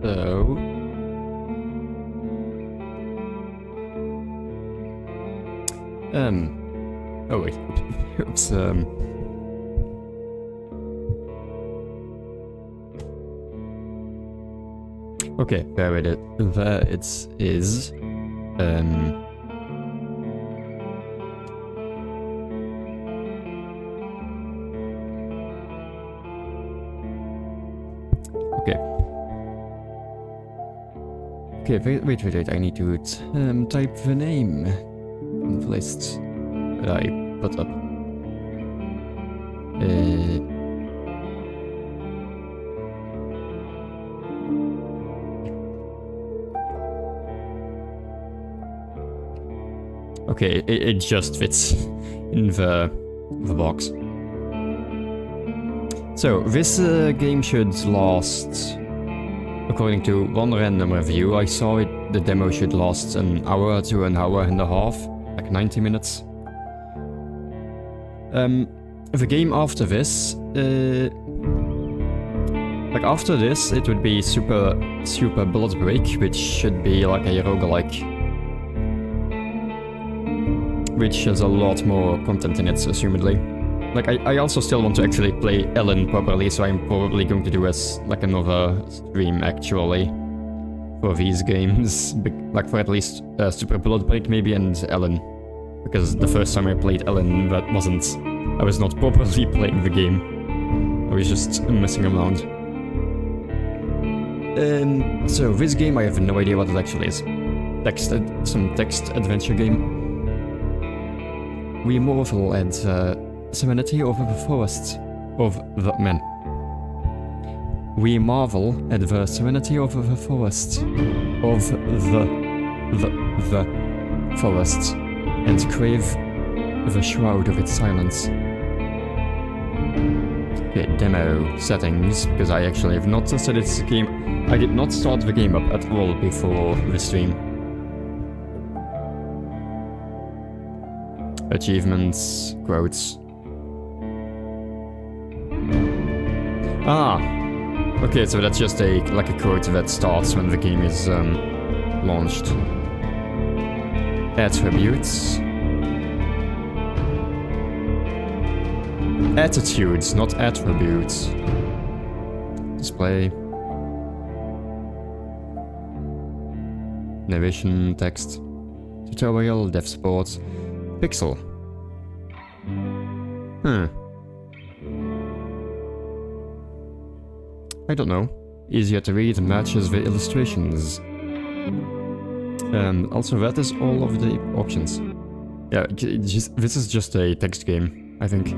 So... Oh wait, oops, okay, there it is. Okay. Okay, wait, I need to type the name in the list that I put up. Okay, it just fits in the box. So, this game should last, according to one random review I saw the demo should last an hour to an hour and a half, like 90 minutes. The game after this, like after this, it would be Super Bloodbreak, which should be like a roguelike. Which has a lot more content in it, assumedly. Like, I also still want to actually play Ellen properly, so I'm probably going to do like another stream, actually, for these games. Like, for at least Super Bloodbreak, maybe, and Ellen. Because the first time I played Ellen, I was not properly playing the game. I was just messing around. So, this game, I have no idea what it actually is. Some text adventure game. We marvel at serenity over the forests of the men. We marvel at the serenity over the forests of the forests and crave the shroud of its silence. Okay, demo settings, because I actually have not tested this game. I did not start the game up at all before the stream. Achievements, quotes. Ah! Okay, so that's just like a quote that starts when the game is launched. Attributes. Attitudes, not attributes. Display. Narration, text. Tutorial, dev support. Pixel. I don't know. Easier to read, matches the illustrations. Also, that is all of the options. Yeah, this is just a text game, I think.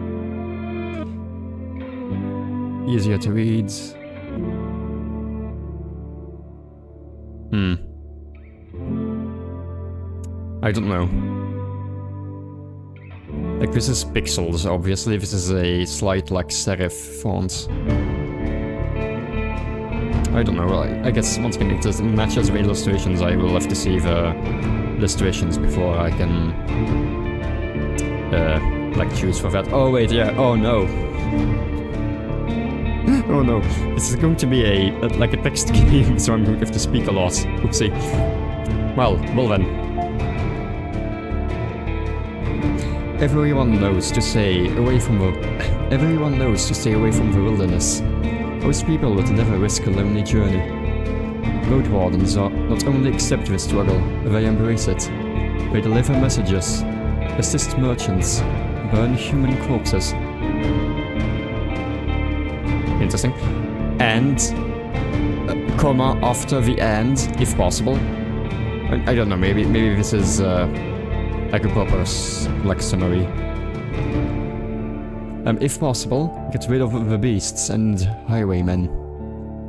Easier to read. I don't know. Like, this is pixels, obviously. This is a slight, like, serif font. I don't know. I guess, once again, if it matches the illustrations, I will have to see the illustrations before I can, like, choose for that. Oh, wait, yeah. Oh, no. Oh, no. This is going to be like a text game, so I'm going to have to speak a lot. Oopsie. Well then. Everyone knows to stay away from the wilderness. Most people would never risk a lonely journey. Road wardens not only accept this struggle, they embrace it. They deliver messages, assist merchants, burn human corpses. Interesting. And, comma after the and, if possible. I don't know, maybe this is like a proper like summary. If possible, get rid of the beasts and highwaymen.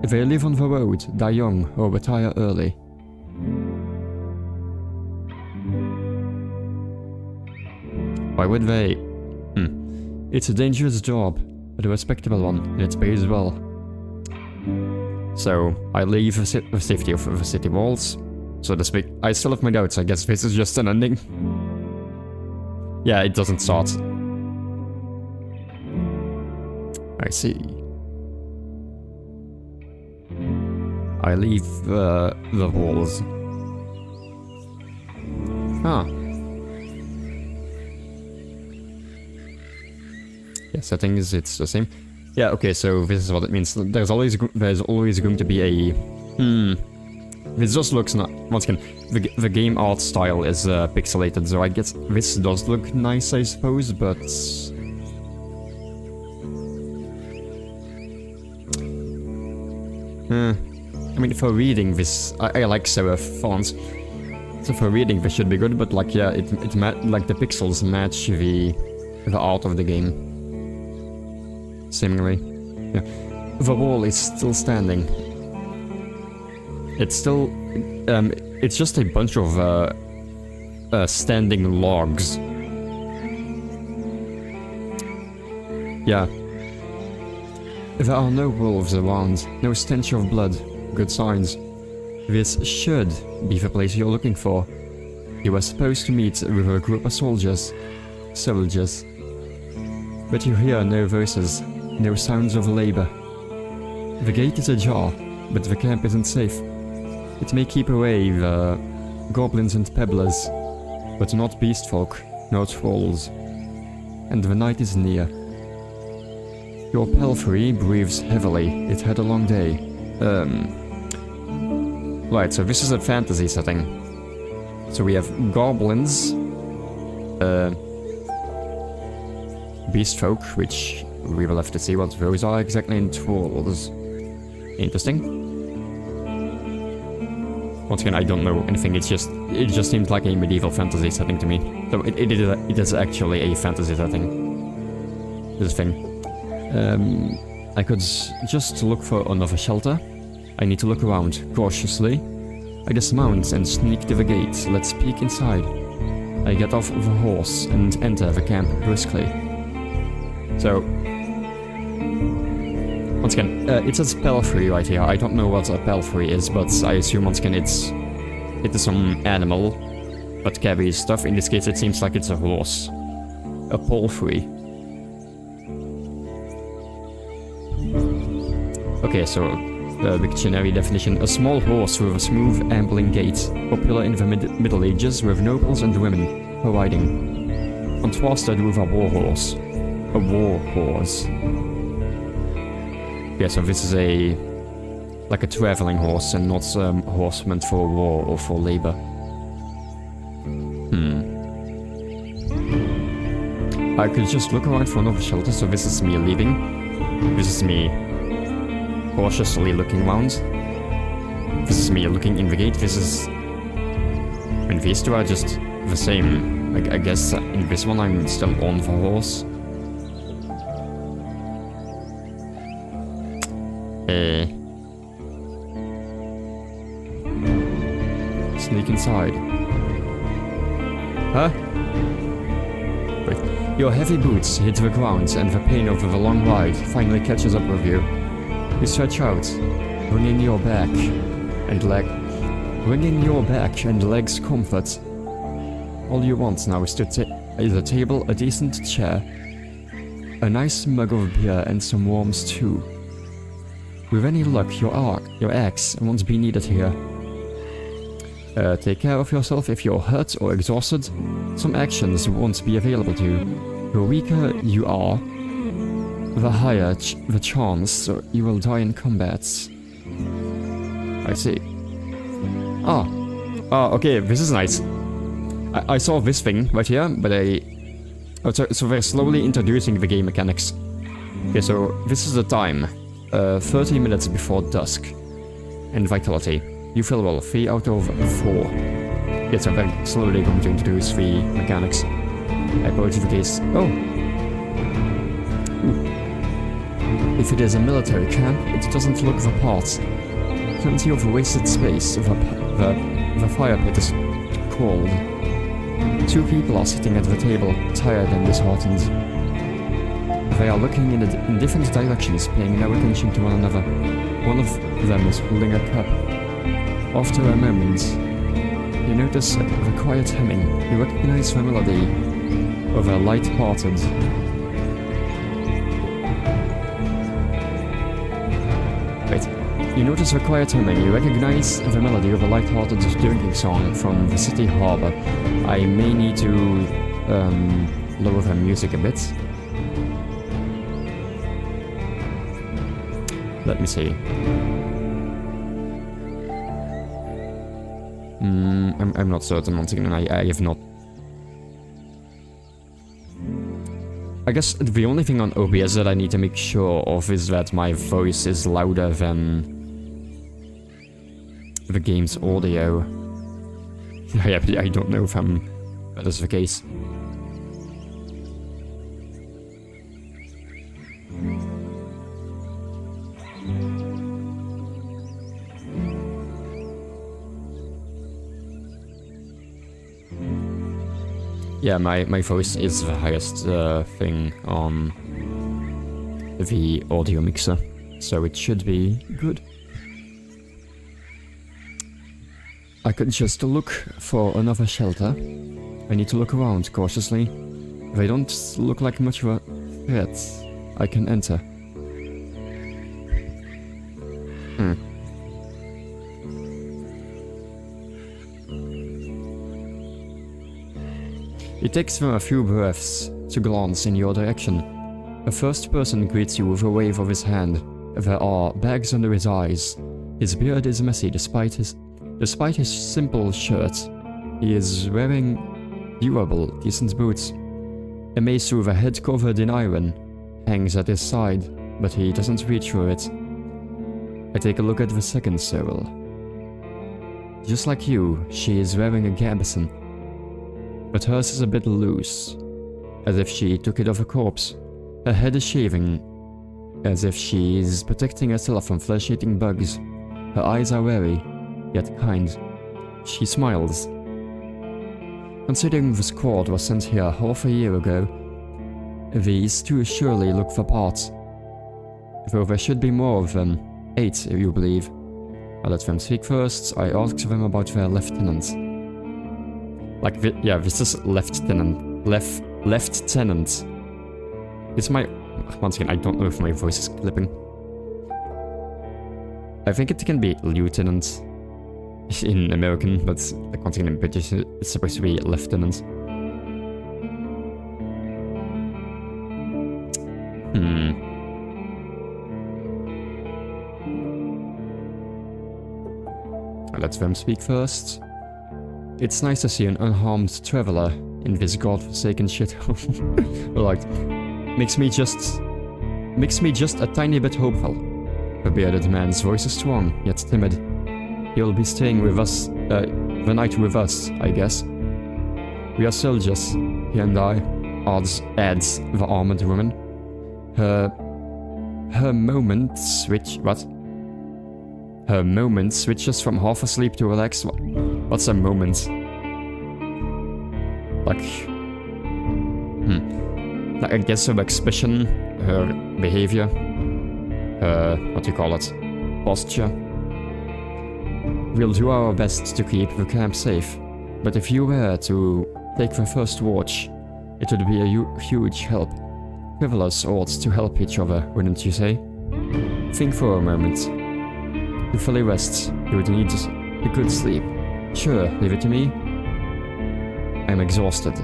If they live on the road, die young or retire early. Why would they? It's a dangerous job, but a respectable one, and it pays well. So, I leave the safety of the city walls, so to speak. I still have my doubts, I guess this is just an ending. Yeah, it doesn't start. I see. I leave the walls. Ah. Yeah, settings, it's the same. Yeah, okay, so this is what it means. There's always going to be a... This just looks not... Once again, the game art style is pixelated, so I guess this does look nice, I suppose, but... I mean, for reading this... I like serif fonts. So for reading this should be good, but like, yeah, like the pixels match the art of the game. Seemingly. Yeah. The wall is still standing. It's still... it's just a bunch of standing logs. Yeah. There are no wolves around, no stench of blood. Good signs. This should be the place you're looking for. You were supposed to meet with a group of soldiers. But you hear no voices, no sounds of labor. The gate is ajar, but the camp isn't safe. It may keep away the goblins and pebblers, but not beast folk, no trolls. And the night is near. Your palfrey breathes heavily. It had a long day. Right, so this is a fantasy setting. So we have goblins, beast folk, which we will have to see what those are exactly, and trolls. Interesting. Once again, I don't know anything, it just seemed like a medieval fantasy setting to me. So it is actually a fantasy setting. This thing. I could just look for another shelter. I need to look around, cautiously. I dismount and sneak to the gate. Let's peek inside. I get off the horse and enter the camp briskly. So... Once again, it says palfrey right here. I don't know what a palfrey is, but I assume once again it is some animal that carries stuff. In this case it seems like it's a horse. A palfrey. Okay, so the dictionary definition: a small horse with a smooth, ambling gait, popular in the Middle Ages with nobles and women for riding. Contrasted with a war horse. A war horse. Yeah, so this is like a traveling horse and not a horse meant for war or for labor. I could just look around for another shelter, so this is me leaving. This is me cautiously looking around. This is me looking in the gate. This is... I mean, these two are just the same. I guess in this one I'm still on the horse. Sneak inside. Huh? Wait. Your heavy boots hit the ground and the pain of the long ride finally catches up with you. You stretch out, bringing your back and legs comfort. All you want now is a table, a decent chair, a nice mug of beer and some worms too. With any luck, your axe won't be needed here. Take care of yourself if you're hurt or exhausted. Some actions won't be available to you. The weaker you are, the higher the chance you will die in combat. I see. Okay, this is nice. I saw this thing right here, but so they're slowly introducing the game mechanics. Okay, so this is the time. 30 minutes before dusk. And vitality. You feel well, 3 out of 4. Okay, so they're slowly going to introduce the mechanics. I approach the case. Oh! Ooh. If it is a military camp, it doesn't look the part. Plenty of wasted space. The fire pit is cold. 2 people are sitting at the table, tired and disheartened. They are looking in different directions, paying no attention to one another. One of them is holding a cup. After a moment, you notice the quiet humming. You recognize the melody of a light-hearted... Wait. You notice her quiet humming. You recognize the melody of a light-hearted drinking song from the city harbor. I may need to lower the music a bit. Let me see. I'm not certain. Once again, I have not. I guess the only thing on OBS that I need to make sure of is that my voice is louder than the game's audio. I don't know if that is the case. Yeah, my voice is the highest thing on the audio mixer, so it should be good. I could just look for another shelter. I need to look around cautiously. They don't look like much of a threat. I can enter. It takes them a few breaths to glance in your direction. A first person greets you with a wave of his hand. There are bags under his eyes. His beard is messy despite his simple shirt. He is wearing durable, decent boots. A mace with a head covered in iron hangs at his side, but he doesn't reach for it. I take a look at the second soul. Just like you, she is wearing a gabardine, but hers is a bit loose, as if she took it off a corpse. Her head is shaven, as if she is protecting herself from flesh-eating bugs. Her eyes are wary, yet kind. She smiles. Considering the squad was sent here half a year ago, these two surely look the part. Though there should be more of them. 8, if you believe. I let them speak first. I ask them about their lieutenant. Like, yeah, this is lieutenant. Lieutenant. It's my... Once again, I don't know if my voice is clipping. I think it can be lieutenant in American, but like, once again in British it's supposed to be lieutenant. Let them speak first. It's nice to see an unharmed traveler in this godforsaken shithole. Like, makes me just a tiny bit hopeful. The bearded man's voice is strong, yet timid. He'll be staying with us, the night with us, I guess. We are soldiers, he and I, adds the armored woman. Her moment switches from half asleep to relaxed. What's a moment? Like, I guess her expression, her behavior, her, what do you call it, posture. We'll do our best to keep the camp safe, but if you were to take the first watch, it would be a huge help. Travelers ought to help each other, wouldn't you say? Think for a moment. To fully rest, you would need a good sleep. Sure, leave it to me. I'm exhausted.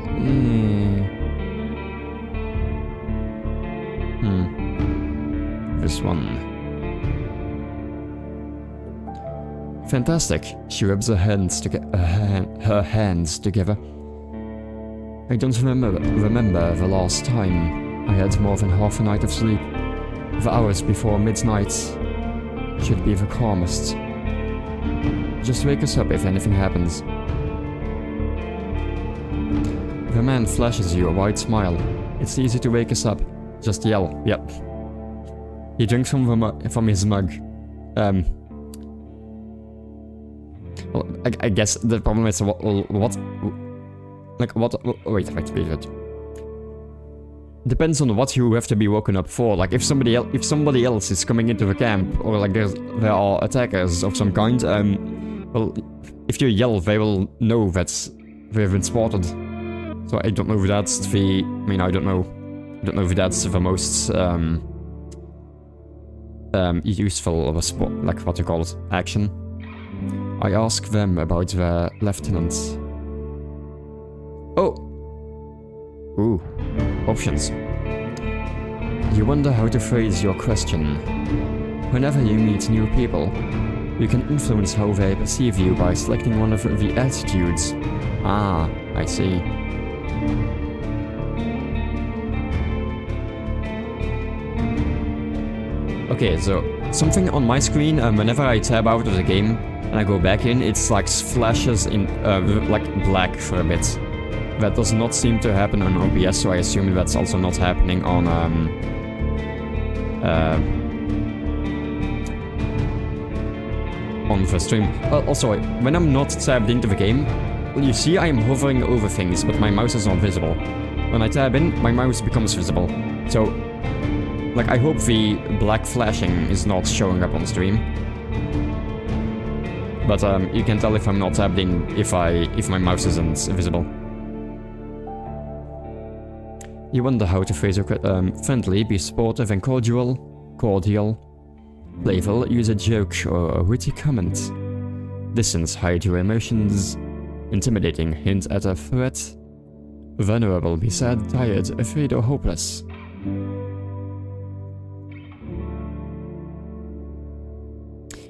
This one. Fantastic. She rubs her hands together. I don't remember the last time I had more than half a night of sleep. The hours before midnight should be the calmest. Just wake us up if anything happens. The man flashes you a wide smile. It's easy to wake us up. Just yell. Yep. He drinks from his mug. Well, I guess the problem is what? Wait. Depends on what you have to be woken up for. Like if somebody else is coming into the camp, or like there are attackers of some kind. Well, if you yell, they will know that they've been spotted. So I don't know if that's the. I mean, I don't know if that's the most useful like what you call it, action. I ask them about their lieutenants. Oh! Ooh, options. You wonder how to phrase your question. Whenever you meet new people, you can influence how they perceive you by selecting one of the attitudes. Ah, I see. Okay, so something on my screen, whenever I tab out of the game and I go back in, it's like flashes in like black for a bit. That does not seem to happen on OBS, so I assume that's also not happening on the stream. Also, when I'm not tabbed into the game, you see I am hovering over things, but my mouse is not visible. When I tab in, my mouse becomes visible. So, like, I hope the black flashing is not showing up on stream. But you can tell if I'm not tabbed in if my mouse isn't visible. You wonder how to phrase a friendly, be sportive and cordial. Playful, use a joke or a witty comment. Distance, hide your emotions. Intimidating, hint at a threat. Vulnerable, be sad, tired, afraid or hopeless.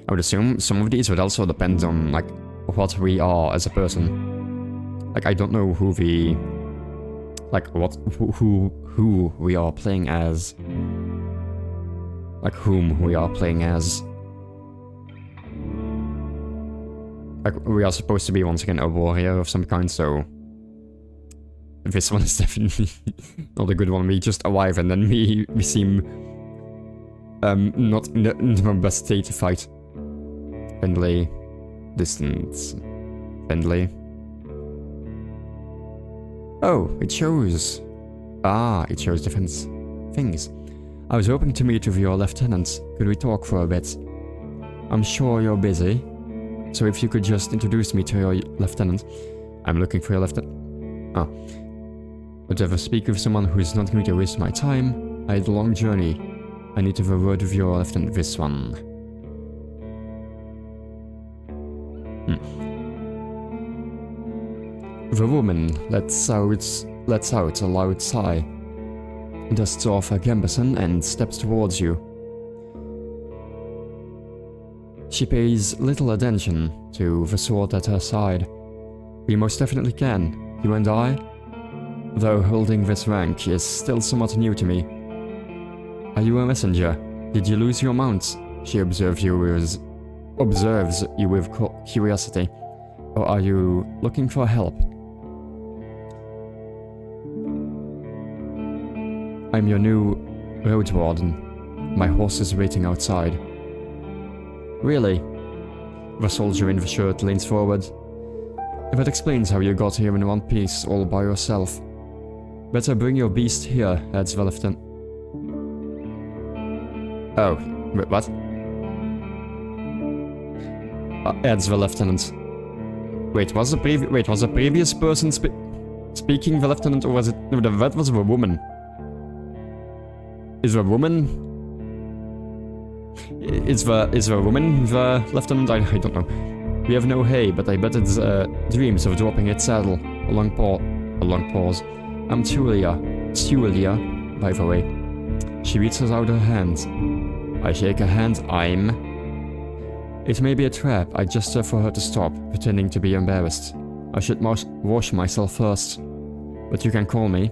I would assume some of these would also depend on, like, what we are as a person. Like, I don't know who we... Like, who we are playing as. Like, whom we are playing as. Like, we are supposed to be, once again, a warrior of some kind, so... This one is definitely not a good one. We just arrive and then we seem... not in the best state to fight. Friendly. Distance. Friendly. Oh, it shows... Ah, it shows different things. I was hoping to meet with your lieutenant. Could we talk for a bit? I'm sure you're busy. So if you could just introduce me to your lieutenant. I'm looking for your lieutenant. Ah. Would you ever speak with someone who's not going to waste my time? I had a long journey. I need to have a word with your lieutenant, this one. The woman lets out a loud sigh, dusts off her gambeson and steps towards you. She pays little attention to the sword at her side. We most definitely can, you and I, though holding this rank is still somewhat new to me. Are you a messenger? Did you lose your mount? She observes you with curiosity. Or are you looking for help? I'm your new road warden. My horse is waiting outside. Really? The soldier in the shirt leans forward. That explains how you got here in one piece all by yourself. Better bring your beast here, adds the lieutenant. Oh, wait, what? Adds the lieutenant. Wait, was the previous person speaking the lieutenant, or was it... No, that was the woman. Is the woman... Is the woman the lieutenant? I don't know. We have no hay, but I bet it's dreams of dropping its saddle. A long pause. I'm Tulia, by the way. She reaches out her hand. I shake her hand. It may be a trap. I gesture for her to stop, pretending to be embarrassed. I should wash myself first. But you can call me.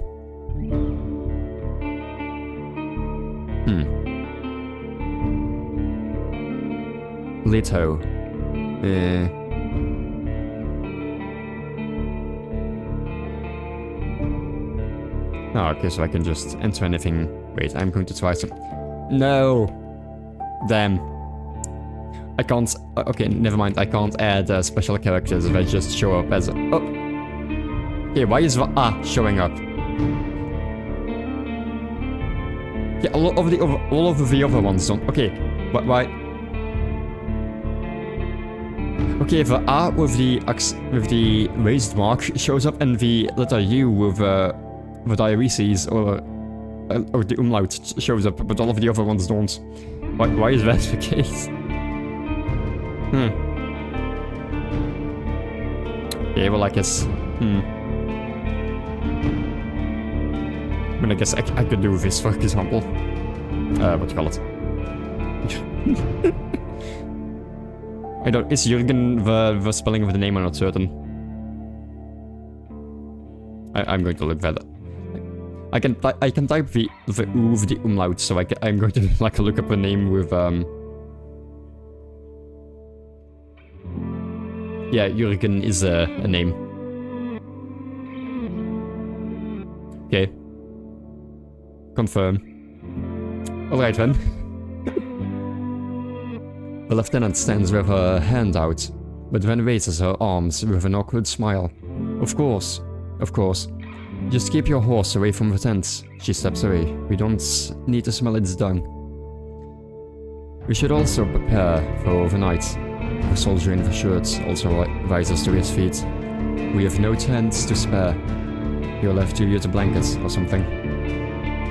Leto. Oh, okay, so I can just enter anything. Wait, I'm going to try some... No! Damn. I can't... Okay, never mind. I can't add special characters if I just show up as... Oh! Okay, why is the showing up? Yeah, all of the other ones don't... Okay, but why... Okay, the A with the raised mark shows up, and the letter U with the diareses or the umlaut shows up, but all of the other ones don't. Why is that the case? Okay, well, I guess... I mean, I guess I could do this, for example. What do you call it? I don't... Is Jürgen the spelling of the name? I'm not certain. I'm going to look that up. I can type the U with the umlaut, so I'm going to like look up a name with yeah, Jürgen is a name. Okay. Confirm. Alright then. The lieutenant stands with her hand out, but then raises her arms with an awkward smile. Of course. Just keep your horse away from the tent. She steps away. We don't need to smell its dung. We should also prepare for overnight. The soldier in the shirt also rises to his feet. We have no tents to spare. You'll have to use a blanket or something.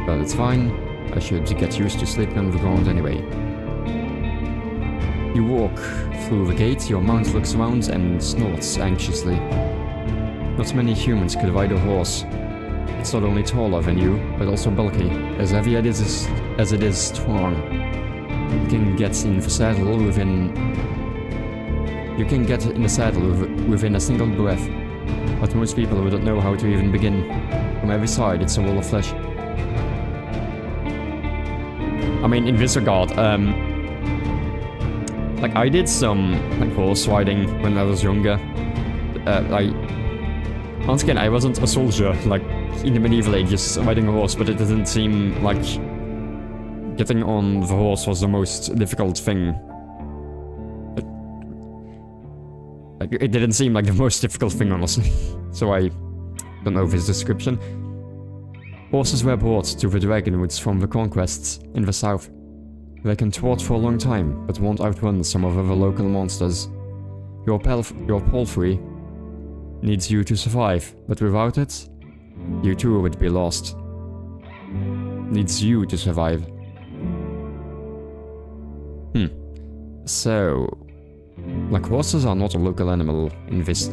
But it's fine. I should get used to sleeping on the ground anyway. You walk through the gate, your mount looks around and snorts anxiously. Not many humans could ride a horse. It's not only taller than you, but also bulky, as heavy as it is strong. You can get in the saddle within a single breath, but most people wouldn't know how to even begin. From every side, it's a wall of flesh. I mean, in this regard, like I did some like horse riding when I was younger. Once again, I wasn't a soldier, like, in the medieval ages, riding a horse, but it didn't seem like getting on the horse was the most difficult thing. It didn't seem like the most difficult thing, honestly. So I don't know this description. Horses were brought to the Dragonwoods from the conquests in the south. They can trot for a long time, but won't outrun some of the local monsters. Your palfrey needs you to survive, but without it, you too would be lost. Needs you to survive. So, like horses are not a local animal in this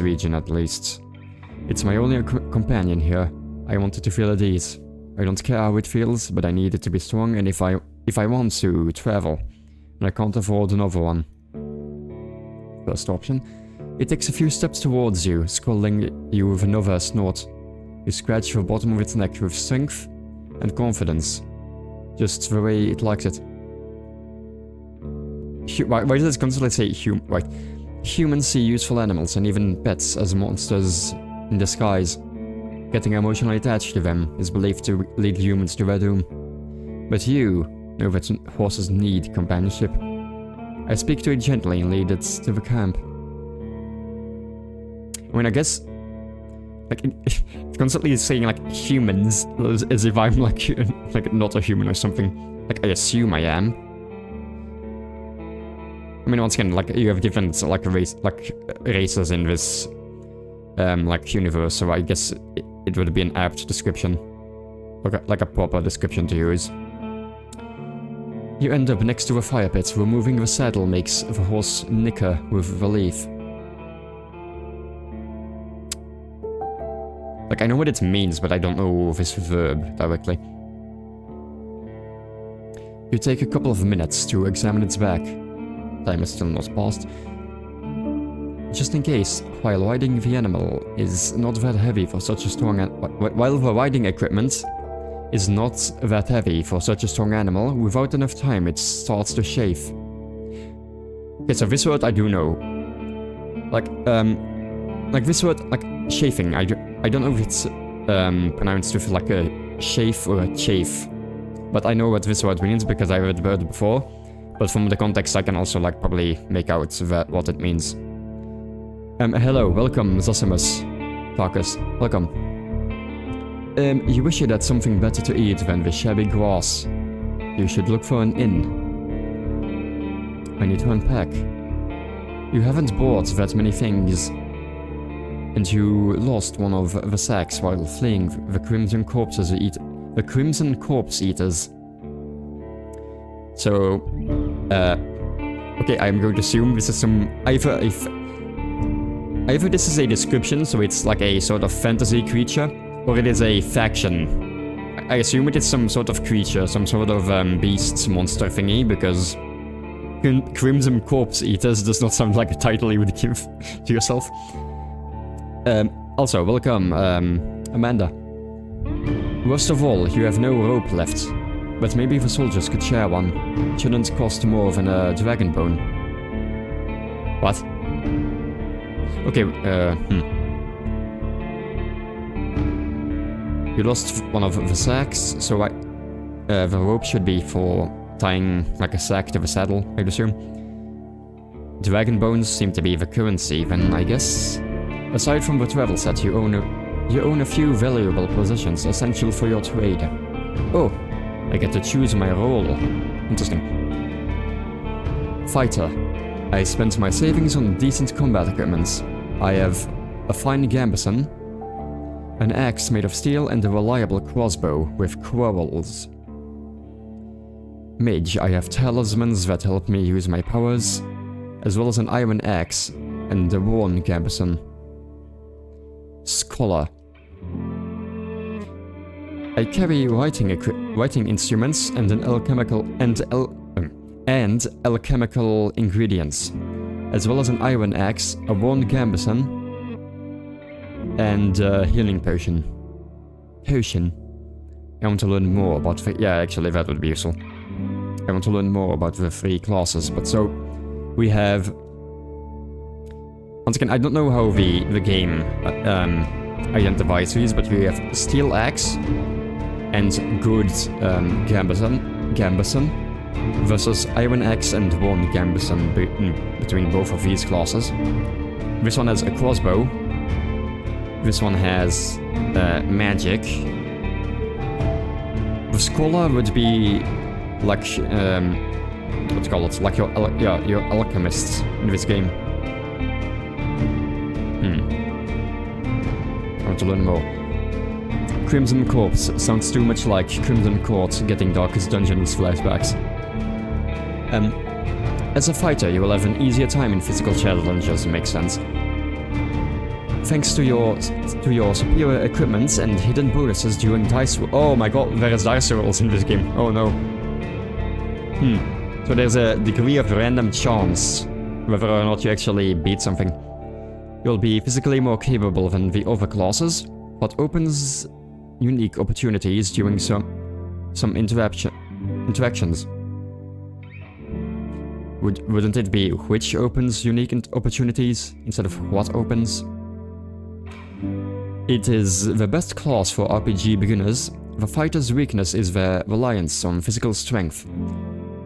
region at least. It's my only companion here. I want it to feel at ease. I don't care how it feels, but I need it to be strong, and if I want to travel, and I can't afford another one. First option. It takes a few steps towards you, scolding you with another snort. You scratch the bottom of its neck with strength and confidence. Just the way it likes it. Why does it constantly say humans see useful animals and even pets as monsters in disguise. Getting emotionally attached to them is believed to lead humans to their doom. But you know that horses need companionship. I speak to it gently and lead it to the camp. I mean, I guess, like, it's constantly saying, like, humans, as if I'm, like not a human or something. Like, I assume I am. I mean, once again, like, you have different, like, races in this, like, universe, so I guess it would be an apt description. Like a proper description to use. You end up next to a fire pit. Removing the saddle makes the horse nicker with relief. Like, I know what it means, but I don't know this verb directly. You take a couple of minutes to examine its back. Time is still not passed. Just in case, while riding the animal is not that heavy for such a strong while the riding equipment is not that heavy for such a strong animal, without enough time it starts to chafe. Okay, so this word I do know. Like this word, like, chafing, I don't know if it's pronounced with like a chafe or a chafe. But I know what this word means because I read the word before. But from the context I can also, like, probably make out what it means. Hello, welcome, Zosimus. Tarkus, welcome. You wish you had something better to eat than the shabby grass. You should look for an inn. I need to unpack. You haven't bought that many things, and you lost one of the sacks while fleeing the Crimson Corpse Eaters. So, okay, I'm going to assume this is some either this is a description, so it's like a sort of fantasy creature, or it is a faction. I assume it is some sort of creature, some sort of beast monster thingy, because Crimson Corpse Eaters does not sound like a title you would give to yourself. Also, welcome, Amanda. Worst of all, you have no rope left, but maybe the soldiers could share one. It shouldn't cost more than a dragon bone. What? Okay, You lost one of the sacks, so the rope should be for tying like a sack to the saddle, I'd assume. Dragon bones seem to be the currency, then, I guess. Aside from the travel set, you own a few valuable possessions essential for your trade. Oh, I get to choose my role. Interesting. Fighter. I spent my savings on decent combat equipment. I have a fine gambeson, an axe made of steel, and a reliable crossbow with quarrels. Mage. I have talismans that help me use my powers, as well as an iron axe and a worn gambeson. Scholar. I carry writing instruments and alchemical ingredients, as well as an iron axe, a worn gambeson, and a healing potion. I want to learn more about yeah, actually that would be useful. I want to learn more about the 3 classes, but so we have. Once again, I don't know how the game identifies these, but we have steel axe and good gambeson versus iron axe and worn gambeson between both of these classes. This one has a crossbow. This one has magic. The scholar would be like what you call it? Like your alchemists in this game. I want to learn more. Crimson Corpse sounds too much like Crimson Court getting Darkest Dungeons flashbacks. As a fighter, you will have an easier time in physical challenges, makes sense. Thanks to your superior equipment and hidden bonuses during dice rolls. Oh my god, there is dice rolls in this game. Oh no. So there's a degree of random chance whether or not you actually beat something. You'll be physically more capable than the other classes, but opens unique opportunities during some interactions. Wouldn't it be which opens unique opportunities instead of what opens? It is the best class for RPG beginners. The fighter's weakness is their reliance on physical strength.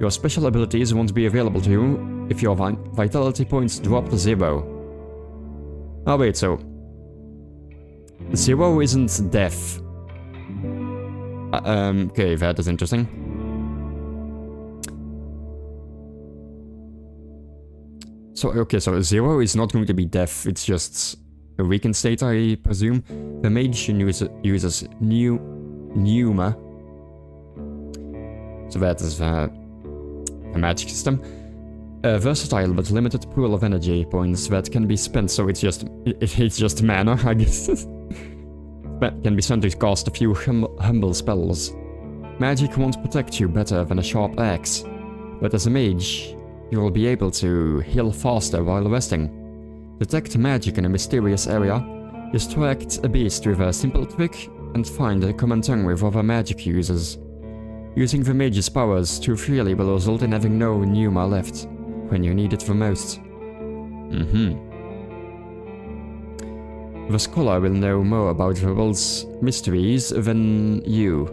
Your special abilities won't be available to you if your vitality points drop to 0. Oh wait, so 0 isn't death. Okay, that is interesting. So, okay, so 0 is not going to be death, it's just a weakened state, I presume. The mage uses Pneuma. So that is a magic system. A versatile but limited pool of energy points that can be spent, so it's just mana, I guess. That can be spent to cast a few humble spells. Magic won't protect you better than a sharp axe, but as a mage, you will be able to heal faster while resting. Detect magic in a mysterious area, distract a beast with a simple trick, and find a common tongue with other magic users. Using the mage's powers too freely will result in having no pneuma left when you need it the most. The scholar will know more about the world's mysteries than you,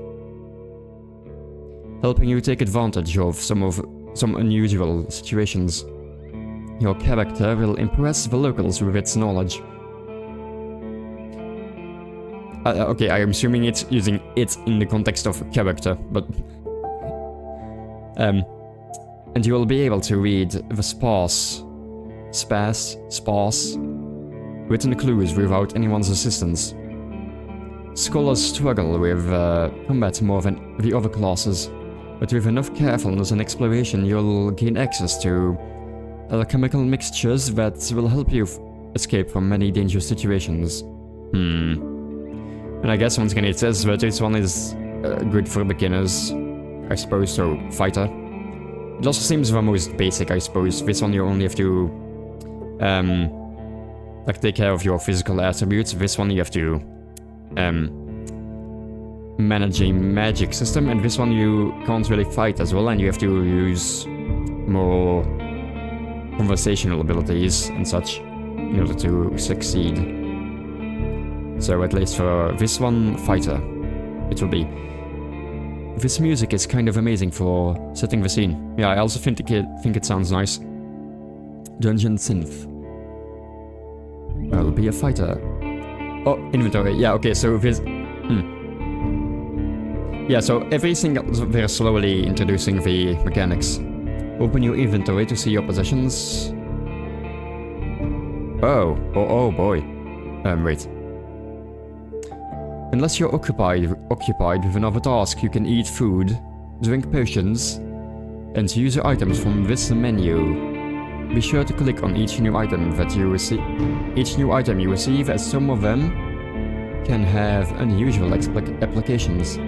helping you take advantage of some unusual situations. Your character will impress the locals with its knowledge. Okay, I am assuming it's using it in the context of character, but and you will be able to read the sparse written clues without anyone's assistance. Scholars struggle with combat more than the other classes. but with enough carefulness and exploration you'll gain access to alchemical mixtures that will help you escape from many dangerous situations. And I guess once again it says that this one is good for beginners, I suppose, so fighter. It also seems the most basic, I suppose. This one you only have to like take care of your physical attributes. This one you have to manage a magic system, and this one you can't really fight as well, and you have to use more conversational abilities and such in order to succeed. So at least for this one, fighter, it will be. This music is kind of amazing for setting the scene. Yeah, I also think it sounds nice. Dungeon synth. I'll be a fighter. Oh, inventory. Yeah, okay, so this... Yeah, so everything they're slowly introducing the mechanics. Open your inventory to see your possessions. Oh boy. Wait. Unless you're occupied with another task, you can eat food, drink potions, and use your items from this menu. Be sure to click on each new item that you receive. Each new item you receive, as some of them can have unusual applications.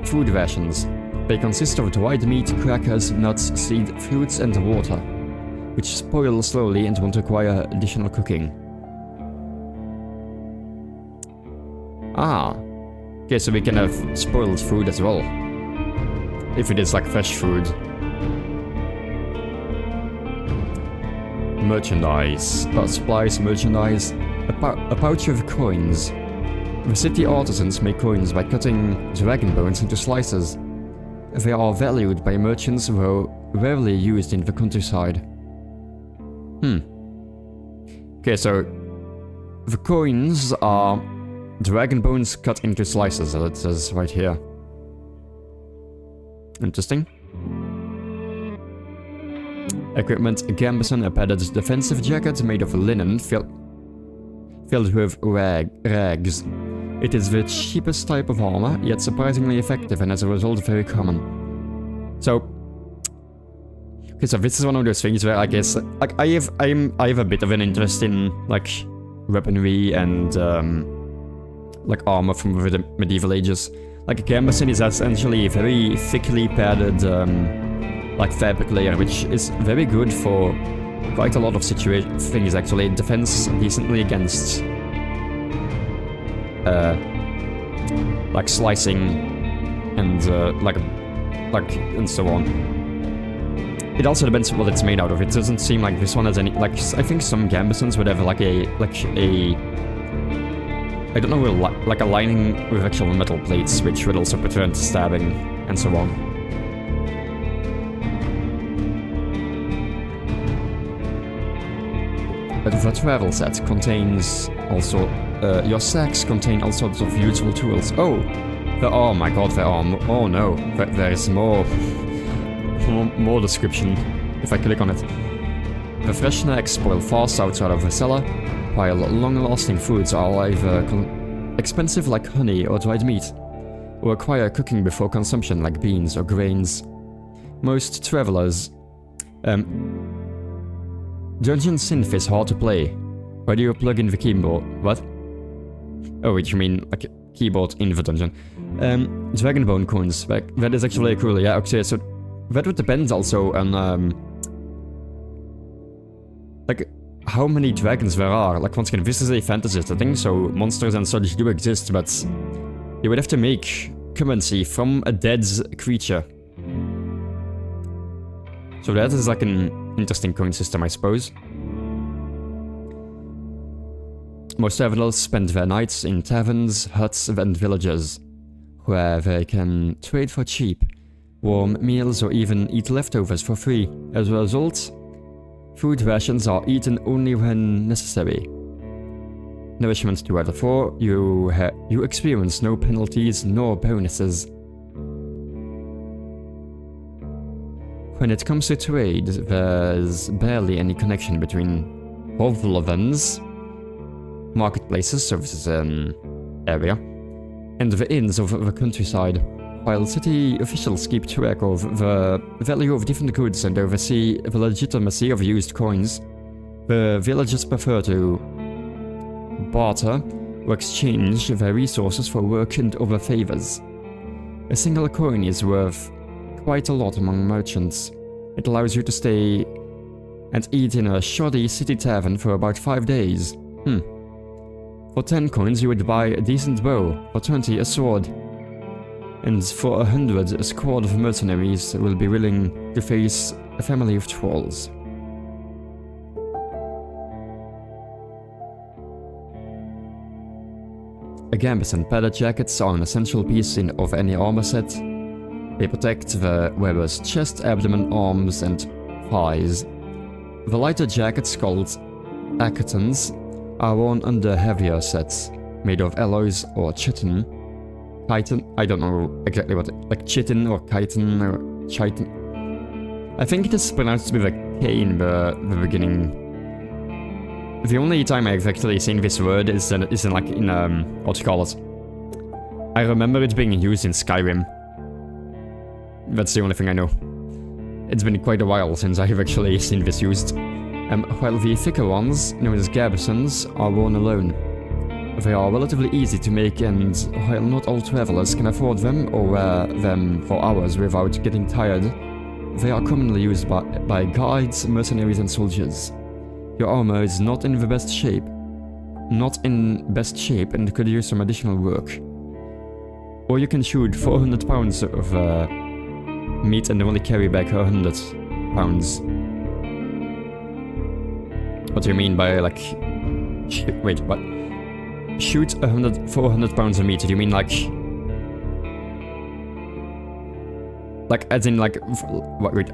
Food rations. They consist of dried meat, crackers, nuts, seed, fruits, and water, which spoil slowly and won't require additional cooking. Ah. Okay, so we can have spoiled food as well. If it is like fresh food. Merchandise. Supplies, merchandise. A pouch of coins. The city artisans make coins by cutting dragon bones into slices. They are valued by merchants, though rarely used in the countryside. Okay, so the coins are dragon bones cut into slices, as it says right here. Interesting. Equipment: Gambeson, a padded defensive jacket made of linen filled with rags. It is the cheapest type of armor, yet surprisingly effective, and as a result very common. So, okay, so this is one of those things where I guess like I have a bit of an interest in like weaponry and like armor from the medieval ages. Like a gambeson is essentially a very thickly padded like fabric layer, which is very good for quite a lot of things actually. It defends decently against like slicing and like and so on. It also depends on what it's made out of. It doesn't seem like this one has any, like, I think some gambesons would have like a I don't know, like a lining with actual metal plates, which would also prevent stabbing and so on. But the travel set contains also, your sacks contain all sorts of useful tools. Oh, oh my god, there are, oh no, there is more description if I click on it. The fresh snacks spoil fast outside of the cellar, while long-lasting foods are either expensive like honey or dried meat, or require cooking before consumption like beans or grains. Most travelers... Dungeon synth is hard to play. Why do you plug in the keyboard? What? Oh, wait, you mean like a keyboard in the dungeon. Dragon bone coins. That is actually cool, yeah, okay, so that would depend also on like how many dragons there are. Like once again, this is a fantasy setting, so monsters and such do exist, but you would have to make currency from a dead creature. So that is like an interesting coin system, I suppose. Most travelers spend their nights in taverns, huts, and villages, where they can trade for cheap, warm meals, or even eat leftovers for free. As a result, food rations are eaten only when necessary. Nourishment 2 out of 4, you experience no penalties nor bonuses. When it comes to trade, there's barely any connection between hovlovens, marketplaces, so this is an area, and the inns of the countryside. while city officials keep track of the value of different goods and oversee the legitimacy of used coins, the villagers prefer to barter or exchange their resources for work and other favors. A single coin is worth quite a lot among merchants. It allows you to stay and eat in a shoddy city tavern for about 5 days. For 10 coins you would buy a decent bow, for 20 a sword, and for 100 a squad of mercenaries will be willing to face a family of trolls. Gambits and padded jackets are an essential piece of any armor set. They protect the wearer's chest, abdomen, arms, and thighs. The lighter jackets, called acetons, are worn under heavier sets, made of alloys or chitin. Chitin? I don't know exactly what, like chitin or chitin or chitin. I think it is pronounced with a K in the beginning. The only time I've actually seen this word is in what you call it. I remember it being used in Skyrim. That's the only thing I know. It's been quite a while since I've actually seen this used. While the thicker ones, known as gabardines, are worn alone. They are relatively easy to make, and while not all travelers can afford them or wear them for hours without getting tired, they are commonly used by guides, mercenaries, and soldiers. Your armor is not in best shape, and could use some additional work. Or you can shoot 400 pounds of meat and only carry back 100 pounds. What do you mean by like... wait, what? Shoot 400 pounds of meat, do you mean like... Like, as in like... wait.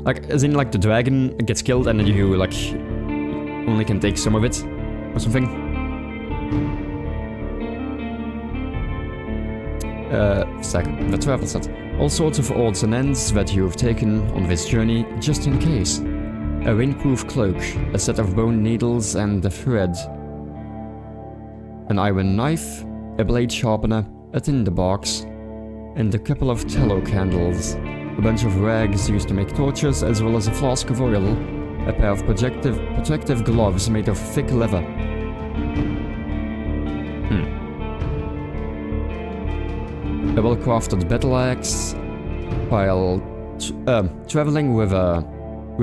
Like, as in like the dragon gets killed and then you like... only can take some of it? Or something? The travel set. All sorts of odds and ends that you've taken on this journey, just in case. A rainproof cloak, a set of bone needles and a thread. An iron knife, a blade sharpener, a tinderbox, and a couple of tallow candles. A bunch of rags used to make torches, as well as a flask of oil, a pair of protective gloves made of thick leather. A well-crafted battle axe. While traveling with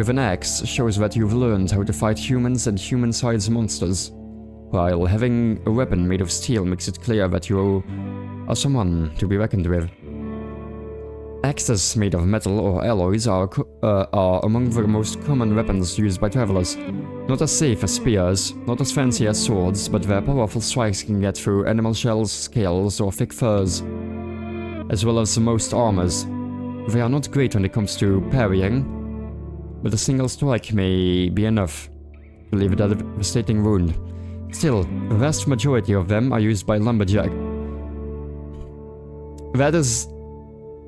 an axe shows that you've learned how to fight humans and human-sized monsters, while having a weapon made of steel makes it clear that you are someone to be reckoned with. Axes made of metal or alloys are among the most common weapons used by travelers. Not as safe as spears, not as fancy as swords, but their powerful strikes can get through animal shells, scales, or thick furs, as well as most armors. They are not great when it comes to parrying, but a single strike may be enough to leave a devastating wound. Still, the vast majority of them are used by lumberjack. That is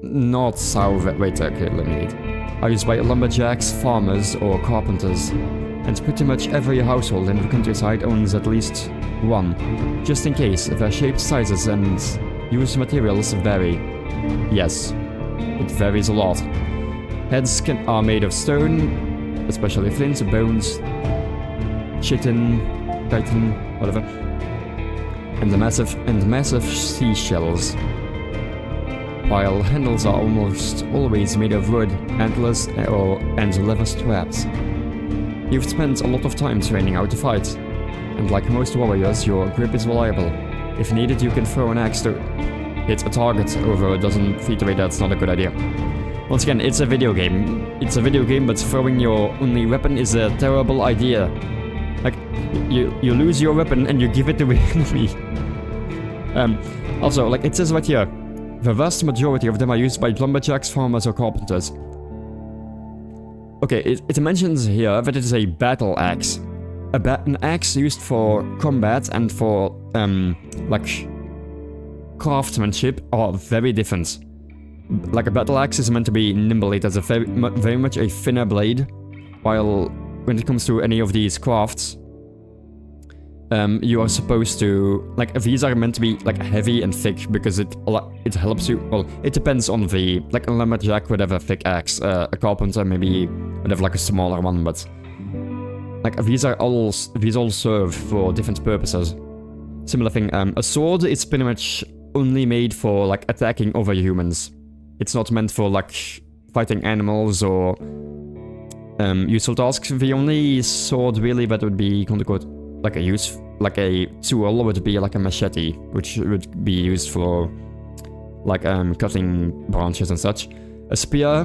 not how... wait, okay, let me read. Are used by lumberjacks, farmers, or carpenters. And pretty much every household in the countryside owns at least one. Just in case, their shapes, sizes, and used materials vary. Yes, it varies a lot. Heads are made of stone, especially flint, bones, chitin, whatever, and massive seashells. While handles are almost always made of wood, antlers, and leather straps. You've spent a lot of time training how to fight, and like most warriors, your grip is reliable. If needed, you can throw an axe to hit a target over a dozen feet away. That's not a good idea. Once again, it's a video game. It's a video game, but throwing your only weapon is a terrible idea. Like, you lose your weapon and you give it to the enemy. Also, like it says right here, the vast majority of them are used by lumberjacks, farmers, or carpenters. Okay, it mentions here that it is a battle axe. An axe used for combat and for, like, craftsmanship are very different. Like, a battle axe is meant to be nimble, it has a very much a thinner blade, while when it comes to any of these crafts, you are supposed to, like, these are meant to be, like, heavy and thick because it helps you, well, it depends on the, like, a lumberjack would have a thick axe, a carpenter maybe would have, like, a smaller one, but, like, these all serve for different purposes. Similar thing, a sword is pretty much only made for, like, attacking other humans. It's not meant for, like, fighting animals or useful tasks. The only sword really that would be like a tool would be like a machete, which would be used for like cutting branches and such. A spear,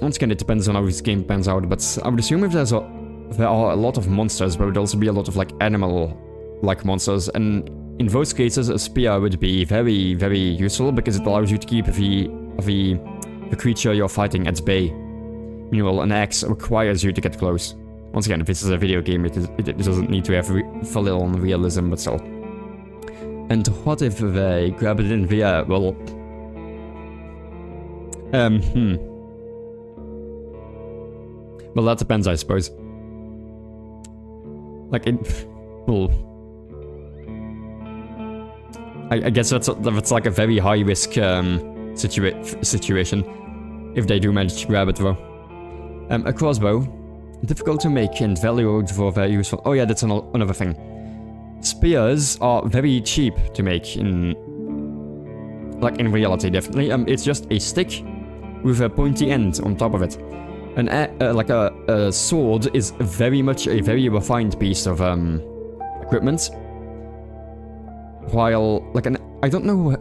once again it depends on how this game pans out, but I would assume if there are a lot of monsters, there would also be a lot of like animal-like monsters, and in those cases a spear would be very, very useful because it allows you to keep the creature you're fighting at bay. Meanwhile, an axe requires you to get close. Once again, if this is a video game, it doesn't need to have full-on realism, but still. And what if they grab it in the air? Well... Well, that depends, I suppose. Like, well... I guess that's like a very high-risk situation. If they do manage to grab it, though. A crossbow. Difficult to make and valued for very useful... Oh yeah, that's another thing. Spears are very cheap to make in reality, definitely. It's just a stick with a pointy end on top of it. Like a sword is very much a very refined piece of equipment. While, like, I don't know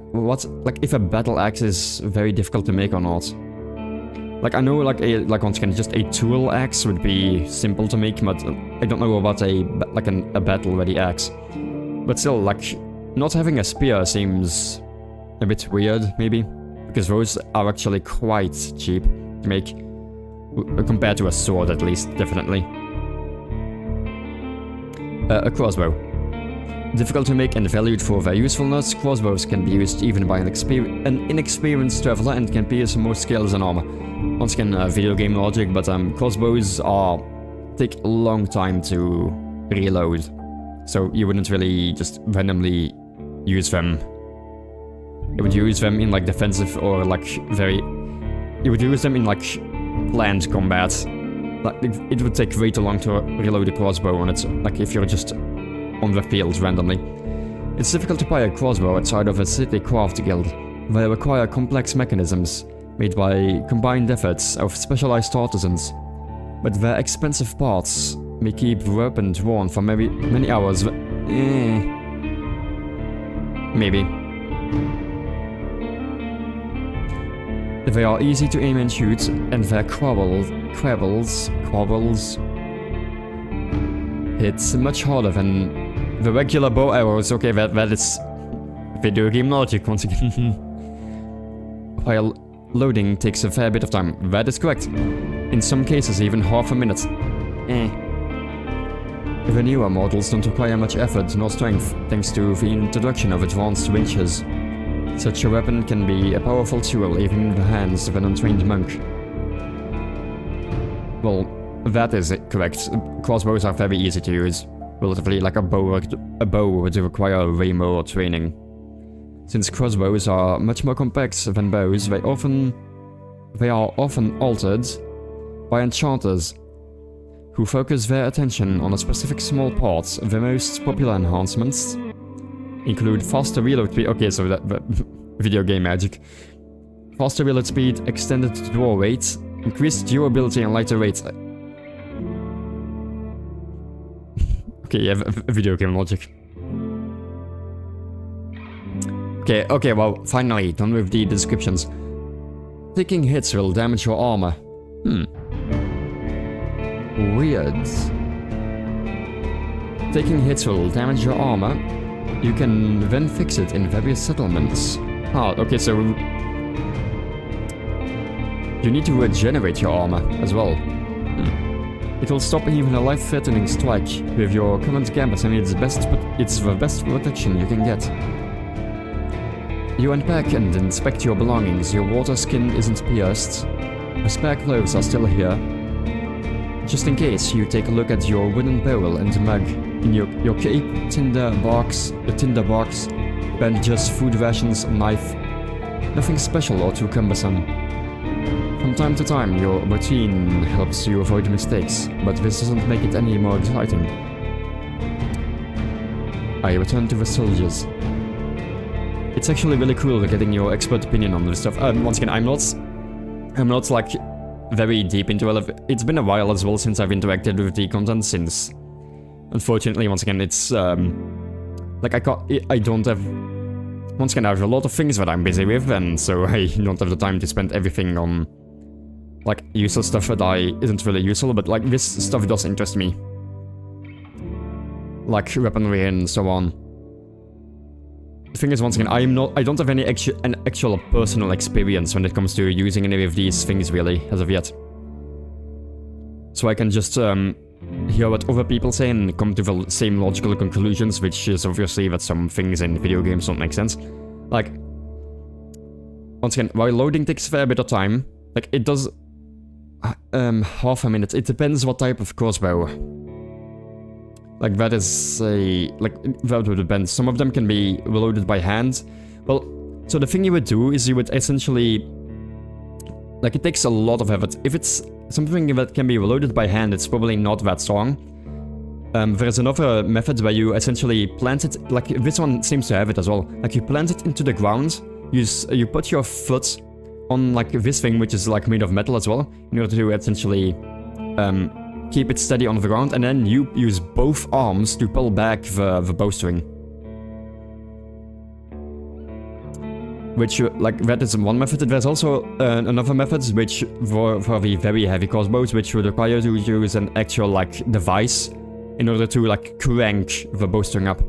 like, if a battle axe is very difficult to make or not. Like, I know, like once again, just a tool axe would be simple to make, but I don't know about a battle-ready axe. But still, like, not having a spear seems a bit weird, maybe, because those are actually quite cheap to make, compared to a sword, at least, definitely. A crossbow. Difficult to make and valued for their usefulness, crossbows can be used even by an inexperienced traveler and can pierce more scales and armor. Once again, video game logic, but crossbows take a long time to reload, so you wouldn't really just randomly use them. You would use them in like defensive or like you would use them in like planned combat. Like it would take way too long to reload a crossbow, and it's like if you're just on the field randomly. It's difficult to buy a crossbow outside of a city craft guild. They require complex mechanisms made by combined efforts of specialized artisans, but their expensive parts may keep the weapon drawn for many hours. Maybe. They are easy to aim and shoot, and their quabbles hits much harder than the regular bow arrows. Okay, that is video game logic once again. While loading takes a fair bit of time. That is correct. In some cases, even half a minute. The newer models don't require much effort nor strength, thanks to the introduction of advanced winches. Such a weapon can be a powerful tool even in the hands of an untrained monk. Well, that is correct. Crossbows are very easy to use. Relatively, like a bow would require way more training. Since crossbows are much more complex than bows, they are often altered by enchanters, who focus their attention on a specific small part. The most popular enhancements include faster reload speed. Okay, so that video game magic. Faster reload speed, extended draw rate, increased durability and lighter weight. Okay, yeah, video game logic. Okay, well, finally, done with the descriptions. Taking hits will damage your armor. Weird. Taking hits will damage your armor. You can then fix it in various settlements. Okay, so you need to regenerate your armor as well. It will stop even a life-threatening strike. With your current gambit, I mean, it's the best protection you can get. You unpack and inspect your belongings. Your water skin isn't pierced. The spare clothes are still here. Just in case, you take a look at your wooden barrel and mug in your cape, tinder box, bandages, food rations, knife. Nothing special or too cumbersome. From time to time, your routine helps you avoid mistakes, but this doesn't make it any more exciting. I return to the soldiers. It's actually really cool getting your expert opinion on this stuff. Once again, I'm not like very deep into all of it. It's been a while as well since I've interacted with the content, since unfortunately, once again, it's like I don't have. Once again, I have a lot of things that I'm busy with, and so I don't have the time to spend everything on like useless stuff that isn't really useful. But like this stuff does interest me, like weaponry and so on. The thing is, once again, I don't have any actual personal experience when it comes to using any of these things really as of yet. So I can just hear what other people say and come to the same logical conclusions, which is obviously that some things in video games don't make sense. Like, once again, while loading takes a fair bit of time, like it does half a minute. It depends what type of crossbow. Like that is that would depend. Some of them can be reloaded by hand. Well, so the thing you would do is you would essentially, like, it takes a lot of effort. If it's something that can be reloaded by hand, it's probably not that strong. There's another method where you essentially plant it, like this one seems to have it as well. Like you plant it into the ground, you put your foot on like this thing, which is like made of metal as well, in order to essentially keep it steady on the ground, and then you use both arms to pull back the bowstring. Which, like, that is one method. There's also another method, which for the very heavy crossbows, which would require you to use an actual, like, device in order to, like, crank the bowstring up.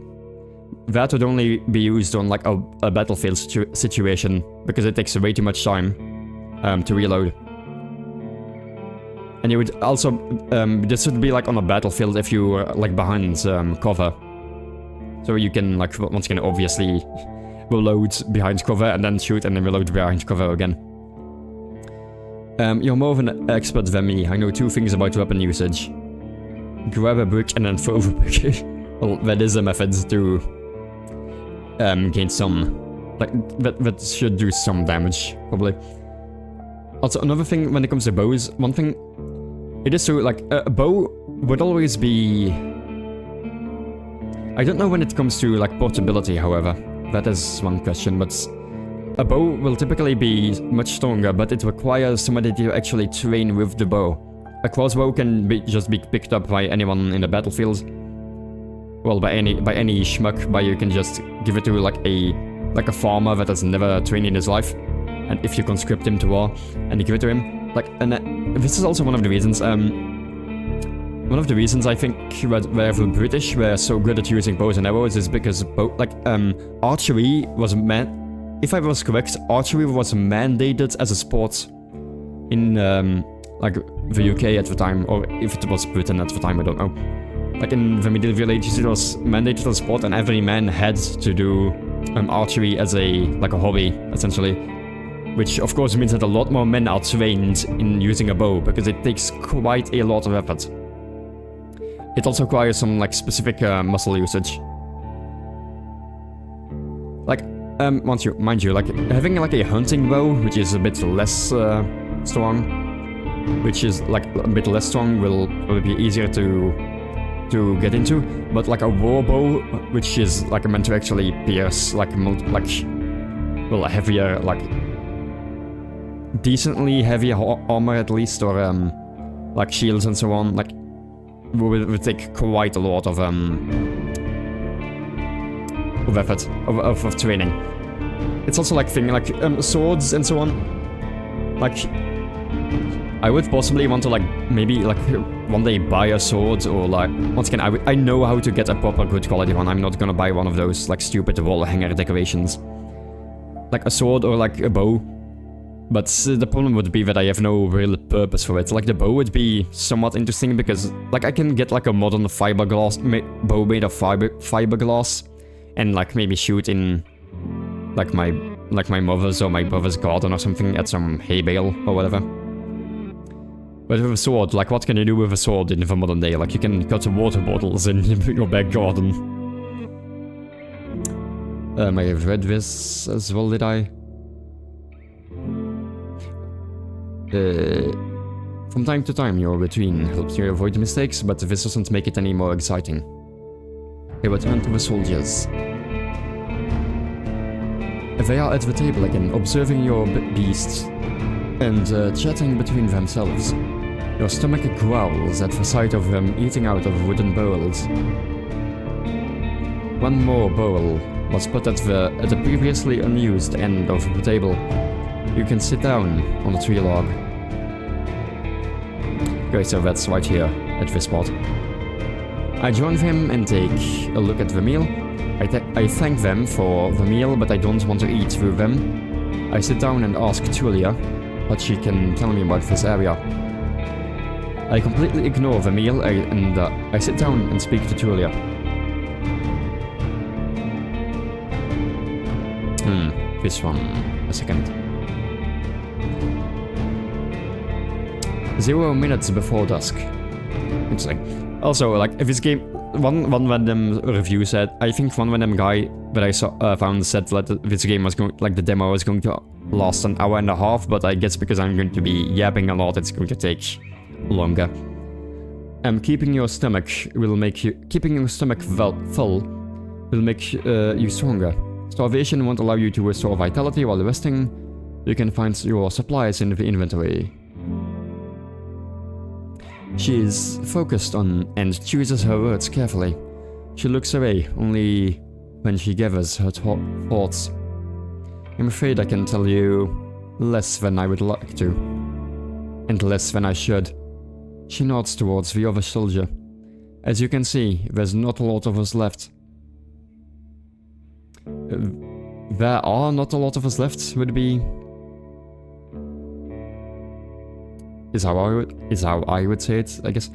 That would only be used on, like, a battlefield situation, because it takes way too much time to reload. And you would also, this would be like on a battlefield if you were like behind cover. So you can like, once again, obviously reload behind cover and then shoot and then reload behind cover again. You're more of an expert than me. I know 2 things about weapon usage. Grab a brick and then throw the brick. Well, that is a method to gain some, like, that should do some damage, probably. Also, another thing when it comes to bows, one thing, it is true, like, a bow would always be... I don't know when it comes to, like, portability, however. That is one question, but a bow will typically be much stronger, but it requires somebody to actually train with the bow. A crossbow can just be picked up by anyone in the battlefield. Well, by any schmuck, but you can just give it to, like a farmer that has never trained in his life. And if you conscript him to war, and you give it to him, like, and this is also one of the reasons, I think where the British were so good at using bows and arrows is because, archery was if I was correct, archery was mandated as a sport in, like, the UK at the time, or if it was Britain at the time, I don't know. Like, in the medieval ages, it was mandated as a sport, and every man had to do archery as a hobby, essentially. Which, of course, means that a lot more men are trained in using a bow, because it takes quite a lot of effort. It also requires some, like, specific muscle usage. Like, mind you, like, having, like, a hunting bow, which is a bit less strong, will probably be easier to get into, but, like, a war bow, which is, like, meant to actually pierce, like, a heavier, like, decently heavy armor at least, or like shields and so on, like, would take quite a lot of effort, of training. It's also like swords and so on. Like, I would possibly want to, like, maybe, like, one day buy a sword, or, like, once again, I know how to get a proper good quality one. I'm not gonna buy one of those, like, stupid wall hanger decorations. Like a sword or, like, a bow. But the problem would be that I have no real purpose for it. Like, the bow would be somewhat interesting because, like, I can get, like, a modern fiberglass bow made of fiberglass, and, like, maybe shoot in, like my mother's or my brother's garden or something at some hay bale or whatever. But with a sword, like, what can you do with a sword in the modern day? Like, you can cut water bottles in your back garden. I have read this as well, did I? From time to time, your routine helps you avoid mistakes, but this doesn't make it any more exciting. They return to the soldiers. They are at the table again, observing your beasts and chatting between themselves. Your stomach growls at the sight of them eating out of wooden bowls. One more bowl was put at the previously unused end of the table. You can sit down on a tree log. Okay, so that's right here, at this spot. I join them and take a look at the meal. I thank them for the meal, but I don't want to eat with them. I sit down and ask Tulia what she can tell me about this area. I completely ignore the meal and I sit down and speak to Tulia. This one. A second. 0 minutes before dusk. Interesting. Also, like, this game, one random review said, I think one random guy that I found said that this game was going, like, the demo was going to last an hour and a half, but I guess because I'm going to be yapping a lot, it's going to take longer. Keeping your stomach full will make you stronger. Starvation won't allow you to restore vitality while resting. You can find your supplies in the inventory. She is focused on and chooses her words carefully. She looks away only when she gathers her thoughts. I'm afraid I can tell you less than I would like to, and less than I should. She nods towards the other soldier. As you can see, there's not a lot of us left. There are not a lot of us left, would be... Is how I would say it, I guess.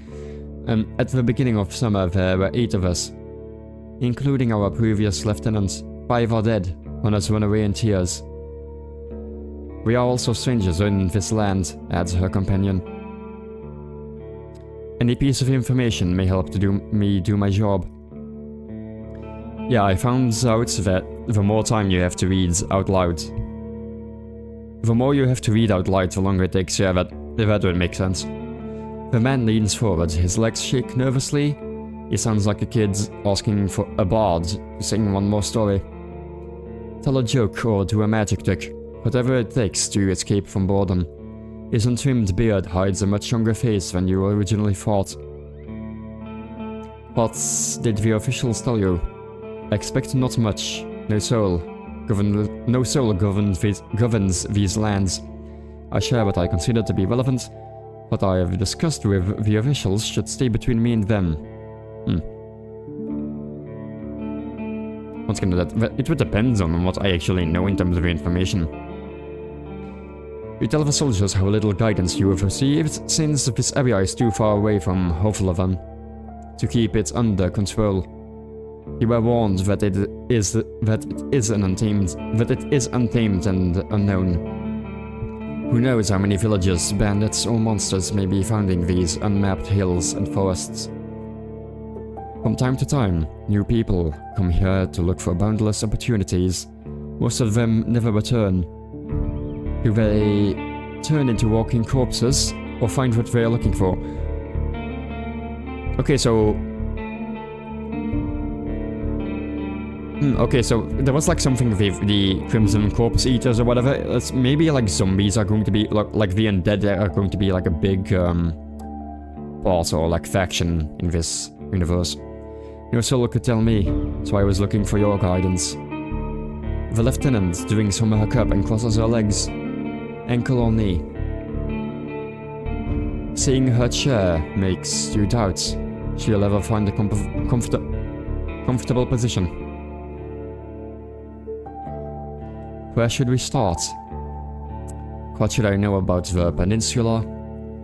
At the beginning of summer, there were 8 of us, including our previous lieutenant. 5 are dead, one has run away in tears. We are also strangers in this land, adds her companion. Any piece of information may help to me do my job. Yeah, I found out that the more time you have to read out loud, the more you have to read out loud, the longer it takes. Yeah, that would make sense. The man leans forward, his legs shake nervously. He sounds like a kid asking for a bard to sing one more story. Tell a joke or do a magic trick, whatever it takes to escape from boredom. His untrimmed beard hides a much younger face than you originally thought. What did the officials tell you? Expect not much. No soul governs these lands. I share what I consider to be relevant. What I have discussed with the officials should stay between me and them. Once again, it would depend on what I actually know in terms of information. You tell the soldiers how little guidance you have received, since this area is too far away from Flavr to keep it under control. You were warned that it is untamed and unknown. Who knows how many villages, bandits, or monsters may be found in these unmapped hills and forests. From time to time, new people come here to look for boundless opportunities. Most of them never return. Do they turn into walking corpses, or find what they are looking for? Okay, so... okay, so there was like something with the Crimson Corpse Eaters or whatever. It's maybe like zombies are going to be, like the undead are going to be like a big boss or like faction in this universe. No soul could tell me, so I was looking for your guidance. The lieutenant drinks from her cup and crosses her legs, ankle or knee. Seeing her chair makes you doubt she'll ever find a comfortable position. Where should we start? What should I know about the peninsula?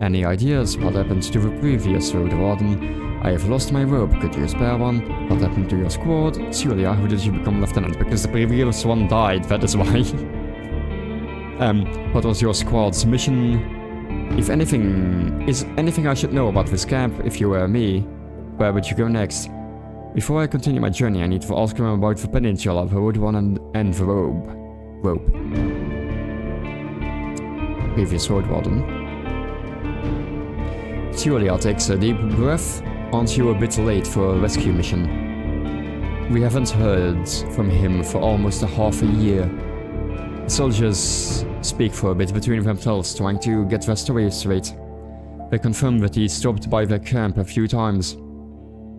Any ideas? What happened to the previous road warden? I have lost my robe, could you spare one? What happened to your squad? Julia, who did you become lieutenant? Because the previous one died, that is why. What was your squad's mission? Is anything I should know about this camp if you were me? Where would you go next? Before I continue my journey, I need to ask him about the peninsula, the Road One, and the rope. Previous Road Warden. Julia takes a deep breath. Aren't you a bit late for a rescue mission? We haven't heard from him for almost a half a year. The soldiers speak for a bit between themselves, trying to get their story straight. They confirm that he stopped by their camp a few times.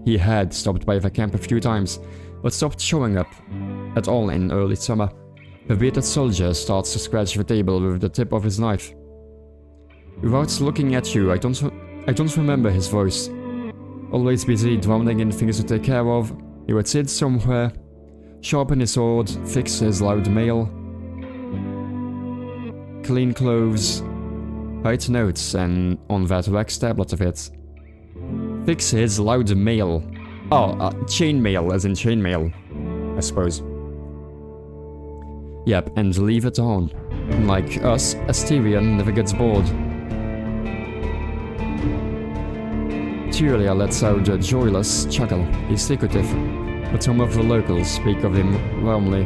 He had stopped by the camp a few times, but stopped showing up at all in early summer. The bearded soldier starts to scratch the table with the tip of his knife. Without looking at you, I don't remember his voice. Always busy drowning in things to take care of, he would sit somewhere, sharpen his sword, fix his loud mail, clean clothes, write notes and on that wax tablet of it. Fix his loud mail. Oh, chainmail, as in chainmail, I suppose. Yep, and leave it on. Like us, Asterian never gets bored. Julia lets out a joyless chuckle. He's secretive, but some of the locals speak of him warmly.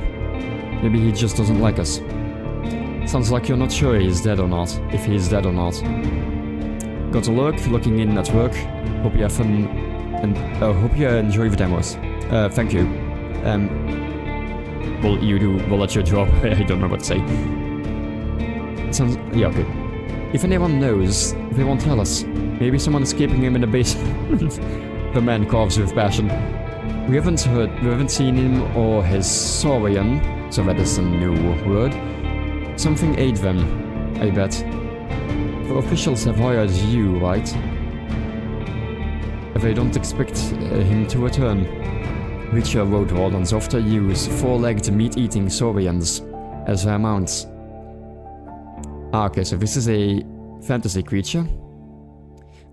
Maybe he just doesn't like us. Sounds like you're not sure he's dead or not, if he's dead or not. Got a lurk, looking in at work. Hope you have fun, and hope you enjoy the demos. Thank you. Well, you do well at your job. I don't know what to say. Sounds... yeah, okay. If anyone knows, they won't tell us. Maybe someone is keeping him in the basement. The man coughs with passion. We haven't seen him or his saurian, so that is a new word. Something ate them, I bet. The officials have hired you, right? They don't expect him to return. Richer road wardens often use four-legged meat-eating saurians as their mounts. Ah, okay, so this is a fantasy creature.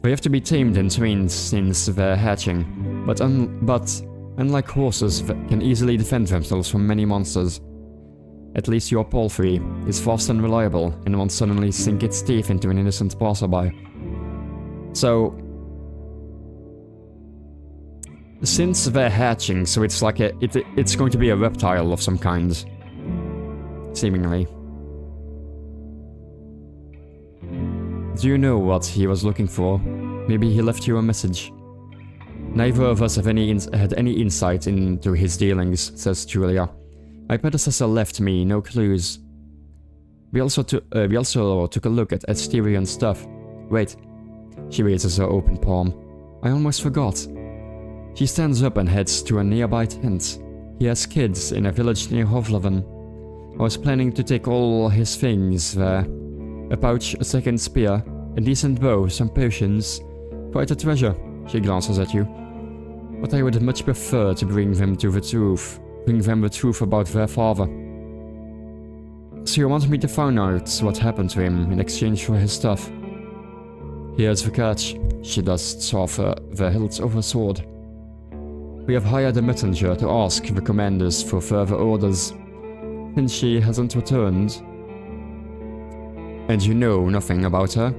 They have to be tamed and trained since they're hatching, but unlike horses, they can easily defend themselves from many monsters. At least your palfrey is fast and reliable and won't suddenly sink its teeth into an innocent passerby. So, since they're hatching, so it's like it's going to be a reptile of some kind, seemingly. Do you know what he was looking for? Maybe he left you a message. Neither of us have had any insight into his dealings, says Julia. My predecessor left me no clues. We also took a look at Asterian stuff. Wait. She raises her open palm. I almost forgot. She stands up and heads to a nearby tent. He has kids in a village near Hovleven. I was planning to take all his things there. A pouch, a second spear, a decent bow, some potions. Quite a treasure, she glances at you. But I would much prefer to bring them the truth about their father. So you want me to find out what happened to him in exchange for his stuff? Here's the catch. She dusts off the hilt of her sword. We have hired a messenger to ask the commanders for further orders. Since she hasn't returned, and you know nothing about her,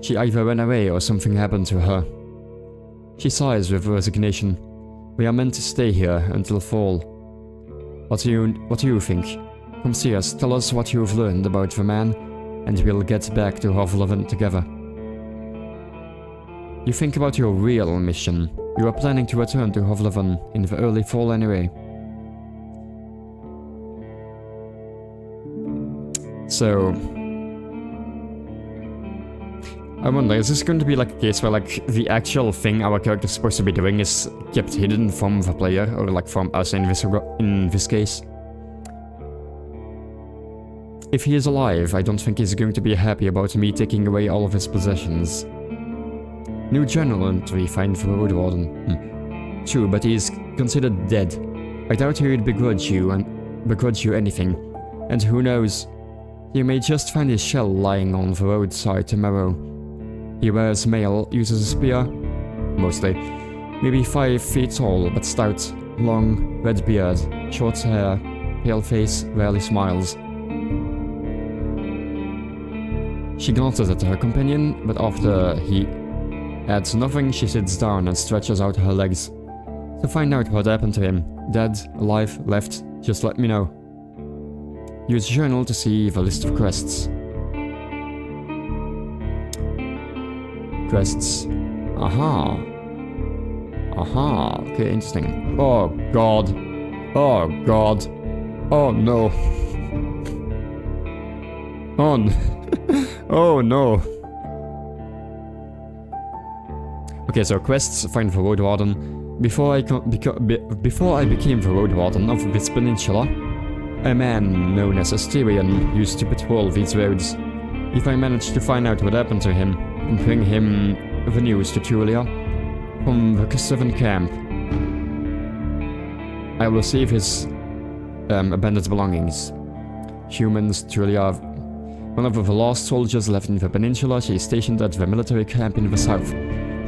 she either ran away or something happened to her. She sighs with resignation. We are meant to stay here until fall. What do you think? Come see us, tell us what you've learned about the man, and we'll get back to Hovleven together. You think about your real mission. You are planning to return to Hovleven in the early fall anyway. So, I wonder, is this going to be like a case where like the actual thing our character is supposed to be doing is kept hidden from the player, or like from us in this case? If he is alive, I don't think he's going to be happy about me taking away all of his possessions. New journal entry find the road warden. True, but he's considered dead. I doubt he would begrudge you anything. And who knows? You may just find his shell lying on the roadside tomorrow. He wears mail, uses a spear, mostly. Maybe 5 feet tall, but stout, long, red beard, short hair, pale face, rarely smiles. She glances at her companion, but after he adds nothing, she sits down and stretches out her legs. To find out what happened to him. Dead, alive, left, just let me know. Use journal to see the list of quests. Quests. Aha. Aha. Okay, interesting. Oh god. Oh god. Oh no. Oh no. Oh no. Okay, so quests, find the Road Warden. Before I became the Road Warden of this peninsula, a man known as Asterion used to patrol these roads. If I manage to find out what happened to him, and bring him the news to Tulia from the K7 camp, I will save his abandoned belongings. Humans, Tulia, one of the last soldiers left in the peninsula. She is stationed at the military camp in the south.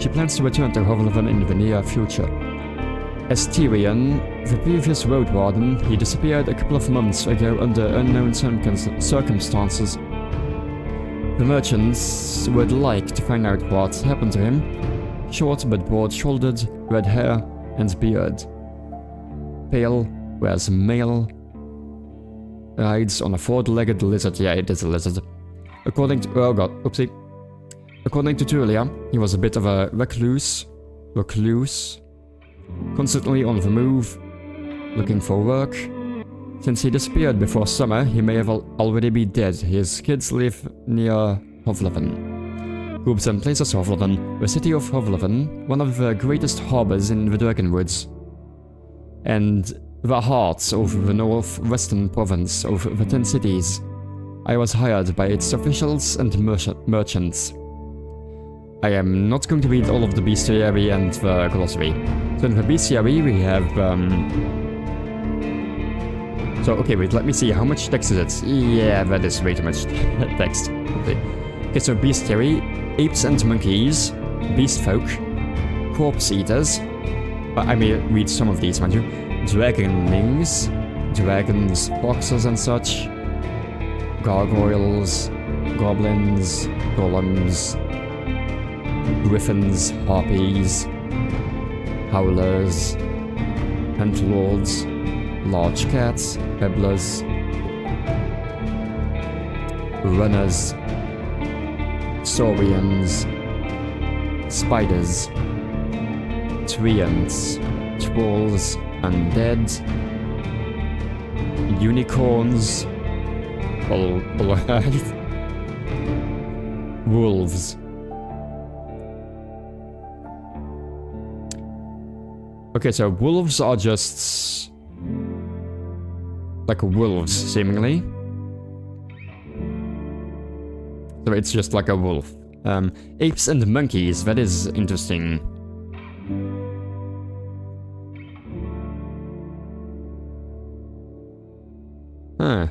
She plans to return to Hovleven in the near future. Asterion, the previous Road Warden, he disappeared a couple of months ago under unknown circumstances. The merchants would like to find out what happened to him. Short but broad-shouldered, red hair and beard. Pale, wears mail, rides on a four-legged lizard. Yeah, it is a lizard. According to... oh god, oopsie. According to Tulia, he was a bit of a recluse, constantly on the move, looking for work. Since he disappeared before summer, he may have already be dead. His kids live near Hovleven. Groups and places Hovleven, the city of Hovleven, one of the greatest harbors in the Dragonwoods, and the heart of the northwestern province of the 10 cities. I was hired by its officials and merchants. I am not going to read all of the bestiary and the glossary. So in the bestiary we have... So, okay, wait, let me see, how much text is it? Yeah, that is way too much text. Okay, so bestiary, apes and monkeys, beast folk, corpse eaters, I may read some of these, mind you, dragonlings, dragons, foxes and such, gargoyles, goblins, golems, griffins, harpies, howlers, huntlords, large cats, pebblers, runners, saurians, spiders, treants, trolls, undead, unicorns, alright, wolves. Okay, so wolves are just like wolves, seemingly. So it's just like a wolf. Apes and monkeys, that is interesting. Huh.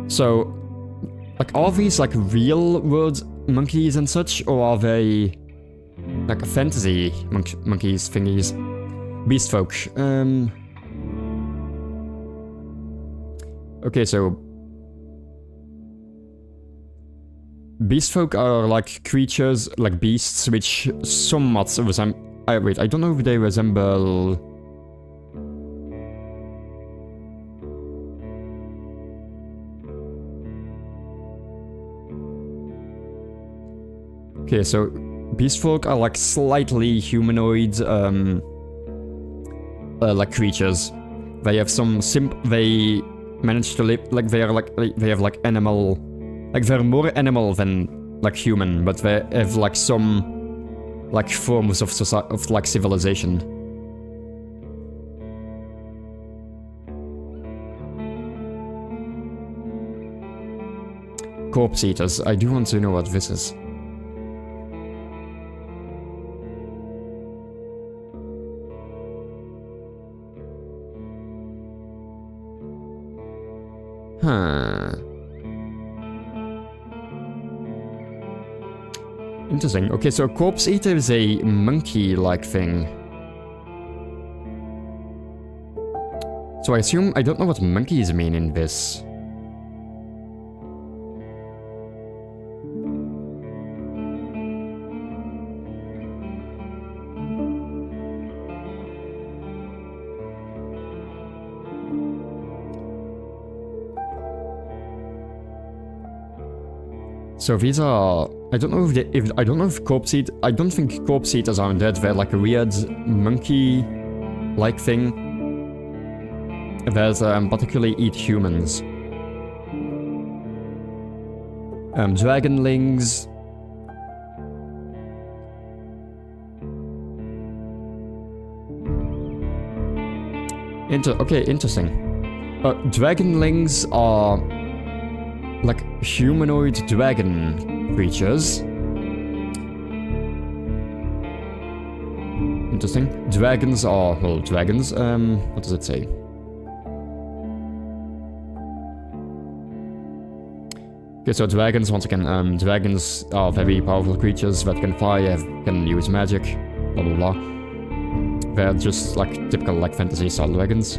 So, like, are these like real world monkeys and such, or are they like fantasy monkeys thingies? Beast folk. Okay, so beast folk are like creatures, like beasts, which somewhat resemble. Wait, I don't know if they resemble. Okay, so beast folk are like slightly humanoid, like creatures. They have some they manage to live like they have like animal, like they're more animal than like human, but they have like some like forms of like civilization. Corpse eaters. I do want to know what this is. Huh. Interesting. Okay, so corpse eater is a monkey-like thing. So I assume I don't know what monkeys mean in this. So these are... I don't know if corpse eat... I don't think corpse eaters are undead. They're like a weird monkey-like thing. That particularly eat humans. Dragonlings. Okay, interesting. Dragonlings are like humanoid dragon creatures. Interesting. Dragons are, well, dragons, what does it say? Okay, so dragons, once again, dragons are very powerful creatures that can fly, can use magic, blah blah blah. They're just like typical like fantasy style dragons.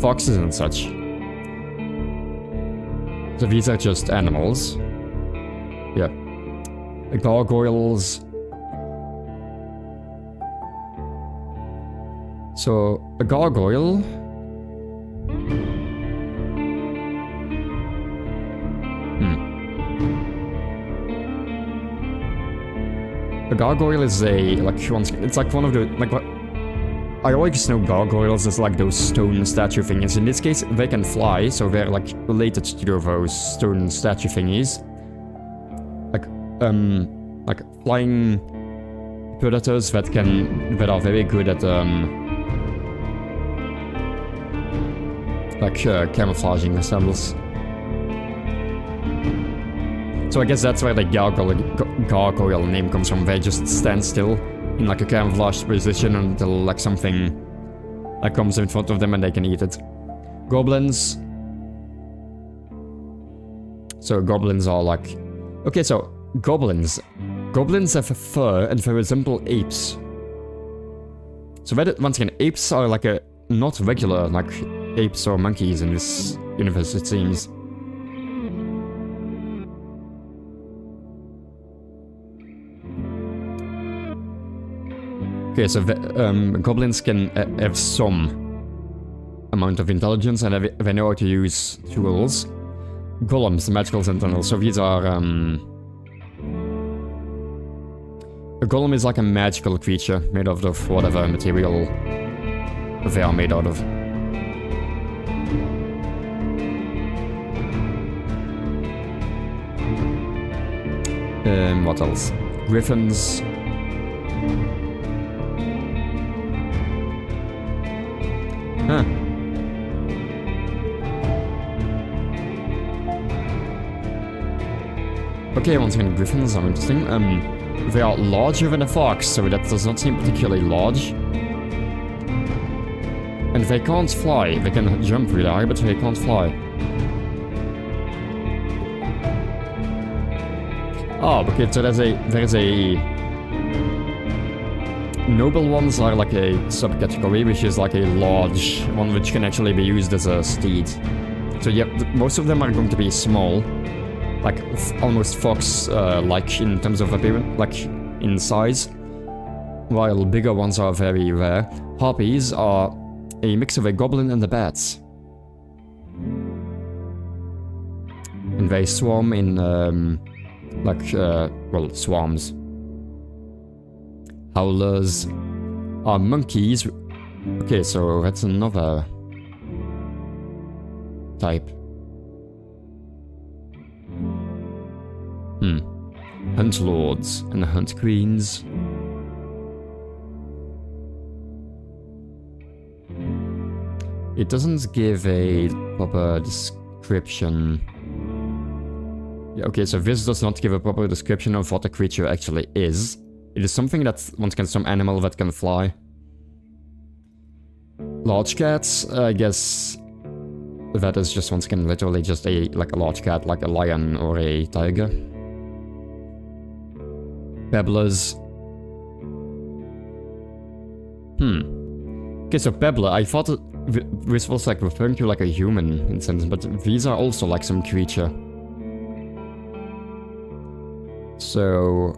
Foxes and such. So these are just animals. Yeah. Gargoyles. So, a gargoyle... A gargoyle is a, like, it's like one of the, like, what... I always know gargoyles as like those stone statue thingies. In this case, they can fly, so they're like related to those stone statue thingies. Like flying predators that are very good at, camouflaging themselves. So I guess that's where the gargoyle name comes from. They just stand still in like a camouflaged position until like something like comes in front of them and they can eat it. Goblins. So goblins are like... Okay, so goblins. Goblins have a fur and they resemble apes. So that, once again, apes are like a not regular like apes or monkeys in this universe, it seems. Okay, so goblins can have some amount of intelligence and they know how to use tools. Golems, magical sentinels, so these are... A golem is like a magical creature made out of whatever material they are made out of. What else? Griffins. Huh. Okay, once again, griffins are interesting. They are larger than a fox, so that does not seem particularly large. And they can't fly. They can jump really high, but they can't fly. Oh, okay, so there's a... Noble ones are like a subcategory, which is like a large one which can actually be used as a steed. So yeah, most of them are going to be small. Like, almost fox-like in terms of appearance, like, in size. While bigger ones are very rare. Harpies are a mix of a goblin and a bat. And they swarm in, well, swarms. Howlers are monkeys. Okay, so that's another type. Hunt lords and hunt queens. It doesn't give a proper description. Yeah, okay, so this does not give a proper description of what the creature actually is. It is something that, once again, some animal that can fly. Large cats, I guess... That is just, once again, literally just a large cat, like a lion or a tiger. Babblers. Okay, so babbler, I thought this was like referring to like a human in sense, but these are also like some creature. So...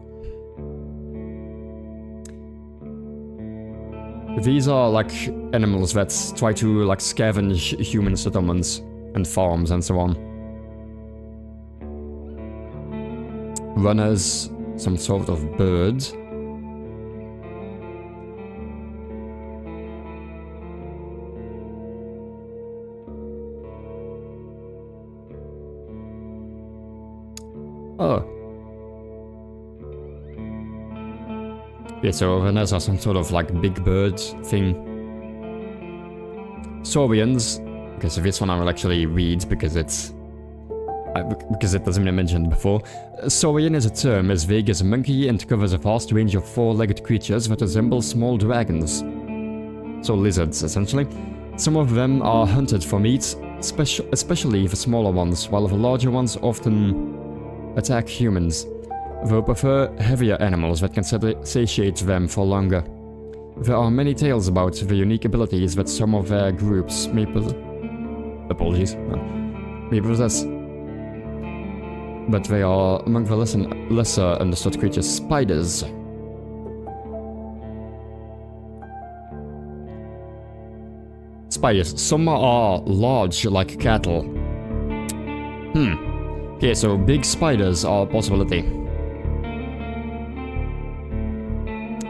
These are like animals that try to like scavenge human settlements and farms and so on. runners, some sort of bird. Oh. Okay, so runners are some sort of like big bird thing. Saurians. Okay, so this one I will actually read because it hasn't been mentioned before. Saurian is a term as vague as a monkey and covers a vast range of four-legged creatures that resemble small dragons. So lizards, essentially. Some of them are hunted for meat, especially the smaller ones, while the larger ones often attack humans. They prefer heavier animals that can satiate them for longer. There are many tales about the unique abilities that some of their groups may possess. But they are among the lesser understood creatures. Spiders. Spiders. Some are large like cattle. Okay, so big spiders are a possibility.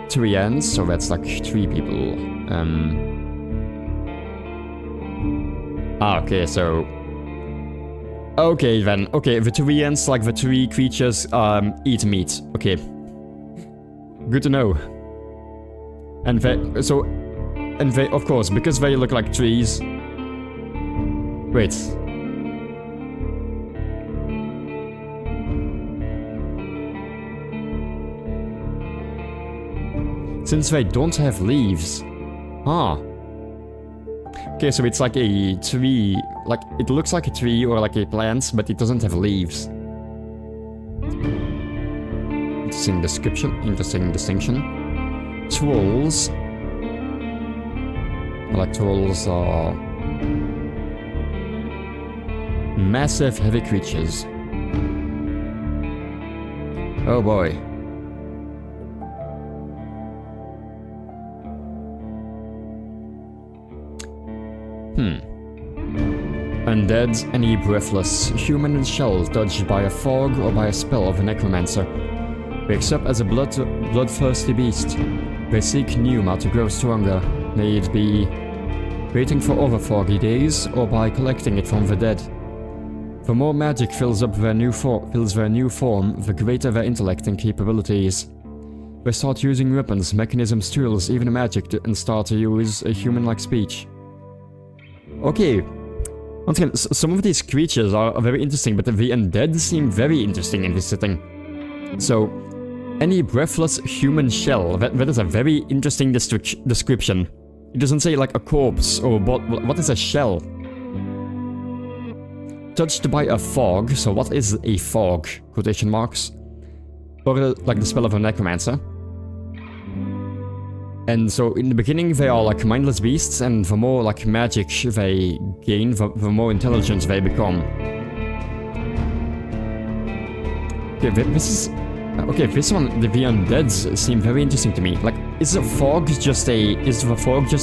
3 ants, so that's like 3 people. Okay, so... Okay then, okay, the 3 ants, like the 3 creatures, eat meat. Okay. Good to know. And they, of course, because they look like trees... Wait. Since they don't have leaves. Ah. Okay, so it's like a tree, like, it looks like a tree or like a plant, but it doesn't have leaves. Interesting description, interesting distinction. Trolls. Like, trolls are... massive, heavy creatures. Oh boy. Undead, any breathless, human in shell touched by a fog or by a spell of a necromancer. Wakes up as a bloodthirsty beast. They seek pneuma to grow stronger, may it be waiting for over foggy days or by collecting it from the dead. The more magic fills their new form, the greater their intellect and capabilities. They start using weapons, mechanisms, tools, even magic and start to use a human-like speech. Okay. Once again, some of these creatures are very interesting, but the undead seem very interesting in this setting. So, any breathless human shell, that is a very interesting description. It doesn't say like a corpse or what is a shell? Touched by a fog, so what is a fog? Quotation marks. Or like the spell of a necromancer. And so in the beginning they are like mindless beasts, and the more like magic they gain, the more intelligent they become. Okay, this one, the undeads seem very interesting to me. Like, is the fog just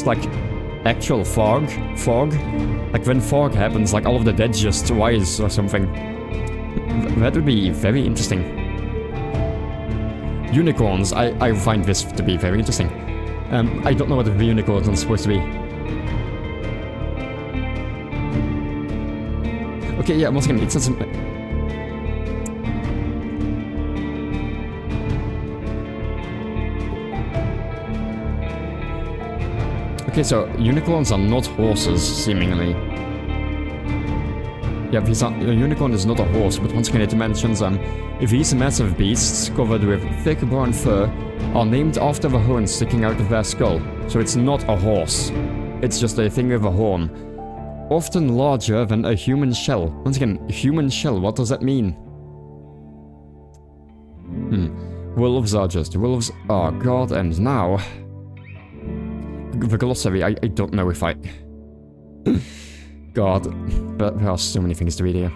like actual fog? Like when fog happens, like all of the dead just rise or something. That would be very interesting. Unicorns, I find this to be very interesting. I don't know what the unicorns are supposed to be. Okay, yeah, once again, it says... Okay, so unicorns are not horses, seemingly. Yeah, a unicorn is not a horse, but once again it mentions these massive beasts covered with thick brown fur are named after the horn sticking out of their skull. So it's not a horse. It's just a thing with a horn. Often larger than a human shell. Once again, human shell, what does that mean? Wolves are just wolves. Oh god, and now... The glossary, I don't know if I... God, there are so many things to read here.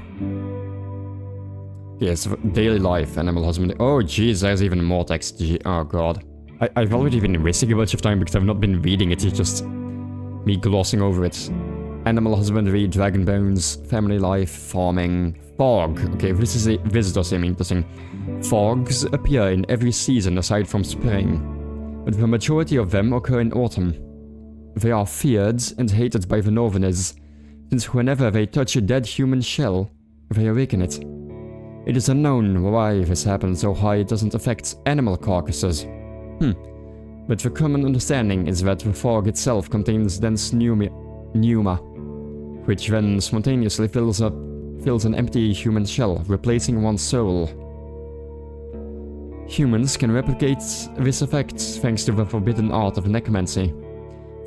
Yes, daily life, animal husbandry. Oh jeez, there's even more text. Oh god. I've already been wasting a bunch of time because I've not been reading it, it's just me glossing over it. animal husbandry, dragon bones, family life, farming, fog. Okay, this does seem interesting. Fogs appear in every season aside from spring, but the majority of them occur in autumn. They are feared and hated by the Northerners, since whenever they touch a dead human shell, they awaken it. It is unknown why this happens or how it doesn't affect animal carcasses. But the common understanding is that the fog itself contains dense pneuma, which then spontaneously fills an empty human shell, replacing one's soul. Humans can replicate this effect thanks to the forbidden art of necromancy.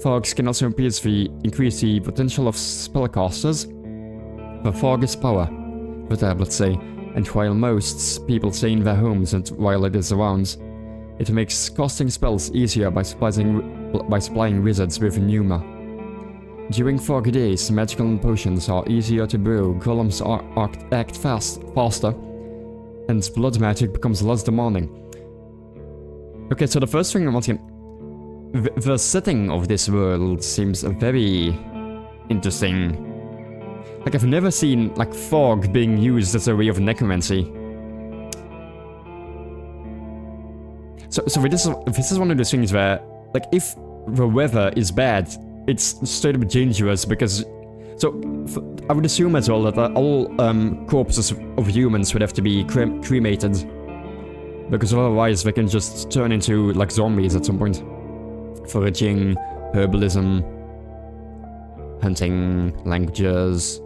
Fogs can also increase the potential of spellcasters. The fog is power, the tablets say, and while most people stay in their homes and while it is around, it makes casting spells easier by supplying wizards with pneuma. During foggy days, magical potions are easier to brew, golems act faster, and blood magic becomes less demanding. Okay, so the first thing, once again, the setting of this world seems very interesting. Like, I've never seen, like, fog being used as a way of necromancy. So this is one of those things where, like, if the weather is bad, it's straight up dangerous because... So, I would assume as well that all corpses of humans would have to be cremated. Because otherwise they can just turn into, like, zombies at some point. Foraging, herbalism, hunting, languages...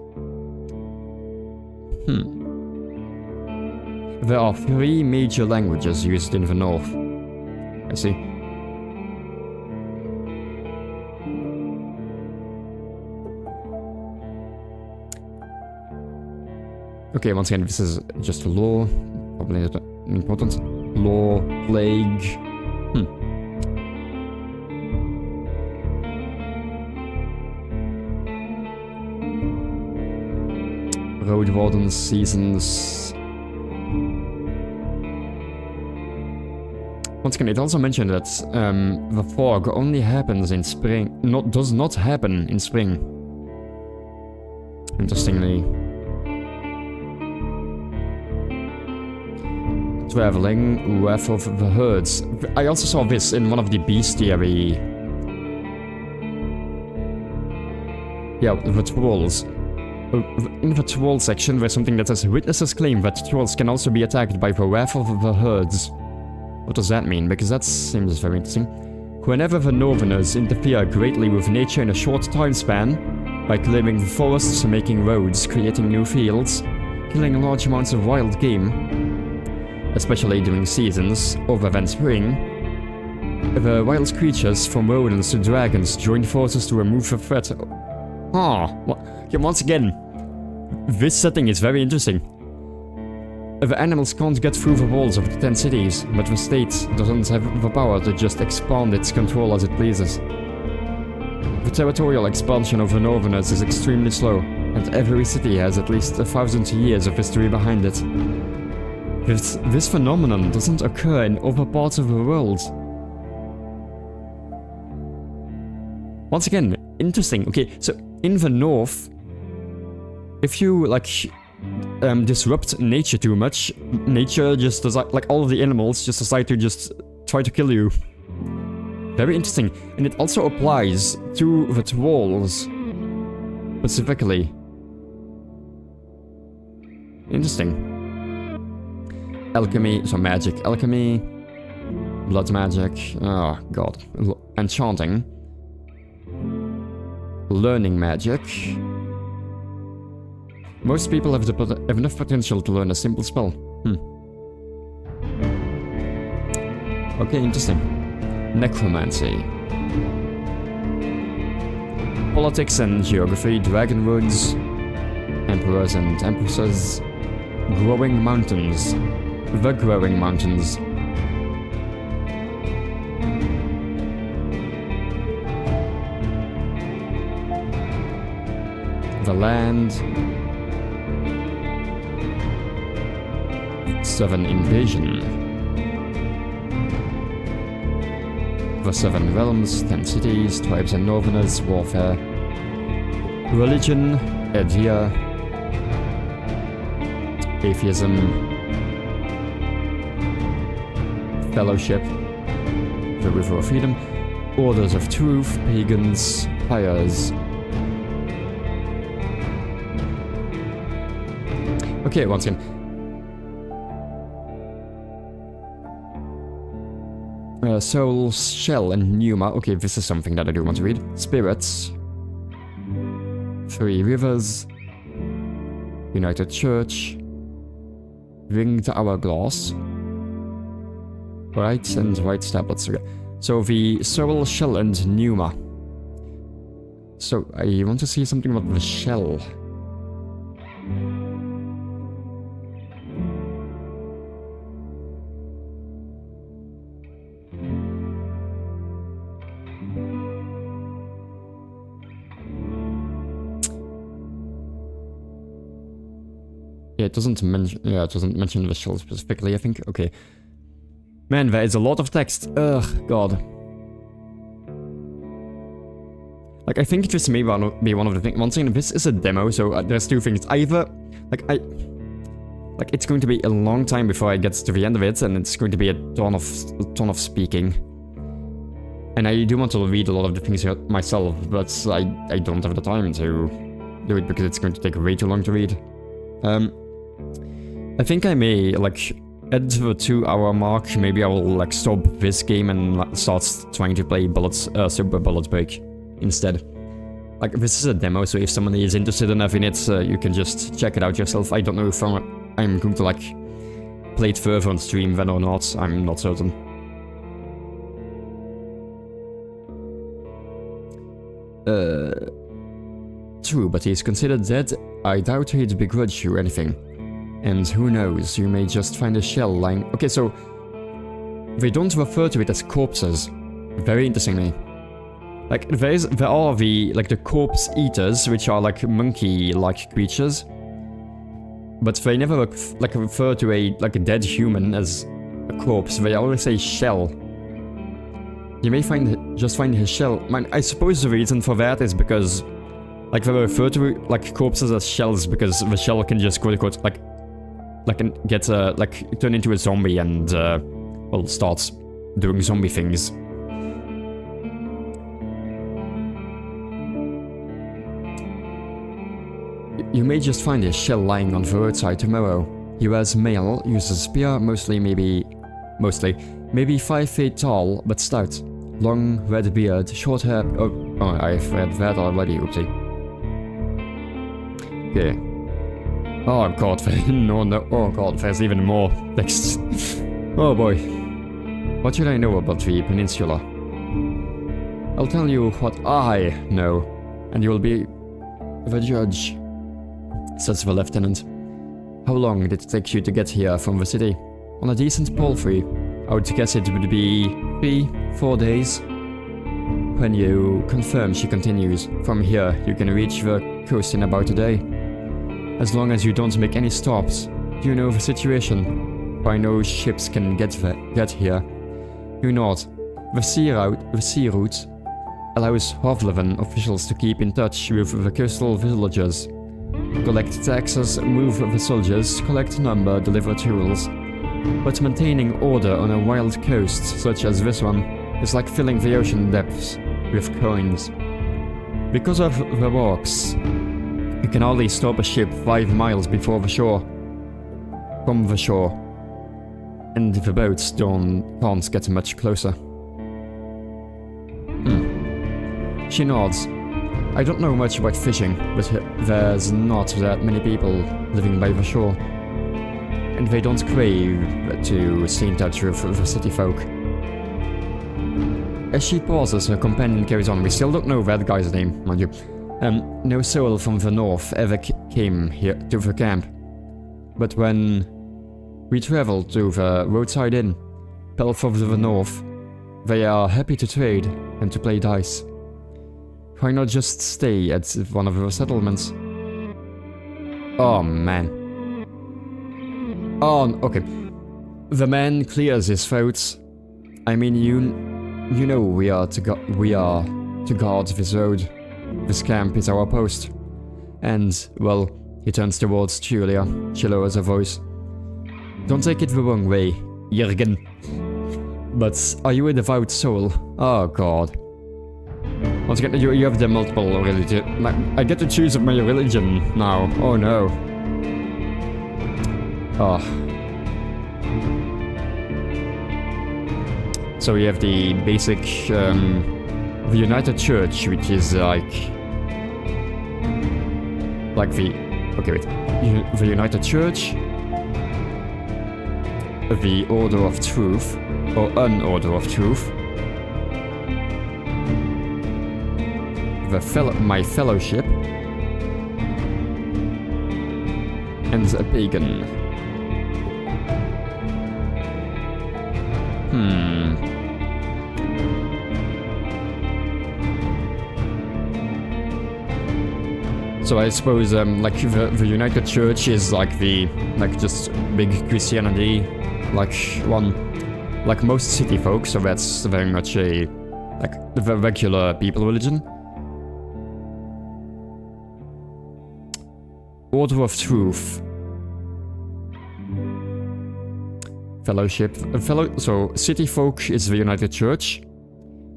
There are 3 major languages used in the north. I see. Okay, once again, this is just law. Probably not important. Law, plague. Road wardens, seasons. Once again, it also mentioned that the fog only happens in spring. Does not happen in spring. Interestingly. Traveling, wrath of the herds. I also saw this in one of the bestiary. Yeah, the trolls. In the troll section, there's something that says, witnesses claim that trolls can also be attacked by the wrath of the herds. What does that mean? Because that seems very interesting. Whenever the Northerners interfere greatly with nature in a short time span, by clearing the forests and making roads, creating new fields, killing large amounts of wild game, especially during seasons other than spring, the wild creatures from rodents to dragons join forces to remove the threat. Once again, this setting is very interesting. The animals can't get through the walls of the 10 cities, but the state doesn't have the power to just expand its control as it pleases. The territorial expansion of the Northerners is extremely slow, and every city has at least 1,000 years of history behind it. This phenomenon doesn't occur in other parts of the world. Once again, interesting. Okay, so in the north, if you, like, disrupt nature too much, nature just does, like, all of the animals just decide to just try to kill you. Very interesting. And it also applies to the trolls, specifically. Interesting. Alchemy, so magic, alchemy, blood magic, oh god, enchanting, learning magic. Most people have enough potential to learn a simple spell. Okay, interesting. Necromancy. Politics and geography, dragon woods, emperors and empresses, growing mountains. The growing mountains. The land. 7 invasion. The 7 realms, 10 cities, tribes and northerners, warfare. Religion, idea, atheism, fellowship, the river of freedom, orders of truth, pagans, fires. Okay, once again. Soul, Shell, and Pneuma. Okay, this is something that I do want to read. Spirits. 3 Rivers. United Church. Winged Hourglass. Right and right tablets. Okay. So the Soul, Shell, and Pneuma. So I want to see something about the shell. Yeah, it doesn't mention. Yeah, it doesn't mention the shell specifically, I think. Okay. Man, there is a lot of text. Ugh, God. Like, I think this may be one of the things. One thing, this is a demo, so there's 2 things. Either, like, it's going to be a long time before I get to the end of it, and it's going to be a ton of speaking. And I do want to read a lot of the things myself, but I don't have the time to do it because it's going to take way too long to read. I think I may, like, at the 2-hour mark, maybe I will, like, stop this game and start trying to play Super Bullet Break instead. Like, this is a demo, so if someone is interested enough in it, you can just check it out yourself. I don't know if I'm going to, like, play it further on stream then or not. I'm not certain. True, but he's considered dead. I doubt he'd begrudge you anything. And who knows, you may just find a shell lying... Okay, so... They don't refer to it as corpses. Very interestingly. Like, there are the corpse eaters, which are like monkey-like creatures. But they never, like, refer to a dead human as a corpse. They always say shell. You may just find his shell. Man, I suppose the reason for that is because... Like, they refer to, like, corpses as shells because the shell can just, quote-unquote, get, turn into a zombie and, well, start doing zombie things. You may just find his shell lying on the roadside tomorrow. He wears mail, uses a spear, mostly 5 feet tall, but stout. Long, red beard, short hair... Oh, I've read that already, oopsie. Okay. Oh god, no, oh god, there's even more text. Oh boy. What should I know about the peninsula? I'll tell you what I know, and you'll be the judge, says the lieutenant. How long did it take you to get here from the city? On a decent palfrey, I would guess it would be 3-4 days. When you confirm, she continues, from here you can reach the coast in about a day. As long as you don't make any stops. Do you know the situation? Why no ships can get here? You nod. The sea route allows Hovleven officials to keep in touch with the coastal villagers. Collect taxes, move the soldiers, collect number, deliver tools. But maintaining order on a wild coast, such as this one, is like filling the ocean depths with coins. Because of the rocks, you can hardly stop a ship 5 miles from the shore, and the boats can't get much closer. She nods. I don't know much about fishing, but there's not that many people living by the shore, and they don't crave to stay in touch with the city folk. As she pauses, her companion carries on. We still don't know that guy's name, mind you. No soul from the north ever came here to the camp. But when we traveled to the roadside inn, Pelf of the north, they are happy to trade and to play dice. Why not just stay at one of the settlements? Oh man. Oh, okay. The man clears his throat. I mean, you know we are to guard this road. This camp is our post. And, well, he turns towards Julia. She lowers her voice. Don't take it the wrong way, Jürgen. But are you a devout soul? Oh god. Once again, you have the multiple religion. Like, I get to choose my religion now. Oh no. Oh. So we have the basic, the United Church, which is like the, okay wait, the United Church, the Order of Truth, or an Order of Truth, my fellowship, and a pagan. So I suppose, like, the United Church is like the, like, just big Christianity, like most city folk, so that's very much a, like, the regular people religion. Order of Truth. Fellowship. So, city folk is the United Church.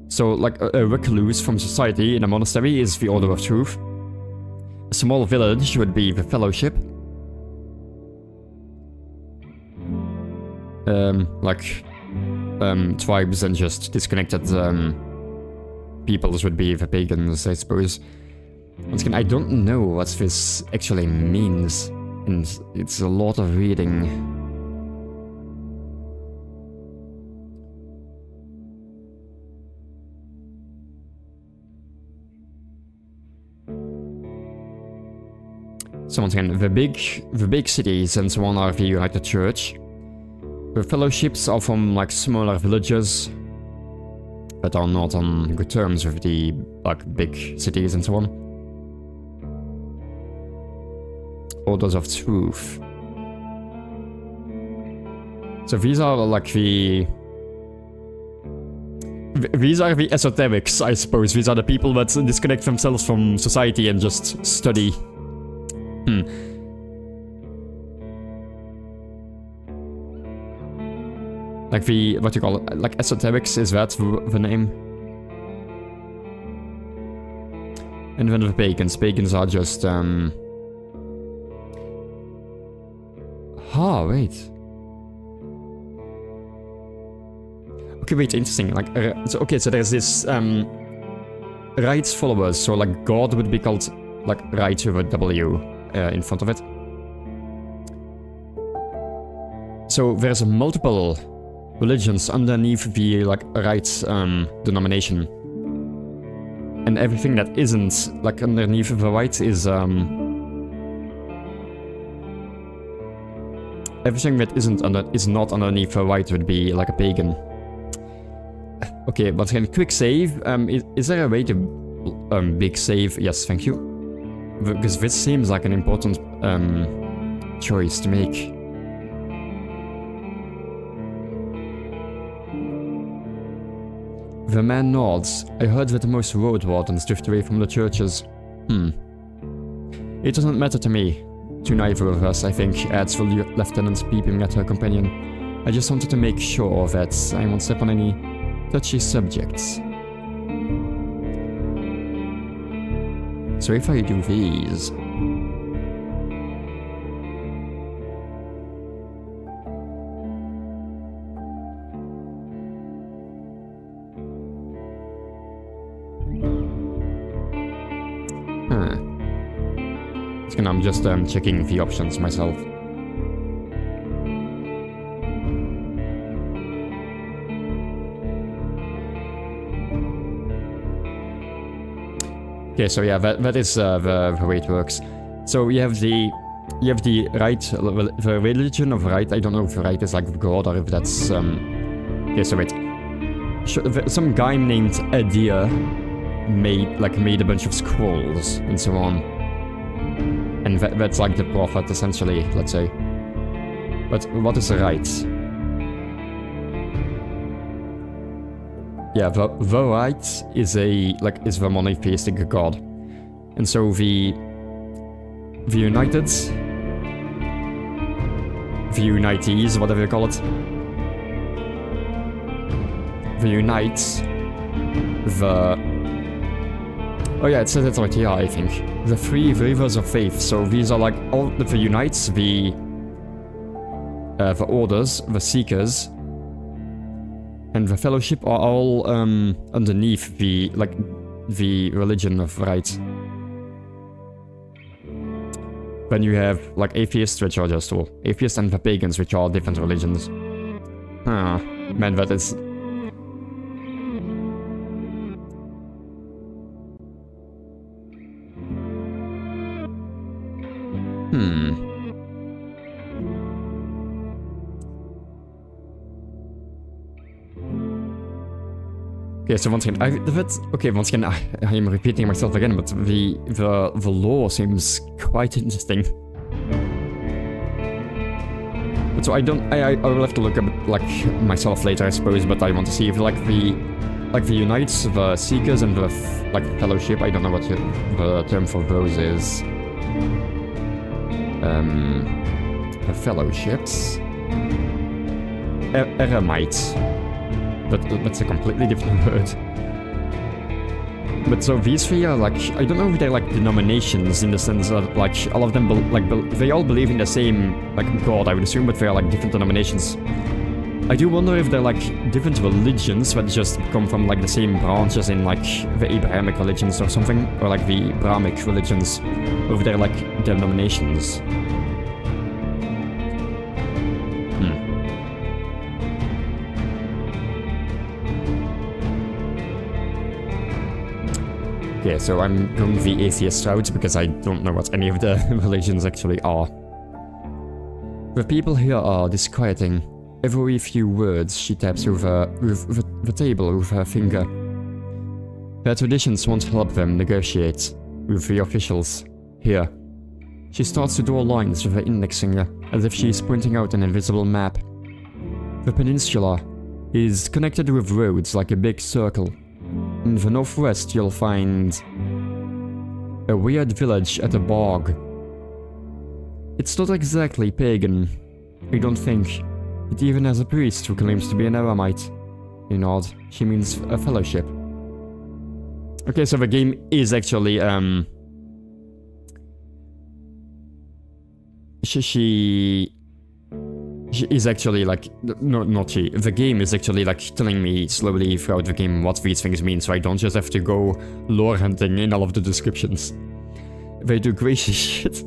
So, like, a recluse from society in a monastery is the Order of Truth. A small village would be the Fellowship. Tribes and just disconnected peoples would be the pagans, I suppose. Once again, I don't know what this actually means, and it's a lot of reading. So once again, the big cities and so on are the United Church. The fellowships are from like smaller villages that are not on good terms with the like big cities and so on. Orders of Truth. So these are like these are the esoterics, I suppose. These are the people that disconnect themselves from society and just study. Like the, what you call it, like esoterics, is that the name? And then the pagans. Pagans are just, wait. Okay, wait, interesting. Like, so, okay, so there's this, rites followers, so like God would be called, like, right with a W in front of it. So there's multiple religions underneath the, like, right denomination. And everything that isn't, like, underneath the right is, everything that is not underneath the right would be, like, a pagan. Okay, but again, quick save. Is there a way to, big save? Yes, thank you. Because this seems like an important, choice to make. The man nods. I heard that most road wardens drift away from the churches. It doesn't matter to me. To neither of us, I think, adds the lieutenant, peeping at her companion. I just wanted to make sure that I won't step on any touchy subjects. So if I do these... I'm just checking the options myself. Okay, so yeah, that is the way it works. So you have the right, the religion of right. I don't know if right is like God or if that's okay. So wait, some guy named Adir made a bunch of scrolls and so on. And that's like the prophet, essentially, let's say. But what is right? Yeah, the right is the monotheistic god. And so the the United, the Unitees, whatever you call it, the Unites, the... Oh yeah, it says it right here, I think. The three rivers of faith. So these are like all the Unites, the Orders, the Seekers, and the Fellowship are all underneath the the religion of right. Then you have like atheists, which are just all atheists, and the pagans, which are different religions. Ah, man, that is. Okay, so once again, once again, I am repeating myself again, but the lore seems quite interesting. But so I will have to look up like myself later, I suppose. But I want to see if like the Unites, the Seekers, and the Fellowship. I don't know what the term for those is. The Fellowships, Eremites. But that's a completely different word. But so these three are like, I don't know if they're like denominations in the sense that like all of them they all believe in the same like God, I would assume, but they are like different denominations. I do wonder if they're like different religions that just come from like the same branches in like the Abrahamic religions or something, or like the Brahmic religions, or if they're like denominations. Okay, so I'm going the atheist route because I don't know what any of the religions actually are. The people here are disquieting. Every few words she taps over the table with her finger. Their traditions won't help them negotiate with the officials. Here. She starts to draw lines with her index finger, as if she is pointing out an invisible map. The peninsula is connected with roads like a big circle. In the northwest you'll find a weird village at a bog. It's not exactly pagan, I don't think. It even has a priest who claims to be an eremite. You nod. She means a fellowship. Okay, so the game is actually she is actually like, no, not she, the game is actually like telling me slowly throughout the game what these things mean, so I don't just have to go lore hunting in all of the descriptions. They do crazy shit.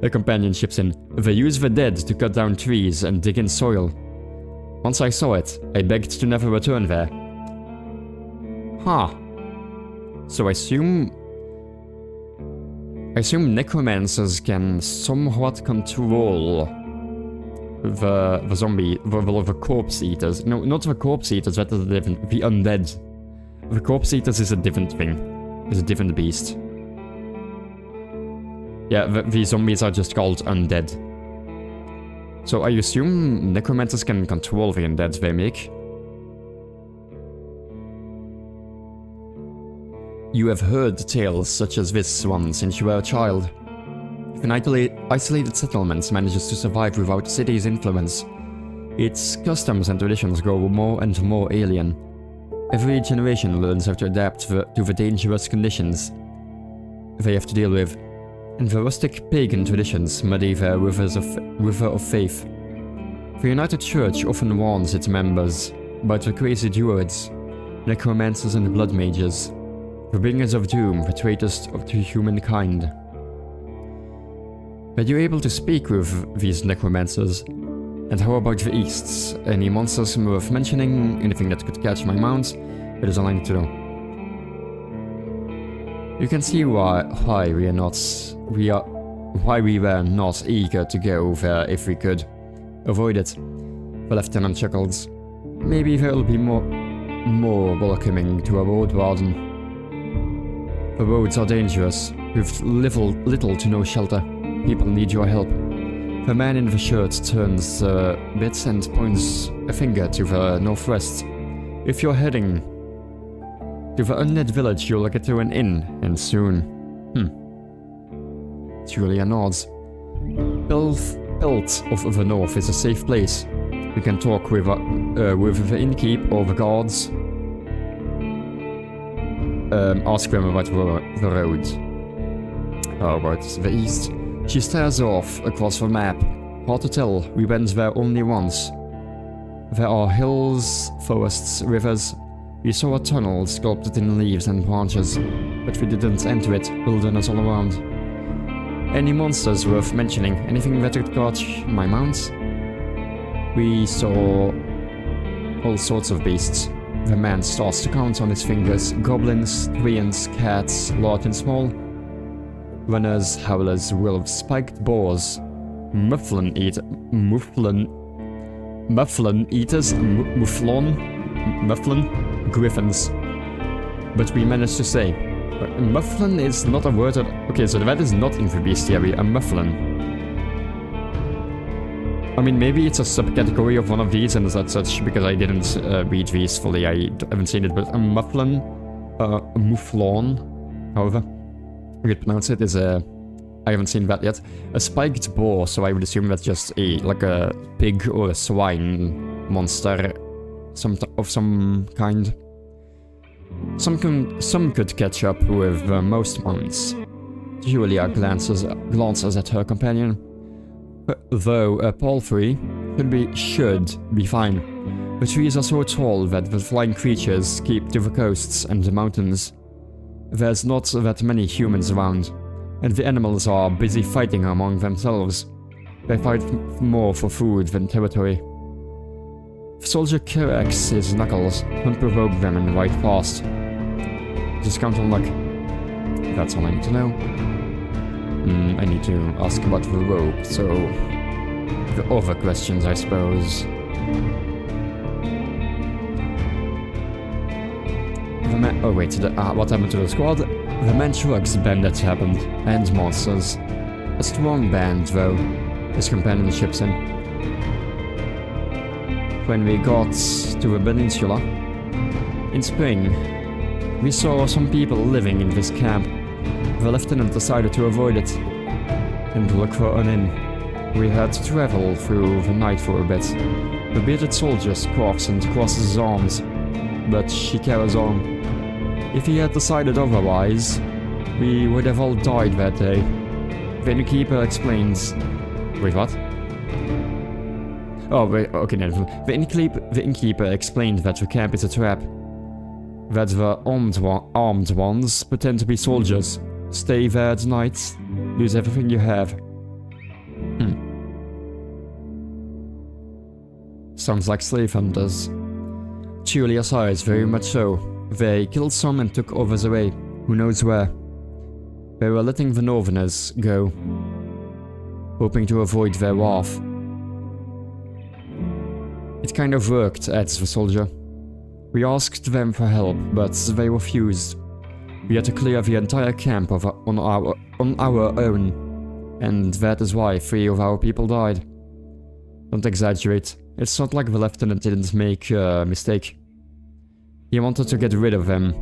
A companion chips in. They use the dead to cut down trees and dig in soil. Once I saw it, I begged to never return there. Huh. So I assume necromancers can somewhat control the zombie, the corpse eaters. No, not the corpse eaters, that is different. The undead. The corpse eaters is a different thing. It's a different beast. Yeah, the zombies are just called undead. So I assume necromancers can control the undead they make. You have heard tales such as this one since you were a child. If an isolated settlement manages to survive without the city's influence, its customs and traditions grow more and more alien. Every generation learns how to adapt to the dangerous conditions they have to deal with, and the rustic pagan traditions muddy their river of faith. The United Church often warns its members about the crazy druids, necromancers and blood mages, the bringers of doom, the traitors to humankind. Are you able to speak with these necromancers? And how about the Easts? Any monsters worth mentioning? Anything that could catch my mount? It is all I need to know. You can see why we were not eager to go there if we could avoid it. The lieutenant chuckles. Maybe they'll be more welcoming to a road warden. The roads are dangerous, with little to no shelter. People need your help. The man in the shirt turns bits and points a finger to the northwest. If you're heading to the undead village, you'll get to an inn, and soon. Julia nods. Belt of the North is a safe place. You can talk with the innkeep or the guards. Ask them about the road. How about the east? She stares off across the map. Hard to tell, we went there only once. There are hills, forests, rivers. We saw a tunnel sculpted in leaves and branches, but we didn't enter it, wilderness all around. Any monsters worth mentioning? Anything that could catch my mount? We saw all sorts of beasts. The man starts to count on his fingers. Goblins, treants, cats, large and small. Runners, howlers, wolves, spiked boars. Mufflon eaters, mufflon, griffins. But we managed to say, mufflon is not a word that... Okay, so that is not in the bestiary, a mufflon. I mean, maybe it's a subcategory of one of these and that's such, because I didn't read these fully, I haven't seen it, but a mufflon, a mouflon, however you could pronounce it, is a... I haven't seen that yet. A spiked boar, so I would assume that's just like a pig or a swine monster of some kind. Some could catch up with most mounts. Julia glances at her companion. Though a palfrey should be fine. The trees are so tall that the flying creatures keep to the coasts and the mountains. There's not that many humans around, and the animals are busy fighting among themselves. They fight more for food than territory. The soldier cracks his knuckles, don't provoke them and ride fast. Just count on luck. That's all I need to know. I need to ask about the rope, so... the other questions, I suppose. Oh wait, what happened to the squad? The man shrugs. Bandits happened, and monsters. A strong band, though. His companion chips in. When we got to the peninsula, in spring, we saw some people living in this camp. The lieutenant decided to avoid it, and look for an inn. We had to travel through the night for a bit. The bearded soldier coughs and crosses his arms, but she carries on. If he had decided otherwise, we would have all died that day. The innkeeper explains... Wait, what? Oh, wait, okay, no. The innkeeper explained that the camp is a trap. That the armed ones pretend to be soldiers. Stay there at night, lose everything you have. Sounds like slave hunters. Julia sighs, very much so. They killed some and took others away, who knows where. They were letting the northerners go, hoping to avoid their wrath. It kind of worked, adds the soldier. We asked them for help, but they refused. We had to clear the entire camp on our own, and that is why 3 of our people died. Don't exaggerate. It's not like the lieutenant didn't make a mistake. He wanted to get rid of them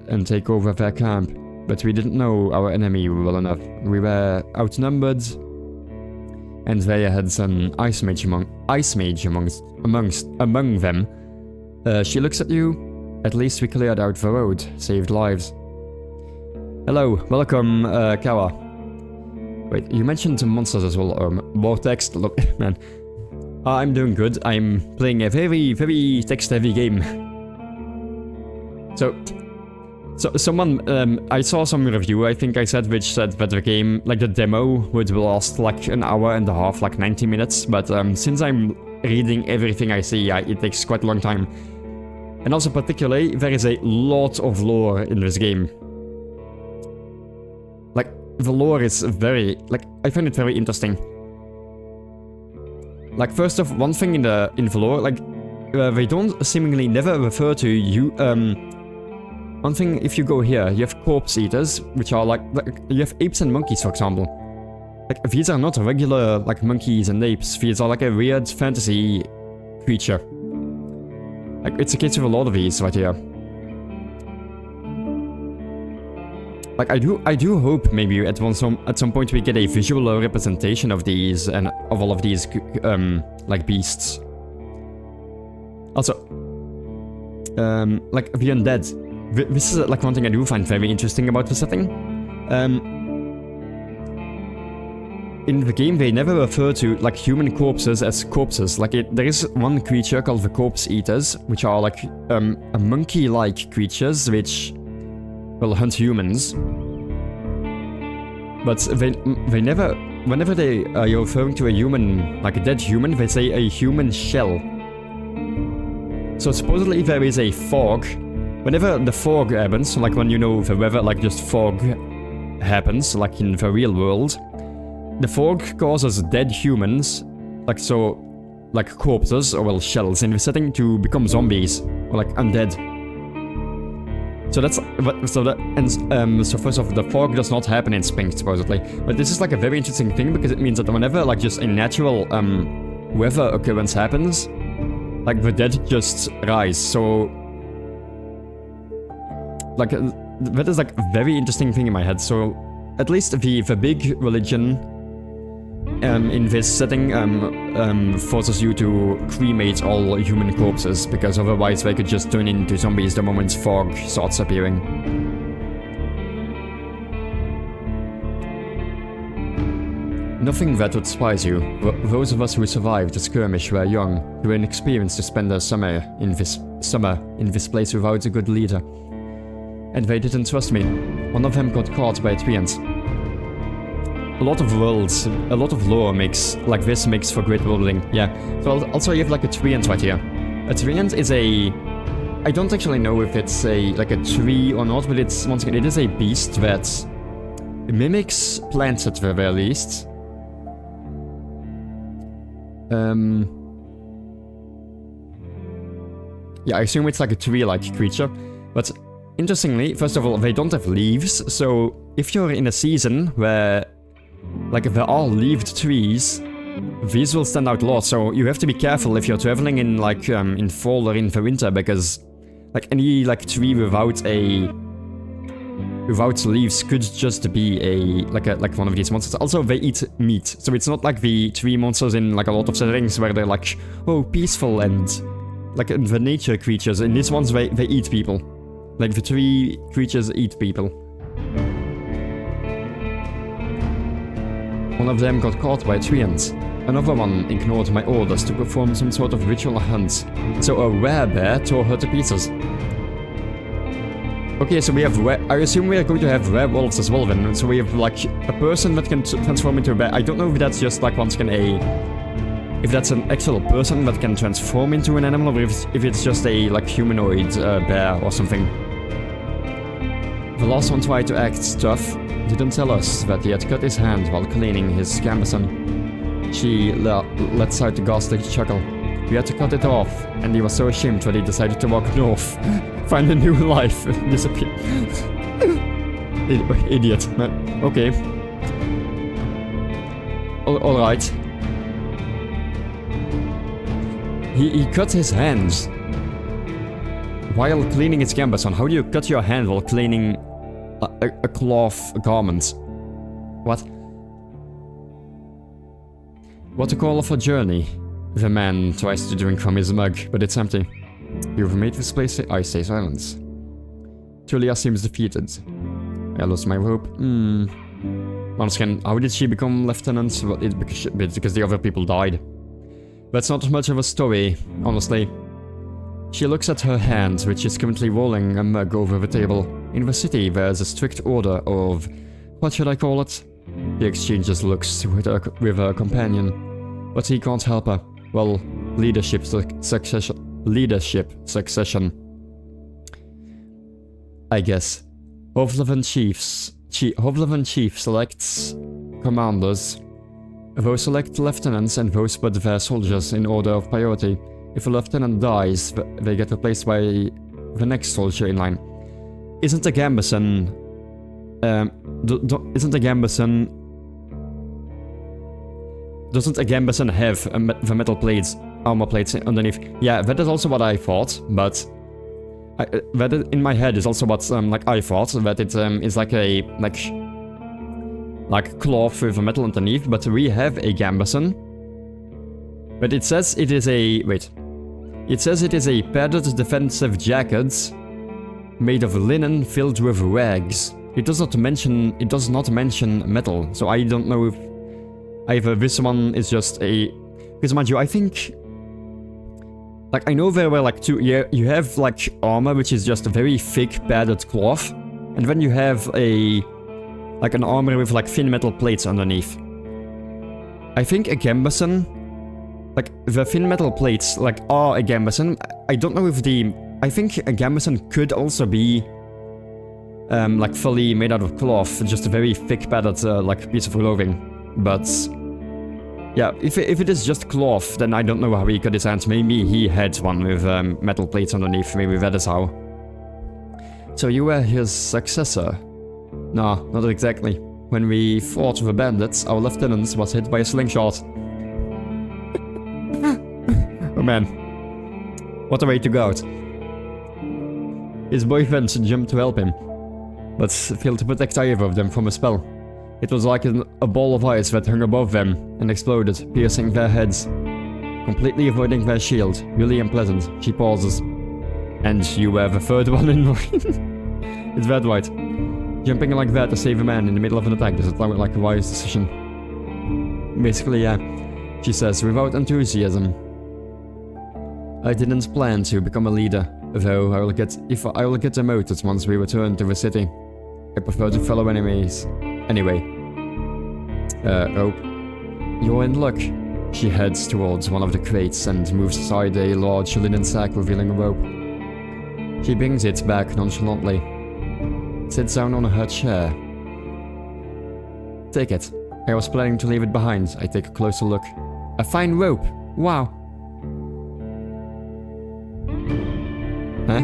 and take over their camp, but we didn't know our enemy well enough. We were outnumbered, and they had an ice mage among them. She looks at you. At least we cleared out the road, saved lives. Hello, welcome, Kawa. Wait, you mentioned monsters as well, more text. Look, man. I'm doing good. I'm playing a very, very text-heavy game. So someone, I saw some review, I think I said, which said that the game, like the demo, would last like an hour and a half, like 90 minutes, but since I'm reading everything I see, it takes quite a long time. And also particularly, there is a lot of lore in this game. Like, the lore is very, like, I find it very interesting. Like, first off, one thing in the lore, like, they don't seemingly never refer to you, one thing, if you go here, you have corpse eaters, which are like you have apes and monkeys, for example. Like, these are not regular, like, monkeys and apes. These are like a weird fantasy creature. Like, it's a case of a lot of these right here. Like, I do hope maybe at some point we get a visual representation of these and of all of these, like, beasts. Also, like, the undead. This is, like, one thing I do find very interesting about the setting. In the game, they never refer to, like, human corpses as corpses. Like, there is one creature called the Corpse Eaters, which are, like, a monkey-like creatures which will hunt humans. But they never... Whenever they are referring to a human, like a dead human, they say a human shell. So supposedly there is a fog. Whenever the fog happens, like when you know the weather, like just fog happens, like in the real world, the fog causes dead humans, like so, like corpses or well shells in the setting to become zombies or like undead. So that's so first off, the fog does not happen in spring supposedly, but this is like a very interesting thing because it means that whenever like just a natural weather occurrence happens, like the dead just rise. So like that is like a very interesting thing in my head. So at least the big religion in this setting forces you to cremate all human corpses, because otherwise they could just turn into zombies the moment fog starts appearing. Nothing that would surprise you. Those of us who survived the skirmish were young, too inexperienced to spend their summer in this place without a good leader. And they didn't trust me. One of them got caught by a treant. A lot of worlds, a lot of lore like this makes for great world building. Yeah. So also you have like a treant right here. A treant is a... I don't actually know if it's like a tree or not, but it's, once again, it is a beast that mimics plants at the very least. Yeah, I assume it's like a tree-like creature, but interestingly, first of all, they don't have leaves, so if you're in a season where like there are leaved trees, these will stand out a lot, so you have to be careful if you're traveling in like in fall or in the winter, because like any like tree without leaves could just be like one of these monsters. Also, they eat meat, so it's not like the tree monsters in like a lot of settings where they're like, oh, peaceful and like the nature creatures. In these ones, they eat people. Like the tree creatures eat people. One of them got caught by a treant. Another one ignored my orders to perform some sort of ritual hunt. So a werebear tore her to pieces. Okay, so we have I assume we are going to have werewolves as well then. So we have like a person that can transform into a bear. I don't know if that's just like once again if that's an actual person that can transform into an animal, or if it's just a like humanoid bear or something. The last one tried to act tough. Didn't tell us that he had cut his hand while cleaning his gambeson. She lets out a ghastly chuckle. We had to cut it off, and he was so ashamed that he decided to walk north, find a new life, and disappear. Idiot. Okay. Alright. He cut his hands while cleaning his gambeson. How do you cut your hand while cleaning a cloth garment? What? What a call of a journey. The man tries to drink from his mug, but it's empty. You've made this place. I stay silent. Julia seems defeated. I lost my rope. Once again, how did she become lieutenant? Well, because the other people died. That's not much of a story, honestly. She looks at her hand, which is currently rolling a mug over the table. In the city, there's a strict order of... what should I call it? He exchanges looks with her companion. But he can't help her. Well, leadership succession. I guess. Hovleven Chief selects commanders. Those select lieutenants and those put their soldiers in order of priority. If a lieutenant dies, they get replaced by the next soldier in line. Isn't a gambeson... Doesn't a gambeson have the metal plates, armor plates underneath? Yeah, that is also what I thought, but... That in my head is also what like I thought, that it is like a like cloth with a metal underneath, but we have a gambeson. But it says it is a it says it is a padded defensive jacket made of linen filled with rags. It does not mention metal, so I don't know if either this one is just a, because mind you, I think, like, I know there were like two, you have like armor which is just a very thick padded cloth, and then you have like an armor with like thin metal plates underneath. I think a gambeson, like the thin metal plates like are a gambeson. I don't know if I think a gambeson could also be like fully made out of cloth, just a very thick padded like piece of clothing. But yeah, if it is just cloth, then I don't know how he got his hands. Maybe he had one with metal plates underneath. Maybe that is how. So you were his successor? No, not exactly. When we fought the bandits, our lieutenant was hit by a slingshot. Oh man. What a way to go out. His boyfriend jumped to help him, but failed to protect either of them from a spell. It was like a ball of ice that hung above them and exploded, piercing their heads, completely avoiding their shield. Really unpleasant. She pauses. And you were the third one in line. Is that right? Jumping like that to save a man in the middle of an attack doesn't sound like a wise decision. Basically, yeah, she says, without enthusiasm. I didn't plan to become a leader, though I will get demoted once we return to the city. I prefer to follow enemies. Anyway. Rope. You're in luck. She heads towards one of the crates and moves aside a large linen sack revealing a rope. She brings it back nonchalantly. Sits down on her chair. Take it. I was planning to leave it behind. I take a closer look. A fine rope! Wow! Huh?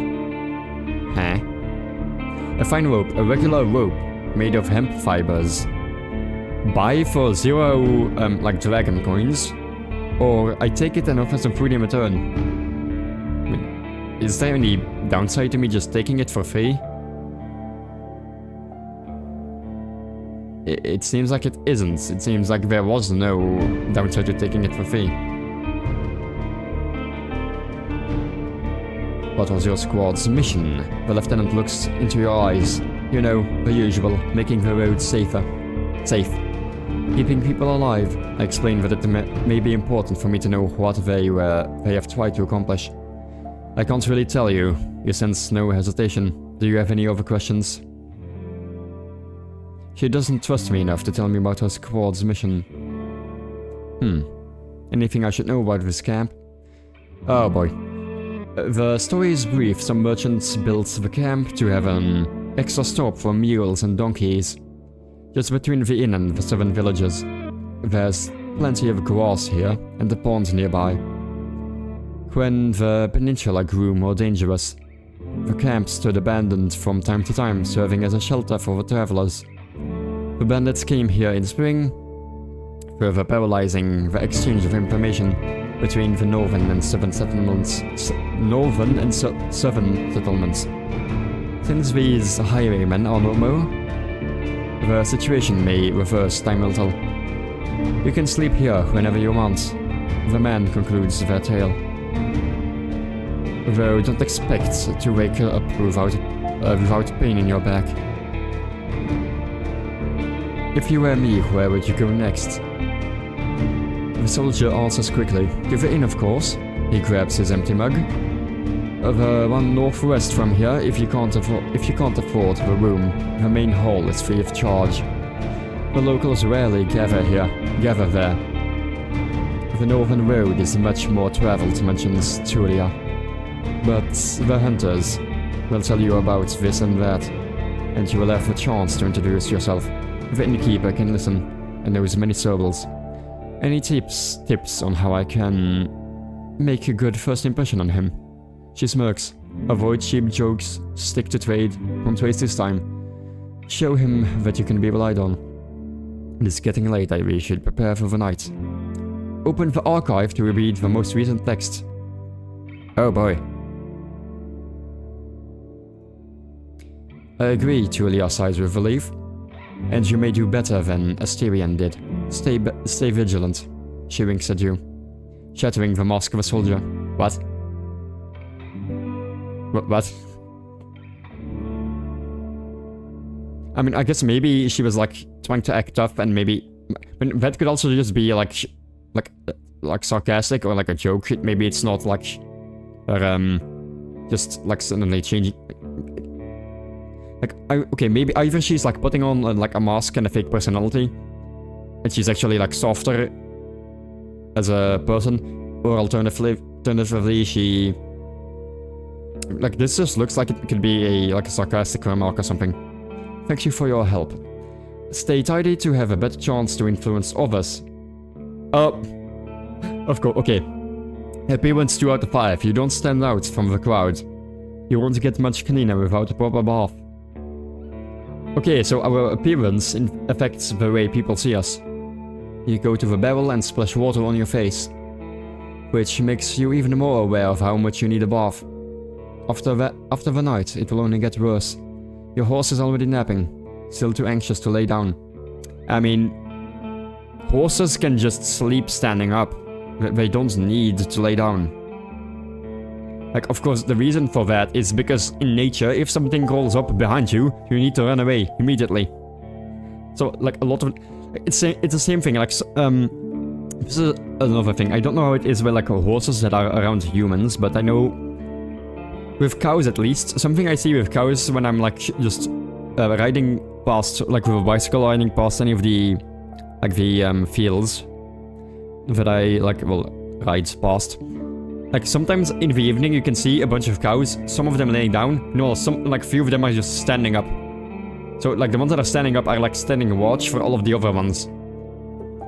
Huh? A fine rope, a regular rope, made of hemp fibers. Buy for 0, like dragon coins. Or I take it and offer some food in return. I mean, is there any downside to me just taking it for free? It seems like it isn't. It seems like there was no downside to taking it for free. What was your squad's mission? The lieutenant looks into your eyes. You know, the usual, making the roads safe. Keeping people alive. I explained that it may be important for me to know what they have tried to accomplish. I can't really tell you. You sense no hesitation. Do you have any other questions? She doesn't trust me enough to tell me about her squad's mission. Anything I should know about this camp? Oh boy. The story is brief. Some merchants built the camp to have an extra stop for mules and donkeys. Just between the inn and the 7 villages. There's plenty of grass here, and a pond nearby. When the peninsula grew more dangerous, the camp stood abandoned from time to time, serving as a shelter for the travelers. The bandits came here in spring, further paralyzing the exchange of information between the northern and southern settlements. Since these highwaymen are no more, the situation may reverse time a little. You can sleep here whenever you want. The man concludes their tale. Though don't expect to wake up without pain in your back. If you were me, where would you go next? The soldier answers quickly. To the inn, of course. He grabs his empty mug. The one northwest from here, if you can't afford the room. The main hall is free of charge. The locals rarely gather there. The northern road is much more traveled, mentions Tulia. But the hunters will tell you about this and that, and you will have a chance to introduce yourself. The innkeeper can listen, and knows many syllables. Any tips on how I can make a good first impression on him? She smirks. Avoid cheap jokes, stick to trade, won't waste his time. Show him that you can be relied on. It is getting late, we should prepare for the night. Open the archive to read the most recent text. Oh boy. I agree, Tulia sighs with relief. And you may do better than Asterian did. Stay vigilant. She winks at you. Shattering the mask of a soldier. What? What? I mean, I guess maybe she was like trying to act tough, and maybe that could also just be like sarcastic or like a joke. Maybe it's not like just like suddenly changing. Like, okay, maybe either she's like putting on like a mask and a fake personality, and she's actually like softer as a person, or alternatively she like this just looks like it could be a sarcastic remark or something. Thank you for your help. Stay tidy to have a better chance to influence others. Of course, okay. Appearance 2 out of 5. You don't stand out from the crowd. You won't get much cleaner without a proper bath. Okay, so our appearance affects the way people see us. You go to the barrel and splash water on your face, which makes you even more aware of how much you need a bath. After the night, it will only get worse. Your horse is already napping, still too anxious to lay down. I mean, horses can just sleep standing up. They don't need to lay down. Like, of course, the reason for that is because in nature, if something crawls up behind you, you need to run away immediately. So, like, a lot of... It's the same thing, like, this is another thing. I don't know how it is with, like, horses that are around humans, but I know... With cows, at least, something I see with cows when I'm, like, just riding past, like, with a bicycle, riding past any of the, like, the fields that I, like, well, rides past. Like, sometimes in the evening you can see a bunch of cows, some of them laying down, no, like, few of them are just standing up. So, like, the ones that are standing up are, like, standing watch for all of the other ones.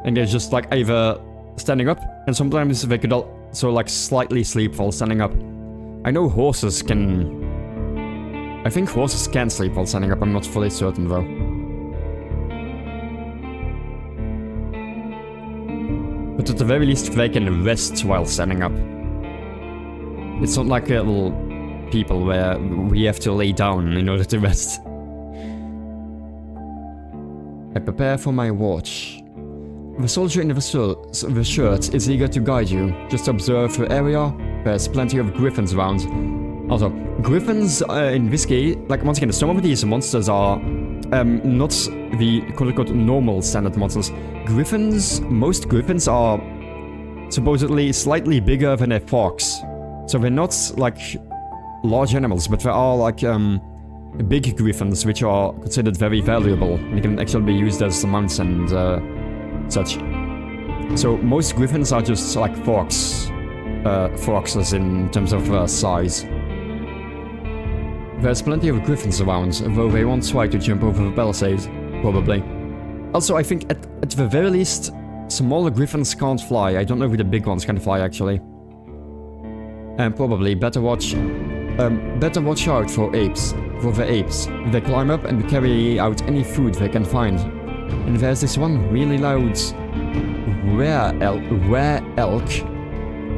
And they're just, like, either standing up, and sometimes they could also, like, slightly sleep while standing up. I know horses can... I think horses can sleep while standing up, I'm not fully certain, though. But at the very least, they can rest while standing up. It's not like little people where we have to lay down in order to rest. I prepare for my watch. The soldier in the shirt is eager to guide you. Just observe the area. There's plenty of griffins around. Also, griffins in this case, like once again, some of these monsters are not the quote-unquote normal standard monsters. Most griffins are supposedly slightly bigger than a fox. So they're not like large animals, but they are like big griffins, which are considered very valuable and can actually be used as mounts and such. So most griffins are just like foxes in terms of size. There's plenty of griffins around, though they won't try to jump over the palisade, probably. Also, I think at the very least, smaller griffins can't fly. I don't know if the big ones can fly, actually. And probably better watch out for the apes. They climb up and carry out any food they can find. And there's this one really loud were elk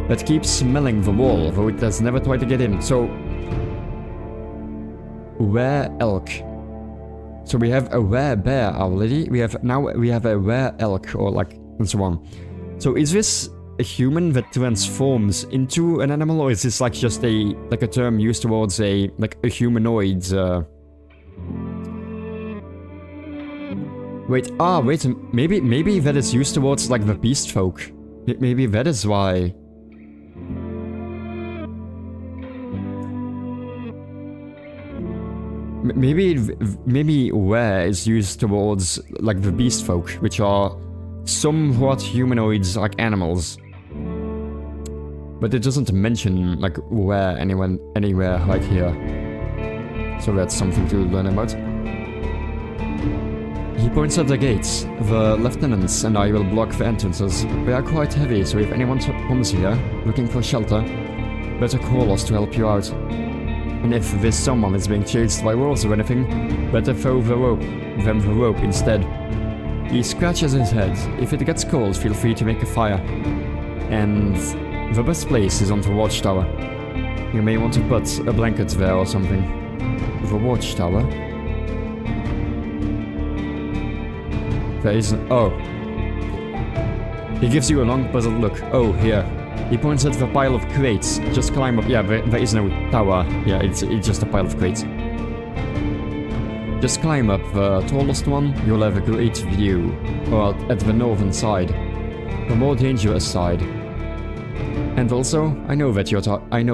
that keeps smelling the wall, though it has never tried to get in. So were elk. So we have a were bear already. We have a were elk, or like and so on. So is this a human that transforms into an animal, or is this like just a term used towards a humanoid? Wait, maybe that is used towards like the beast folk. Maybe that is why. Maybe were is used towards like the beast folk, which are somewhat humanoids like animals. But it doesn't mention like where anywhere like here. So that's something to learn about. He points at the gates. The lieutenants and I will block the entrances. They are quite heavy, so if anyone comes here looking for shelter, better call us to help you out. And if this someone is being chased by wolves or anything, better throw the rope instead. He scratches his head. If it gets cold, feel free to make a fire. And the best place is on the watchtower. You may want to put a blanket there or something. The watchtower? There isn't. Oh. He gives you a long puzzled look. Oh, here. He points at the pile of crates. Just climb up. Yeah, there is no tower. Yeah, it's just a pile of crates. Just climb up the tallest one. You'll have a great view. Or at the northern side. The more dangerous side. And also, I know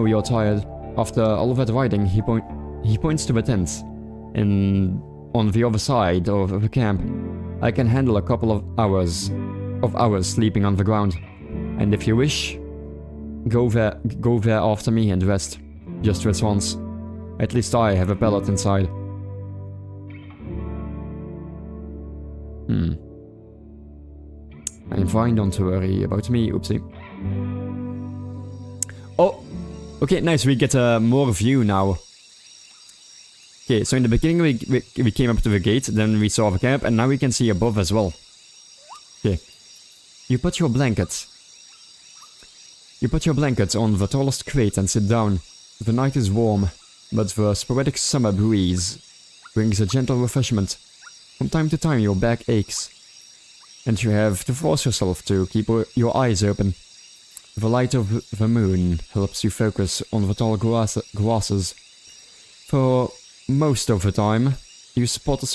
you're tired. After all that riding, he points to the tents. And on the other side of the camp, I can handle a couple of hours sleeping on the ground. And if you wish, go there after me and rest. Just rest once. At least I have a pellet inside. I'm fine, don't worry about me, oopsie. Oh! Okay, nice, we get more view now. Okay, so in the beginning we came up to the gate, then we saw the camp, and now we can see above as well. Okay. You put your blankets on the tallest crate and sit down. The night is warm, but the sporadic summer breeze brings a gentle refreshment. From time to time your back aches, and you have to force yourself to keep your eyes open. The light of the moon helps you focus on the tall grasses. For most of the time, you spot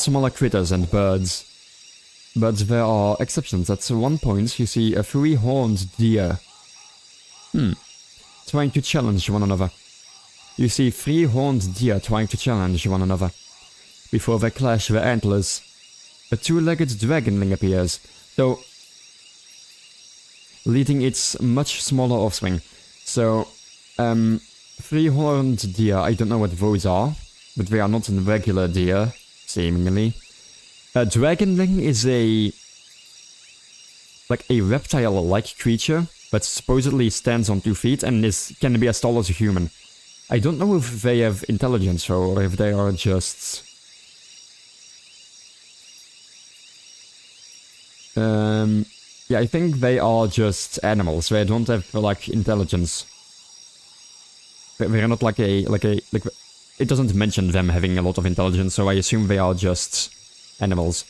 smaller critters and birds. But there are exceptions. At one point, you see a three-horned deer. Trying to challenge one another. You see three-horned deer trying to challenge one another. Before they clash their antlers, a two-legged dragonling appears, though leading its much smaller offspring. So, three-horned deer, I don't know what those are, but they are not a regular deer, seemingly. A dragonling is a reptile-like creature that supposedly stands on 2 feet and can be as tall as a human. I don't know if they have intelligence or if they are just yeah, I think they are just animals. They don't have intelligence. They're not like it doesn't mention them having a lot of intelligence, so I assume they are just animals.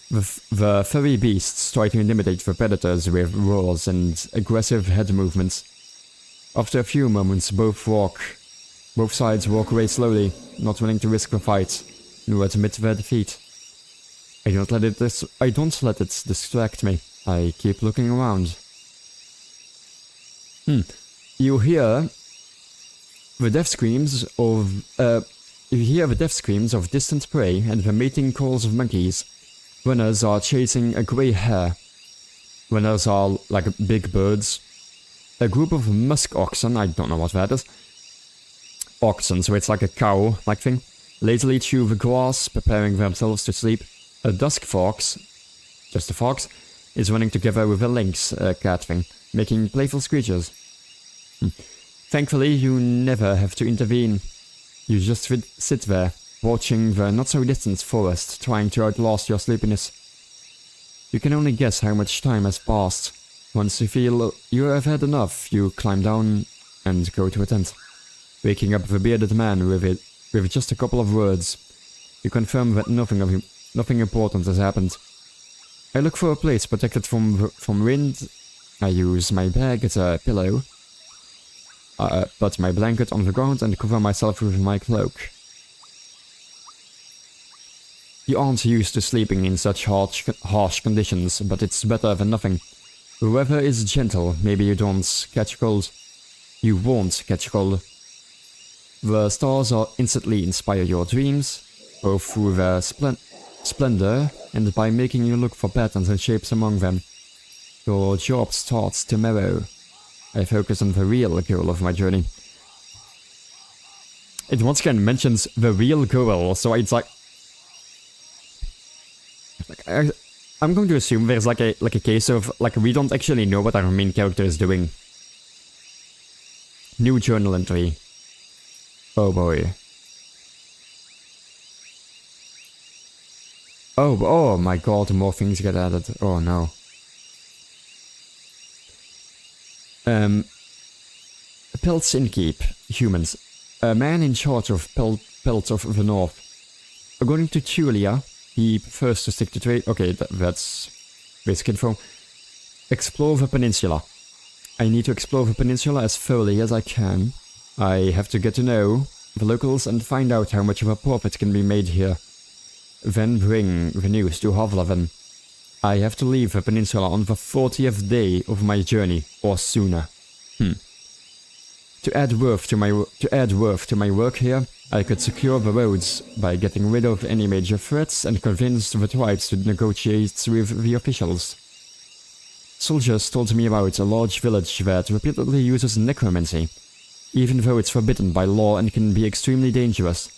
The furry beasts try to intimidate the predators with roars and aggressive head movements. After a few moments, both sides walk away slowly, not willing to risk the fight, nor admit their defeat. I don't let it distract me. I keep looking around. You hear the death screams of distant prey and the mating calls of monkeys. Runners are chasing a grey hare. Runners are like big birds. A group of musk oxen, I don't know what that is. Oxen, so it's like a cow-like thing, lazily chew the grass, preparing themselves to sleep. A dusk fox, just a fox, is running together with a lynx, a cat thing, making playful screeches. Thankfully, you never have to intervene. You just sit there, watching the not-so-distant forest, trying to outlast your sleepiness. You can only guess how much time has passed. Once you feel you have had enough, you climb down and go to a tent. Waking up the bearded man with just a couple of words. You confirm that nothing important has happened. I look for a place protected from wind. I use my bag as a pillow. Put my blanket on the ground and cover myself with my cloak. You aren't used to sleeping in such harsh conditions, but it's better than nothing. The weather is gentle, maybe you don't catch cold. You won't catch cold. The stars instantly inspire your dreams, both through their splendor and by making you look for patterns and shapes among them. Your job starts tomorrow. I focus on the real goal of my journey. It once again mentions the real goal, so it's like I'm going to assume there's like a case of we don't actually know what our main character is doing. New journal entry. Oh boy. Oh my god, more things get added. Oh no. Pelt's Innkeep. Humans. A man in charge of belts of the north. According to Julia, he prefers to stick to trade. Okay, that's basic info. Explore the peninsula. I need to explore the peninsula as thoroughly as I can. I have to get to know the locals and find out how much of a profit can be made here. Then bring the news to Hovlaven. I have to leave the peninsula on the 40th day of my journey, or sooner. To add worth to my work here, I could secure the roads by getting rid of any major threats and convince the tribes to negotiate with the officials. Soldiers told me about a large village that repeatedly uses necromancy, even though it's forbidden by law and can be extremely dangerous.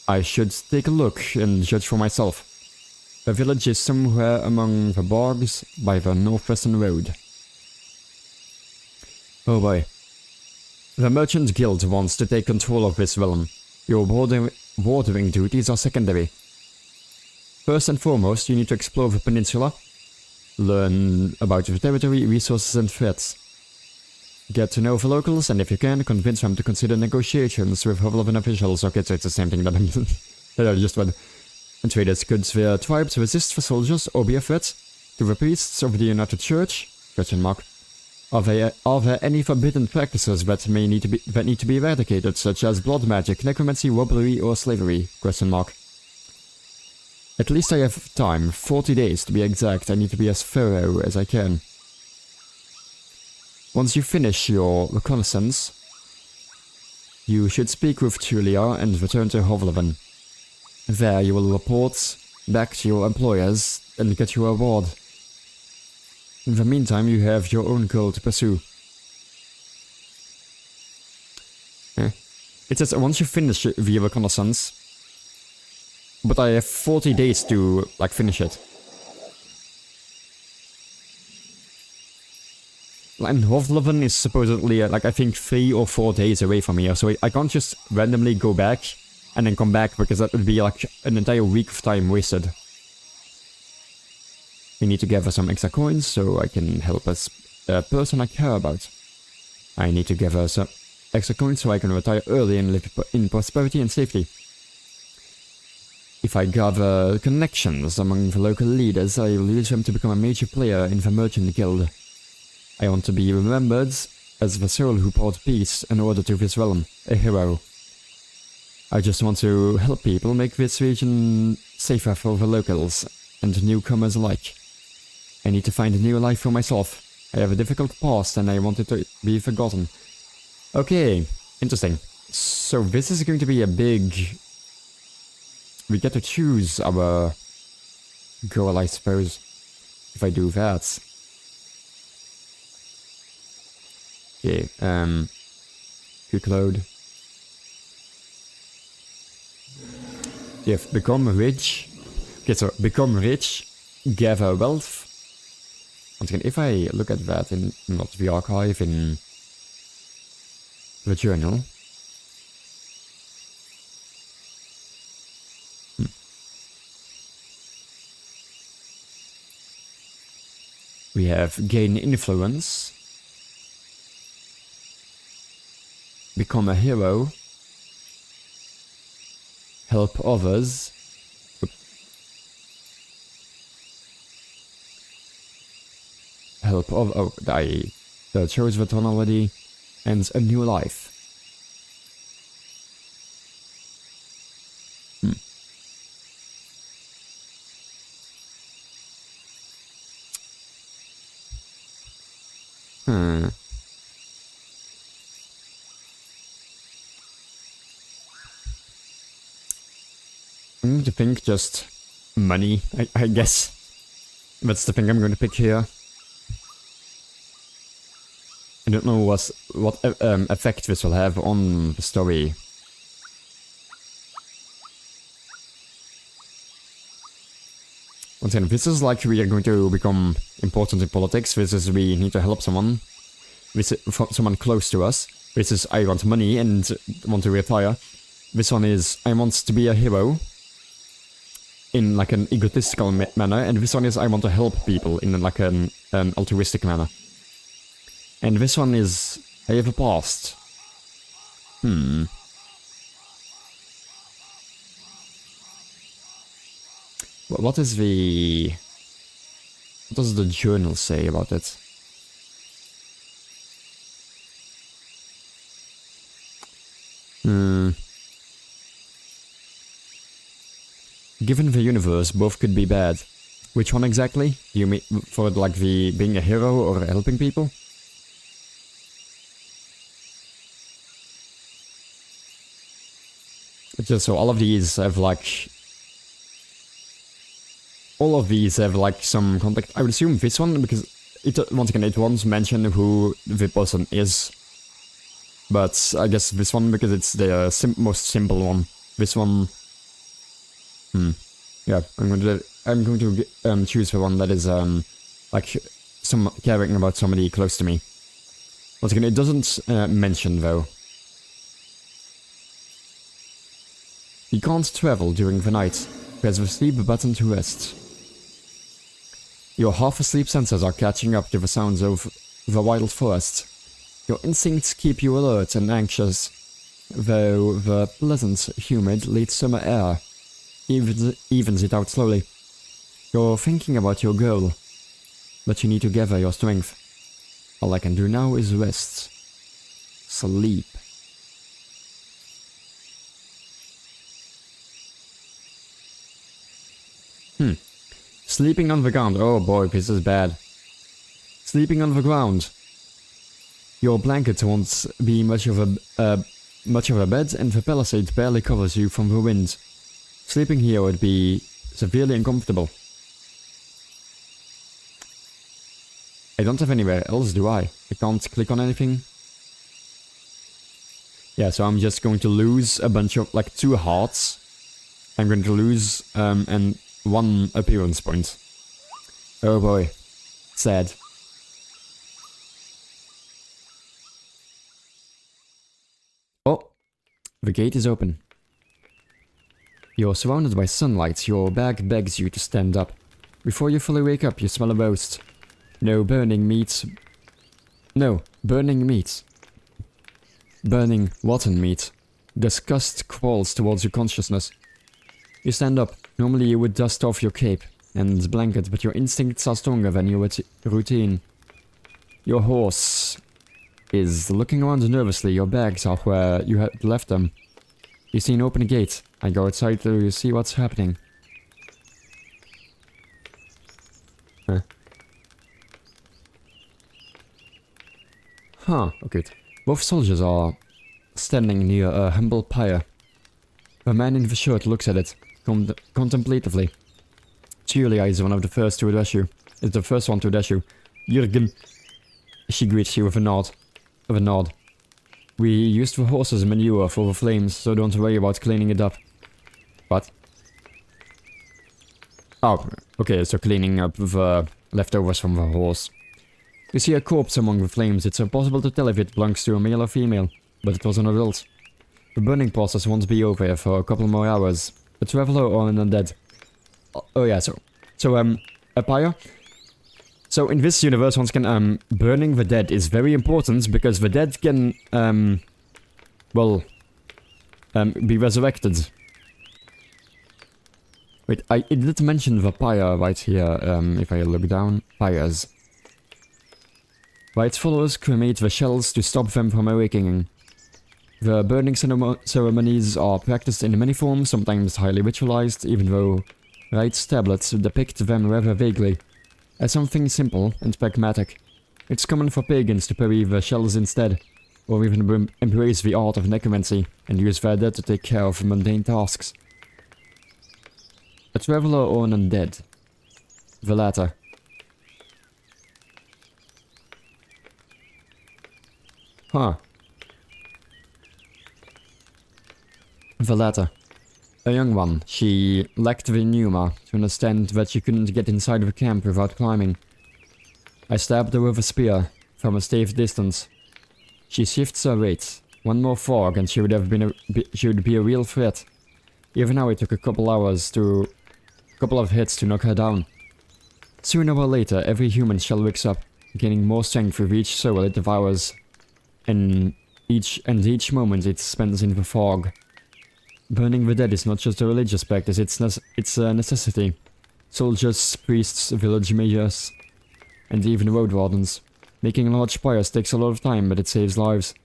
I should take a look and judge for myself. The village is somewhere among the bogs by the northwestern road. Oh boy. The Merchant Guild wants to take control of this realm. Your bordering duties are secondary. First and foremost, you need to explore the peninsula, learn about the territory, resources and threats. Get to know the locals, and if you can, convince them to consider negotiations with Hovlaven officials. Okay, so it's the same thing that I just read. And traders could the tribes resist the soldiers or be a threat to the priests of the United Church? Question mark. Are there any forbidden practices that need to be eradicated, such as blood magic, necromancy, robbery, or slavery? Question mark. At least I have time, 40 days to be exact. I need to be as thorough as I can. Once you finish your reconnaissance, you should speak with Julia and return to Hovlaven. There you will report back to your employers and get your reward. In the meantime, you have your own goal to pursue. It says once you finish the reconnaissance, but I have 40 days to, like, finish it. And Hovlaven is supposedly, like, I think 3 or 4 days away from here, so I can't just randomly go back and then come back, because that would be, like, an entire week of time wasted. We need to gather some extra coins so I can help a person I care about. I need to gather some extra coins so I can retire early and live in prosperity and safety. If I gather connections among the local leaders, I will use them to become a major player in the Merchant Guild. I want to be remembered as the soul who brought peace and order to this realm, a hero. I just want to help people make this region safer for the locals and newcomers alike. I need to find a new life for myself. I have a difficult past and I want it to be forgotten. Okay, interesting. So this is going to be a big... We get to choose our goal, I suppose, if I do that. Okay, quick load. You have become rich. Okay, so become rich, gather wealth. Once again, if I look at that in not the archive, in the journal. We have gain influence, become a hero, help others, I chose that one already, and a new life. I'm going to think just money, I guess. That's the thing I'm going to pick here. I don't know what effect this will have on the story. Once again, this is like we are going to become important in politics. This is we need to help someone. This is someone close to us. This is I want money and want to retire. This one is I want to be a hero in like an egotistical manner, and this one is I want to help people in like an altruistic manner. And this one is I have a past. What is the... What does the journal say about it? Given the universe, both could be bad. Which one exactly? Do you mean for like the being a hero or helping people? Just so all of these have like... All of these have like some context. I would assume this one, because it, once again, it won't mention who the person is. But I guess this one, because it's the most simple one. This one... Yeah, I'm going to choose the one that is, like, caring about somebody close to me. Once again, it doesn't mention, though. You can't travel during the night. Press the sleep button to rest. Your half-asleep senses are catching up to the sounds of the wild forest. Your instincts keep you alert and anxious, though the pleasant, humid, late summer air evens it out slowly. You're thinking about your goal, but you need to gather your strength. All I can do now is rest. Sleep. Sleeping on the ground. Oh boy, this is bad. Sleeping on the ground. Your blanket won't be much of a bed, and the palisade barely covers you from the wind. Sleeping here would be severely uncomfortable. I don't have anywhere else, do I? I can't click on anything. Yeah, so I'm just going to lose a bunch of, like, 2 hearts. I'm going to lose, and 1 appearance point. Oh boy. Sad. Oh, the gate is open. You're surrounded by sunlight. Your bag begs you to stand up. Before you fully wake up, you smell a roast. No, burning meat. No, burning meat. Burning, rotten meat. Disgust crawls towards your consciousness. You stand up. Normally you would dust off your cape and blanket, but your instincts are stronger than your routine. Your horse is looking around nervously. Your bags are where you had left them. You see an open gate. I go outside to see what's happening. Okay. Both soldiers are standing near a humble pyre. The man in the shirt looks at it, contemplatively. Julia is one of the first to address you. Is the first one to address you. Jürgen. She greets you with a nod. We used the horse's manure for the flames, so don't worry about cleaning it up. What? Oh, okay, so cleaning up the leftovers from the horse. You see a corpse among the flames. It's impossible to tell if it belongs to a male or female, but it was an adult. The burning process won't be over for a couple more hours. A traveler or an undead. Oh yeah, so a pyre? So in this universe, once again, burning the dead is very important, because the dead can, be resurrected. Wait, it did mention the pyre right here, if I look down. Pyres. Rites followers cremate the shells to stop them from awakening. The burning ceremonies are practiced in many forms, sometimes highly ritualized, even though rites tablets depict them rather vaguely, as something simple and pragmatic. It's common for pagans to bury the shells instead, or even embrace the art of necromancy and use their dead to take care of mundane tasks. A traveler or an undead? The latter. The latter. A young one. She lacked the pneuma to understand that she couldn't get inside the camp without climbing. I stabbed her with a spear from a safe distance. She shifts her weight. One more fog and she would be a real threat. Even now it took a couple of hits to knock her down. Sooner or later, every human shell wakes up, gaining more strength with each soul it devours, and each moment it spends in the fog. Burning the dead is not just a religious practice, it's a necessity. soldiers, priests, village majors, and even road wardens. Making large fires takes a lot of time, but it saves lives.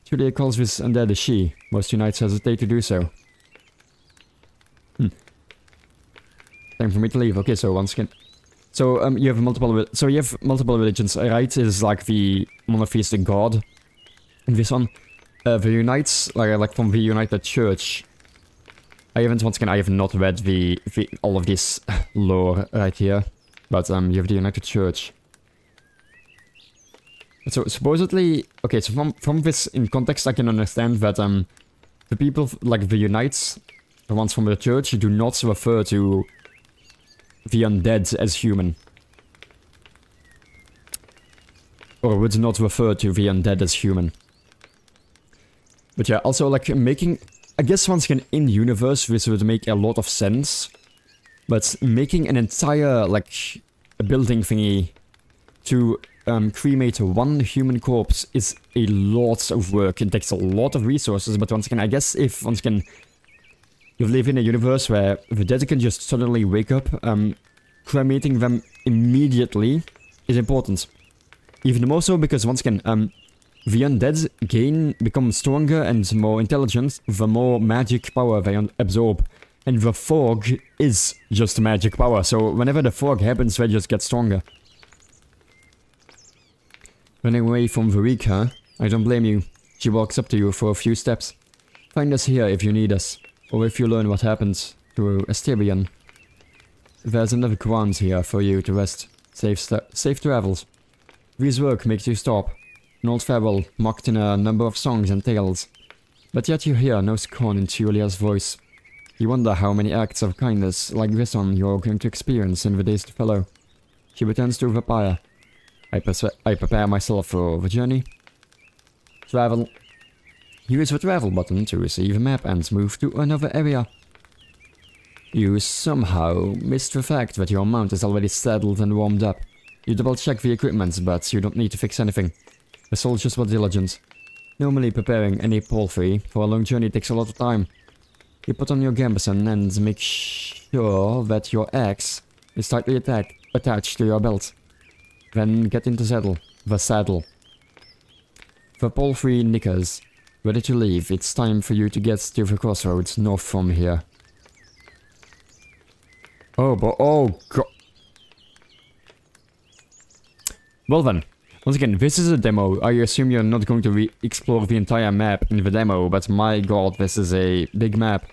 Julia calls this undead a she. Most unites hesitate to do so. Time for me to leave. Okay, so once again... So, you have multiple religions. Right is like the monotheistic god. And this one, the Unites, like from the United Church. I have not read all of this lore right here. But, you have the United Church. So, supposedly... Okay, so from this in context, I can understand that, the people, like the Unites, the ones from the church, do not refer to the undead as human. Or would not refer to the undead as human. But yeah, also like making... I guess once again, in universe, this would make a lot of sense. But making an entire, like, a building thingy to cremate one human corpse is a lot of work. It takes a lot of resources, but once again, I guess if, once again, you live in a universe where the dead can just suddenly wake up, cremating them immediately is important. Even more so because, once again, the undead become stronger and more intelligent the more magic power they absorb. And the fog is just magic power, so whenever the fog happens, they just get stronger. Running away from the weak, huh? I don't blame you. She walks up to you for a few steps. Find us here if you need us, or if you learn what happened to Esteban. There's another grounds here for you to rest. Safe travels. This work makes you stop. An old farewell, mocked in a number of songs and tales. But yet you hear no scorn in Julia's voice. You wonder how many acts of kindness like this one you're going to experience in the days to follow. She returns to the pyre. I prepare myself for the journey. Travel. Use the travel button to receive a map and move to another area. You somehow missed the fact that your mount is already saddled and warmed up. You double check the equipment, but you don't need to fix anything. The soldiers were diligent. Normally preparing any palfrey for a long journey takes a lot of time. You put on your gambeson and make sure that your axe is tightly attached to your belt. Then get into the saddle. The palfrey knickers. Ready to leave, it's time for you to get to the crossroads north from here. Oh god. Well then, once again, this is a demo. I assume you're not going to explore the entire map in the demo, but my god, this is a big map.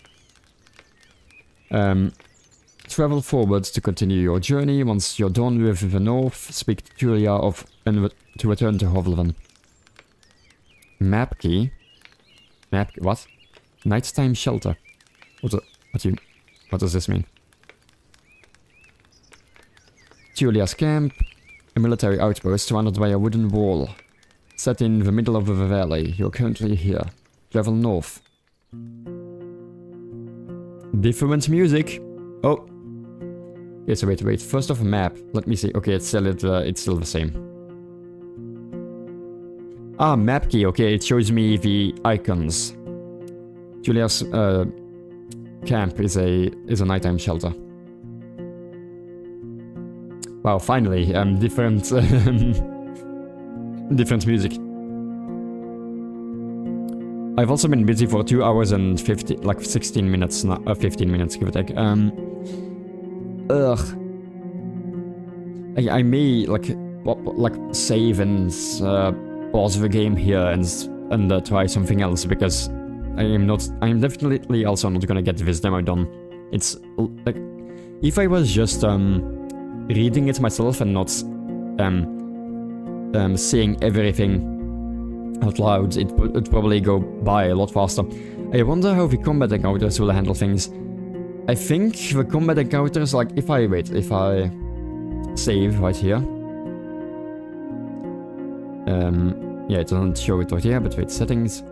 Travel forwards to continue your journey. Once you're done with the north, speak to Julia to return to Hovleven. Map key? What? Nighttime shelter. What does this mean? Julia's camp. A military outpost surrounded by a wooden wall. Set in the middle of the valley. You're currently here. Travel north. Different music. Oh. Okay, so wait. First off, a map. Let me see. Okay, it's still the same. Ah, map key. Okay, it shows me the icons. Julia's camp is a nighttime shelter. Wow, finally, different music. I've also been busy for 2 hours and 16 minutes, 15 minutes, give or take. I may like save and pause the game here and try something else because I'm definitely also not gonna get this demo done. It's like if I was just reading it myself and not saying everything out loud, it would probably go by a lot faster. I wonder how the combat encounters will handle things. I think the combat encounters, like, if I save right here. Yeah, it doesn't show it right here, but wait, settings.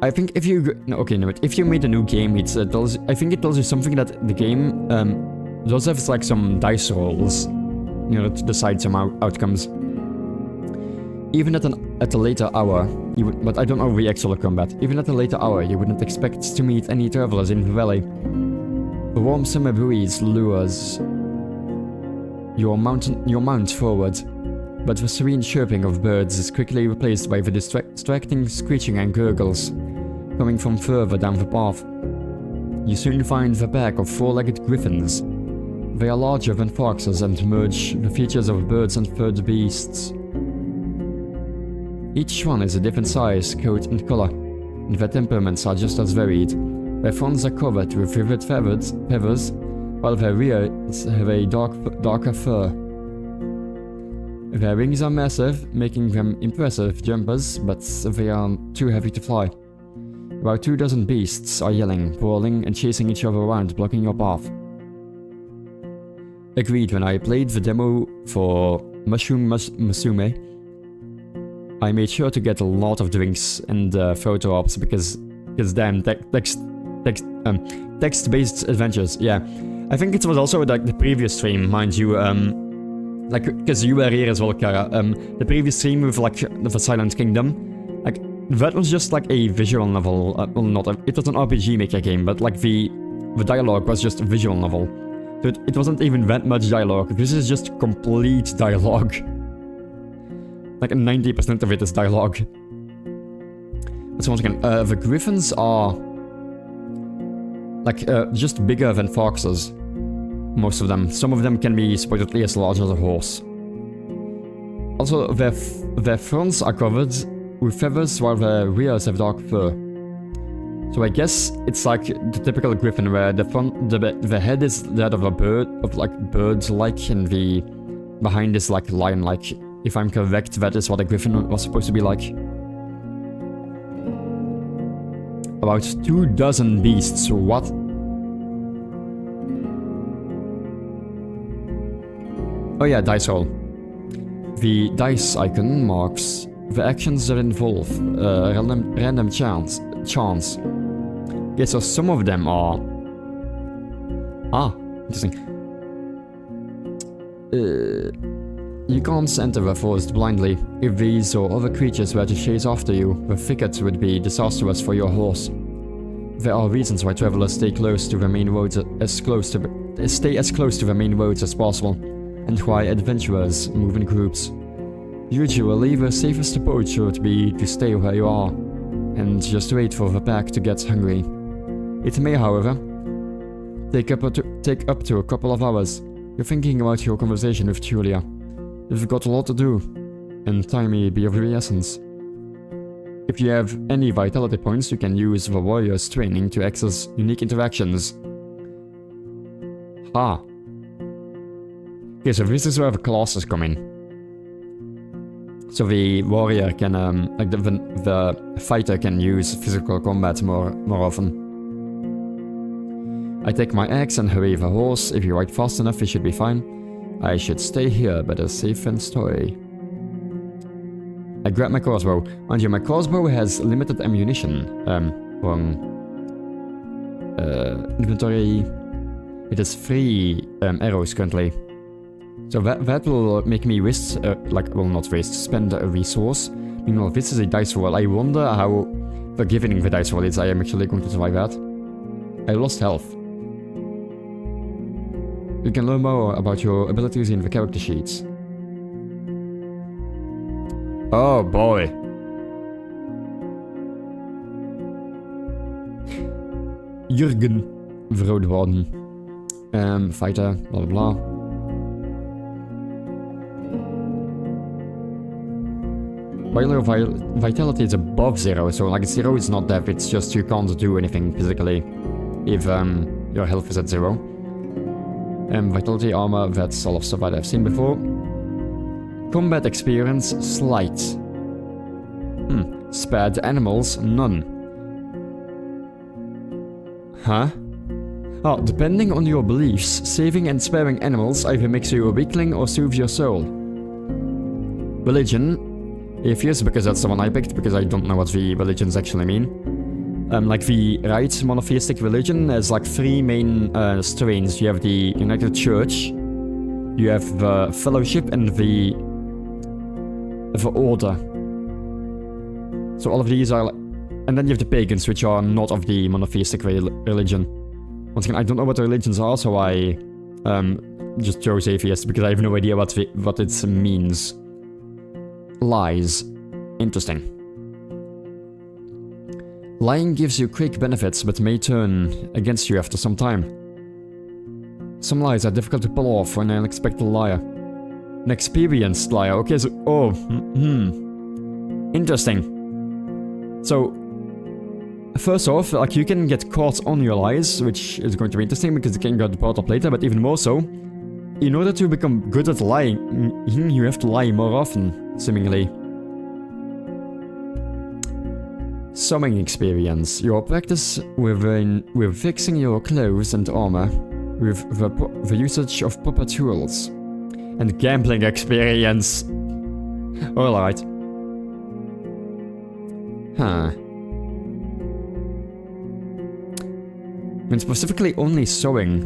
I think if you, if you made a new game, I think it tells you something that the game, does have like some dice rolls, you know, to decide some outcomes. Even at a later hour, but I don't know the actual combat. Even at a later hour, you wouldn't expect to meet any travelers in the valley. A warm summer breeze lures your mount forward, but the serene chirping of birds is quickly replaced by the distracting screeching and gurgles coming from further down the path. You soon find the pack of four-legged griffins. They are larger than foxes and merge the features of birds and furred beasts. Each one is a different size, coat and color, and their temperaments are just as varied. Their fronts are covered with vivid feathers, while their rears have a darker fur. Their wings are massive, making them impressive jumpers, but they are too heavy to fly. About 24 beasts are yelling, brawling, and chasing each other around, blocking your path. Agreed, when I played the demo for Mushroom Musume, I made sure to get a lot of drinks and photo ops because damn, text-based adventures, yeah. I think it was also like the previous stream, mind you, like, because you were here as well, Kara, the previous stream with like the Silent Kingdom, like, that was just like a visual novel, well it was an RPG Maker game, but like the dialogue was just a visual novel. So it wasn't even that much dialogue, this is just complete dialogue. Like 90% of it is dialogue. But once again, the griffins are like just bigger than foxes. Most of them. Some of them can be supposedly as large as a horse. Also, their fronts are covered with feathers while their rears have dark fur. So I guess it's like the typical griffin where the head is that of a bird, of like bird-like, and the behind is like lion-like. If I'm correct, that is what a griffin was supposed to be like. About 24 beasts, what? Oh yeah, dice roll. The dice icon marks the actions that involve random chance. Okay, so some of them are... Ah, interesting. You can't enter the forest blindly. If these or other creatures were to chase after you, the thicket would be disastrous for your horse. There are reasons why travelers stay close to the main roads as close to the main roads as possible, and why adventurers move in groups. Usually, the safest approach would be to stay where you are, and just wait for the pack to get hungry. It may, however, take up to a couple of hours. You're thinking about your conversation with Julia. You've got a lot to do, and time may be of the essence. If you have any vitality points, you can use the warrior's training to access unique interactions. Ha! Okay, so this is where the classes come in. So the warrior can, like the fighter can use physical combat more often. I take my axe and hurry the horse. If you ride fast enough, it should be fine. I should stay here, better safe than sorry. I grab my crossbow. Mind you, my crossbow has limited ammunition. Inventory. It has 3 arrows currently. So that will make me waste, spend a resource. Meanwhile, this is a dice roll. I wonder how forgiving the dice roll is. I am actually going to survive that. I lost health. You can learn more about your abilities in the character sheets. Oh boy. Jürgen Vroodwarden. Fighter, blah blah blah. While your vitality is above 0, so like 0 is not death, it's just you can't do anything physically if your health is at 0. Vitality, armor, that's all of stuff that I've seen before. Combat experience, slight. Spared animals, none. Huh? Oh, depending on your beliefs, saving and sparing animals either makes you a weakling or soothes your soul. Religion, atheist, because that's the one I picked, because I don't know what the religions actually mean. Like the right monotheistic religion has like 3 main strains. You have the United Church, you have the Fellowship, and the Order. So all of these are like... And then you have the pagans, which are not of the monotheistic religion. Once again, I don't know what the religions are, so I just chose atheist because I have no idea what it means. Lies. Interesting. Lying gives you quick benefits, but may turn against you after some time. Some lies are difficult to pull off for an unexpected liar. An experienced liar. Okay, so... Oh. Interesting. So... First off, like, you can get caught on your lies, which is going to be interesting because it can get brought up later, but even more so, in order to become good at lying, you have to lie more often, seemingly. Sewing experience. Your practice with fixing your clothes and armor with the usage of proper tools. And gambling experience. Alright. Huh. And specifically only sewing.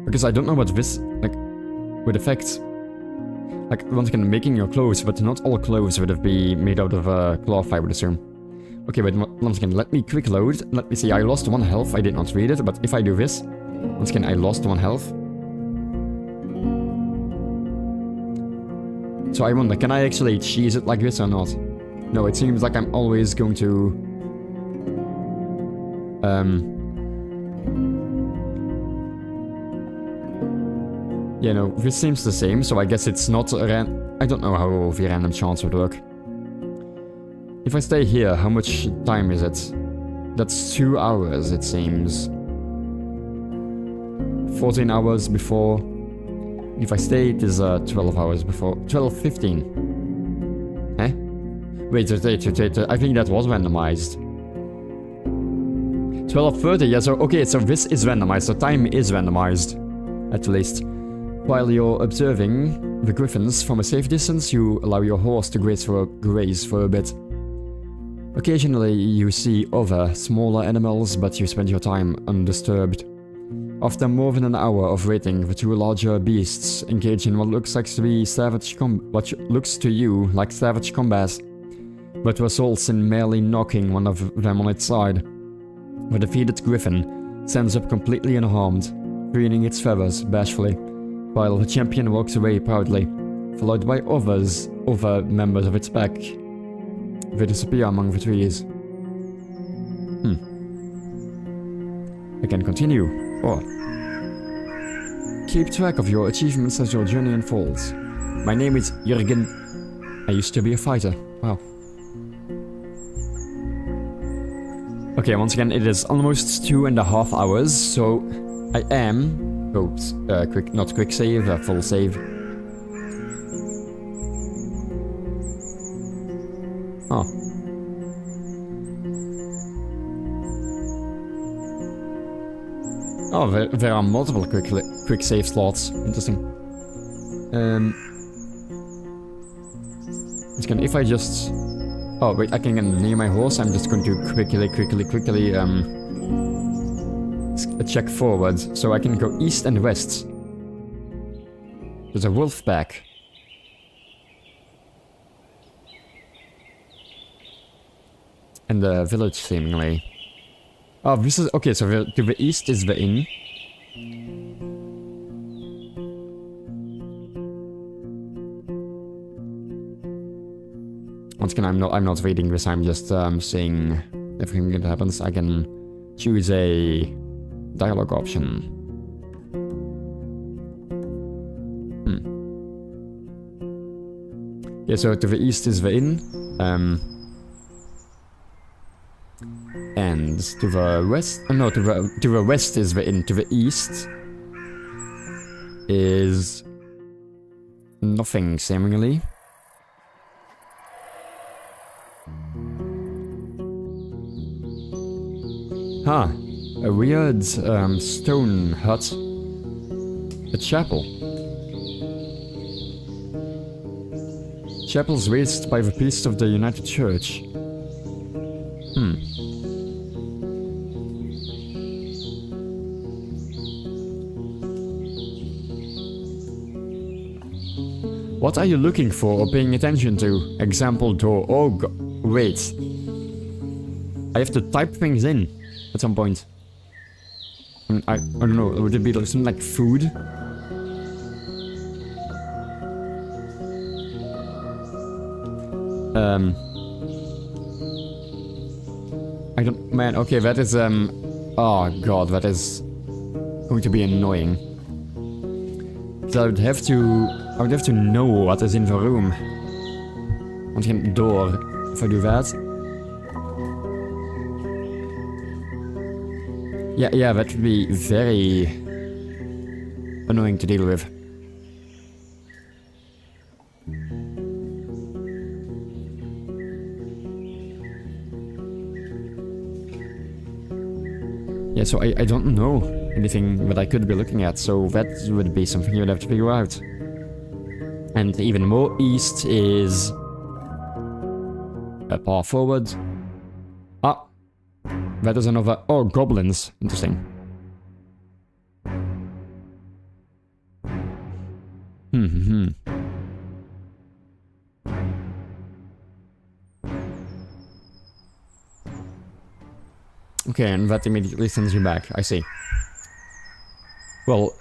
Because I don't know what this, like, would affect. Like, once again, making your clothes, but not all clothes would be made out of cloth, I would assume. Okay, but once again, let me quick load. Let me see, I lost 1 health. I did not read it, but if I do this, once again, I lost 1 health. So I wonder, can I actually cheese it like this or not? No, it seems like I'm always going to... Yeah, no, this seems the same, so I guess it's not a I don't know how the random chance would work. If I stay here, how much time is it? That's 2 hours, it seems. 14 hours before... If I stay, it is 12 hours before... 12:15. Eh? Wait, I think that was randomized. 12:30, yeah, so... Okay, so this is randomized, so time is randomized. At least. While you're observing the griffins from a safe distance, you allow your horse to graze for a bit. Occasionally, you see other, smaller animals, but you spend your time undisturbed. After more than an hour of waiting, the 2 larger beasts engage in what looks to you like savage combat, but results in merely knocking one of them on its side. The defeated griffin stands up completely unharmed, preening its feathers bashfully, while the champion walks away proudly, followed by other members of its pack. They disappear among the trees. I can continue. Or keep track of your achievements as your journey unfolds. My name is Jürgen. I used to be a fighter. Wow. Okay, once again, it is almost 2.5 hours, so I am... Oops, not quick save, full save. Oh. Oh, there are multiple quick save slots. Interesting. If I just... Oh, wait, I can name my horse. I'm just going to quickly check forward, so I can go east and west. There's a wolf pack. And the village, seemingly. Oh, this is... Okay, so to the east is the inn. Once again, I'm not reading this, I'm just saying everything that happens. I can choose a dialogue option. Yeah, so to the east is the inn. And to the west... no, to the west is the inn. To the east is nothing, seemingly. Huh. A weird stone hut. A chapel. Chapels raised by the priests of the United Church. What are you looking for or paying attention to? Example door. Oh wait. I have to type things in at some point. I don't know, would it be like something like food? I don't, man, okay, that is, oh god, that is going to be annoying. So I would have to know what is in the room. Want geen door if I do that. Yeah, that would be very annoying to deal with. Yeah, so I don't know anything that I could be looking at, so that would be something you'd have to figure out. And even more east is a path forward. Ah, that is another. Oh, goblins. Interesting. Okay, and that immediately sends you back. I see. Well,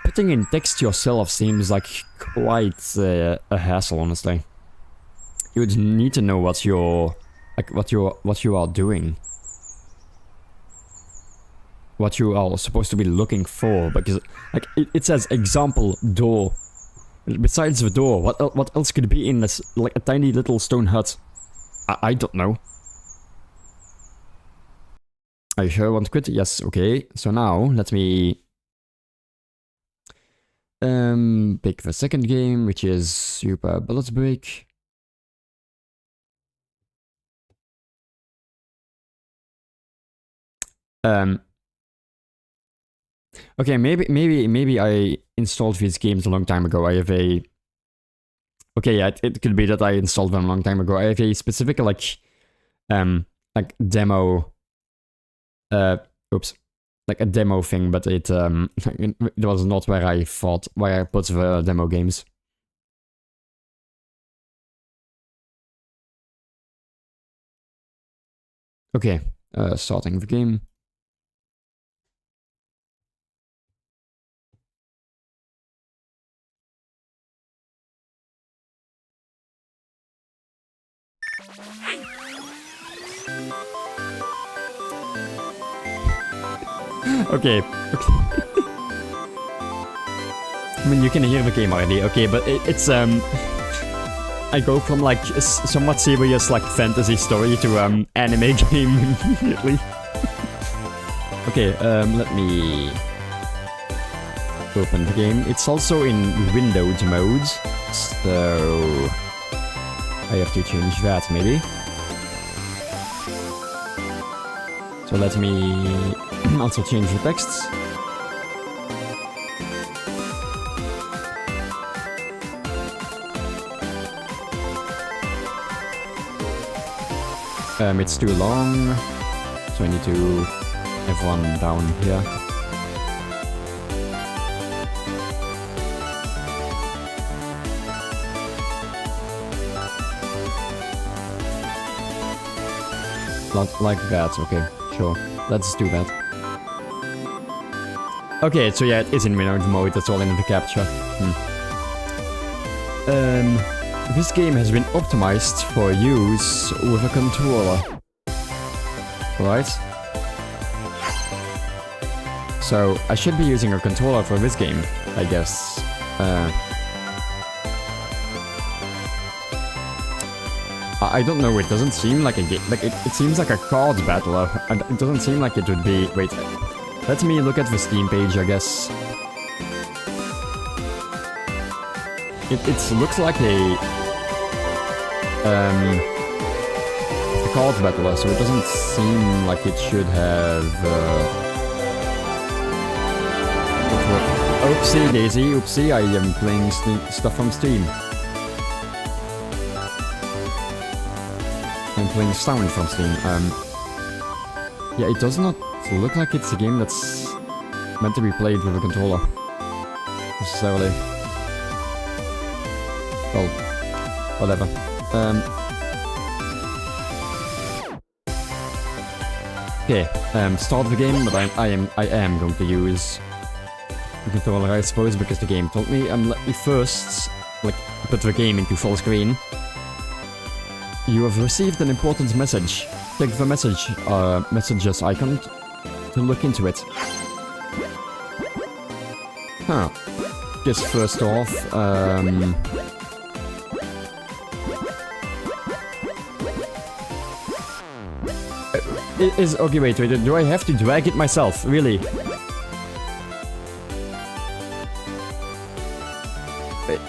putting in text yourself seems like quite a hassle, honestly. You would need to know what you're, like, what you are doing, what you are supposed to be looking for, because like it says example door. Besides the door, what else could be in this, like a tiny little stone hut? I don't know. Are you sure you want to quit? Yes, okay. So now, let me pick the second game, which is Super Bullet Break. Okay, maybe I installed these games a long time ago. I have a... Okay, yeah, it could be that I installed them a long time ago. I have a specific, like demo... oops. Like a demo thing, but it was not where I put the demo games. Okay, starting the game. Okay. I mean, you can hear the game already, okay, but it's I go from like a somewhat serious like fantasy story to anime game immediately. Okay, let me open the game. It's also in windowed mode, so I have to change that maybe. So let me also change the texts. It's too long, so I need to have one down here. Not like that, okay, sure. Let's do that. Okay, so yeah, it is in windowed mode, that's all in the capture. This game has been optimized for use with a controller. Right? So, I should be using a controller for this game, I guess. I don't know, it doesn't seem like a game. Like, it seems like a card battler. And it doesn't seem like it would be... Wait, let me look at the Steam page, I guess. It looks like a card battler, so it doesn't seem like it should have oopsie daisy, oopsie, I am playing stuff from Steam. I'm playing sound from Steam. Yeah, it does not look like it's a game that's meant to be played with a controller necessarily. Well, whatever. Okay, start the game, but I am going to use the controller, I suppose, because the game told me. Let me first, like, put the game into full screen. You have received an important message. Click the messages icon to look into it. Huh. Just first off, okay, wait, do I have to drag it myself? Really? Wait,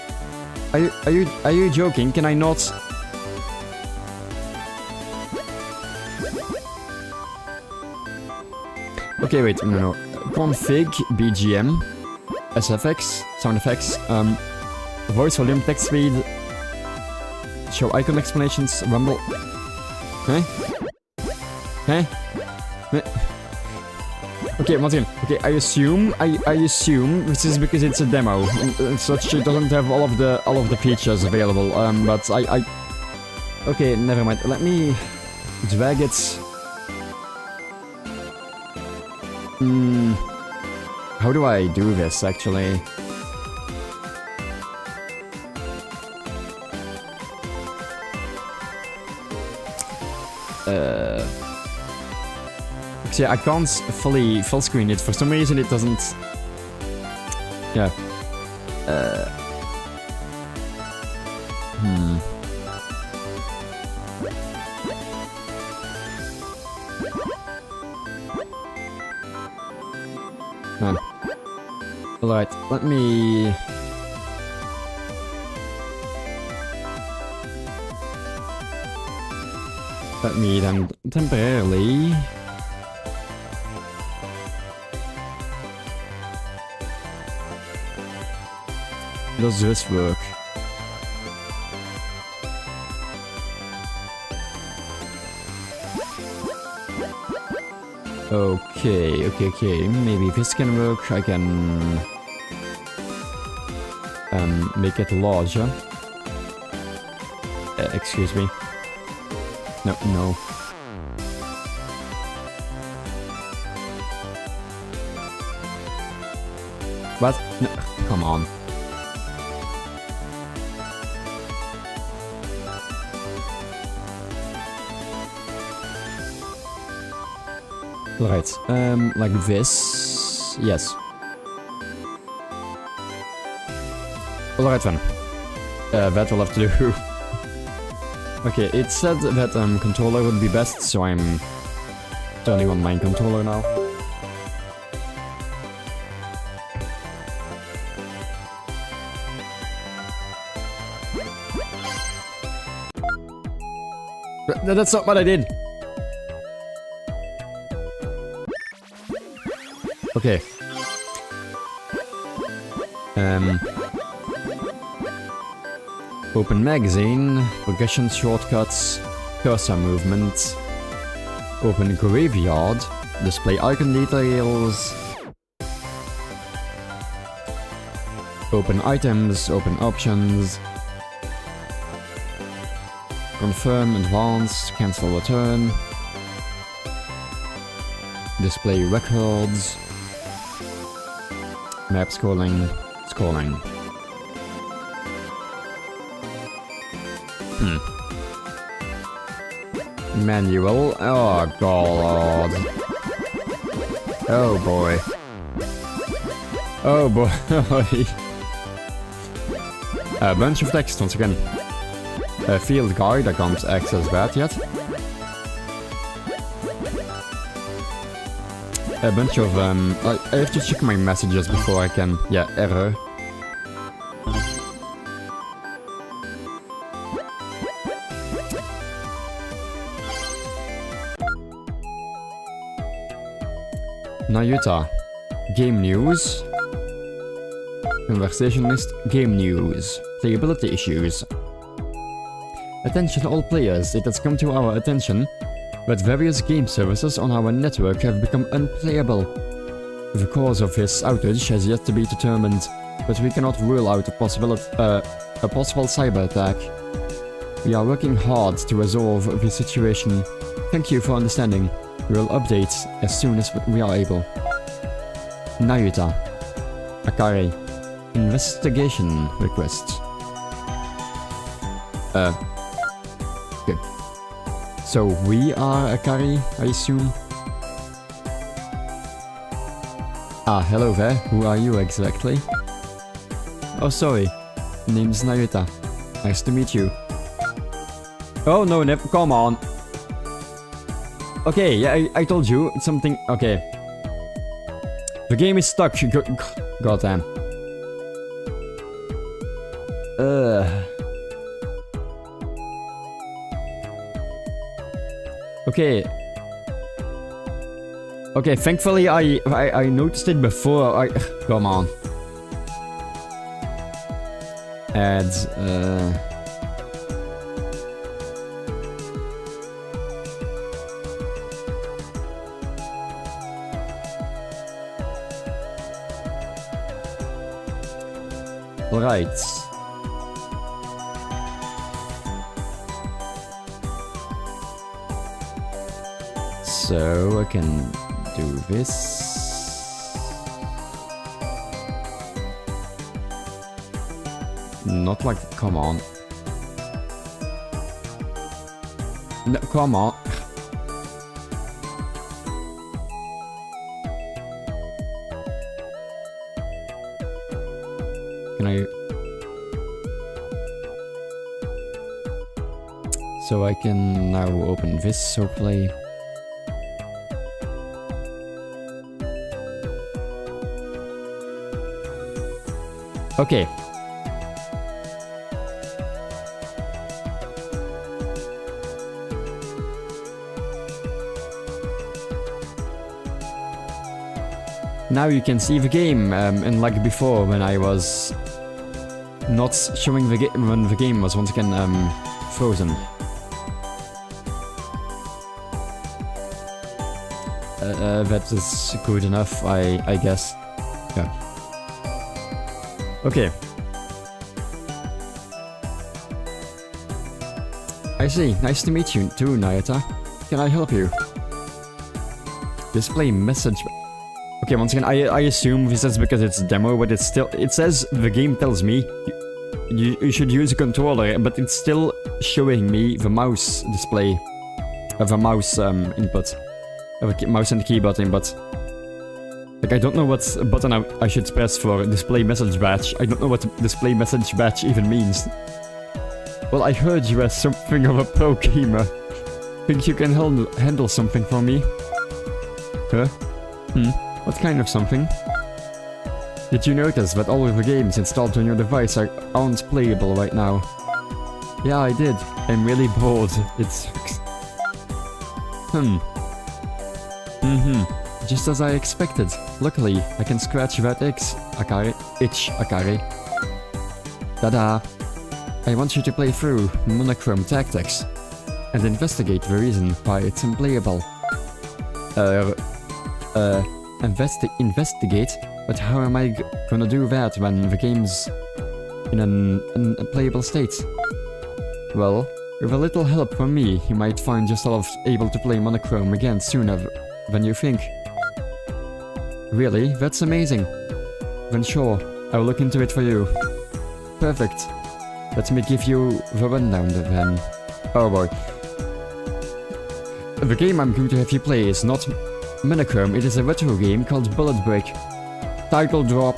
are you joking? Can I not? Okay, wait, no. Config BGM, SFX, sound effects, voice volume, text speed, show icon explanations, rumble. Huh? Huh? Okay, once again. Okay, I assume this is because it's a demo, and such it doesn't have all of the features available. But I okay, never mind. Let me drag it. How do I do this actually? See, I can't full screen it. For some reason it doesn't... Yeah. Alright, let me... then temporarily... Does this work? Okay. Maybe this can work. I can make it larger. Excuse me. No. What? No, come on. Right, like this. Yes. Alright then. That will have to do. Okay, it said that controller would be best, so I'm turning on my controller now. That's not what I did. Okay. Open magazine, progression shortcuts, cursor movement. Open graveyard, display icon details. Open items, open options. Confirm, advance, cancel return. Display records. Map scrolling. Manual. Oh god. Oh boy. Oh boy. A bunch of text once again. A field guide, I can't access that yet. A bunch of, I have to check my messages before I can... Yeah, error. Nayuta. Game news. Conversation list. Game news. Playability issues. Attention all players, it has come to our attention that various game services on our network have become unplayable. The cause of this outage has yet to be determined, but we cannot rule out a possible cyber attack. We are working hard to resolve the situation. Thank you for understanding. We'll update as soon as we are able. Nayuta. Akari. Investigation request. Good. So we are Akari, I assume? Ah, hello there. Who are you exactly? Oh, sorry. Name's Nayuta. Nice to meet you. Oh no, never. Come on. Okay, yeah, I told you. It's something. Okay. The game is stuck. Goddamn. Okay. Okay, thankfully I noticed it before. Come on. Ads. Right. So I can do this. Not like, come on. No, come on. Can I? So I can now open this, hopefully. Okay. Now you can see the game, unlike before when I was not showing the game when the game was once again frozen. That is good enough, I guess. Yeah. Okay. I see. Nice to meet you too, Nayuta. Can I help you? Display message. Okay, once again, I assume this is because it's a demo, but it's still. It says the game tells me you should use a controller, but it's still showing me the mouse display of a mouse input, of a mouse and keyboard input. Like, I don't know what button I should press for display message batch. I don't know what display message batch even means. Well, I heard you are something of a pro gamer. Think you can handle something for me? Huh? What kind of something? Did you notice that all of the games installed on your device aren't playable right now? Yeah, I did. I'm really bored. It's... Just as I expected. Luckily, I can scratch that itch, Akari. Ta-da! I want you to play through Monochrome Tactics and investigate the reason why it's unplayable. Investigate? But how am I gonna do that when the game's in an unplayable state? Well, with a little help from me, you might find yourself able to play Monochrome again sooner than you think. Really? That's amazing. Then sure, I'll look into it for you. Perfect. Let me give you the rundown then. Oh boy. The game I'm going to have you play is not Monochrome, it is a retro game called Bullet Break. Title drop.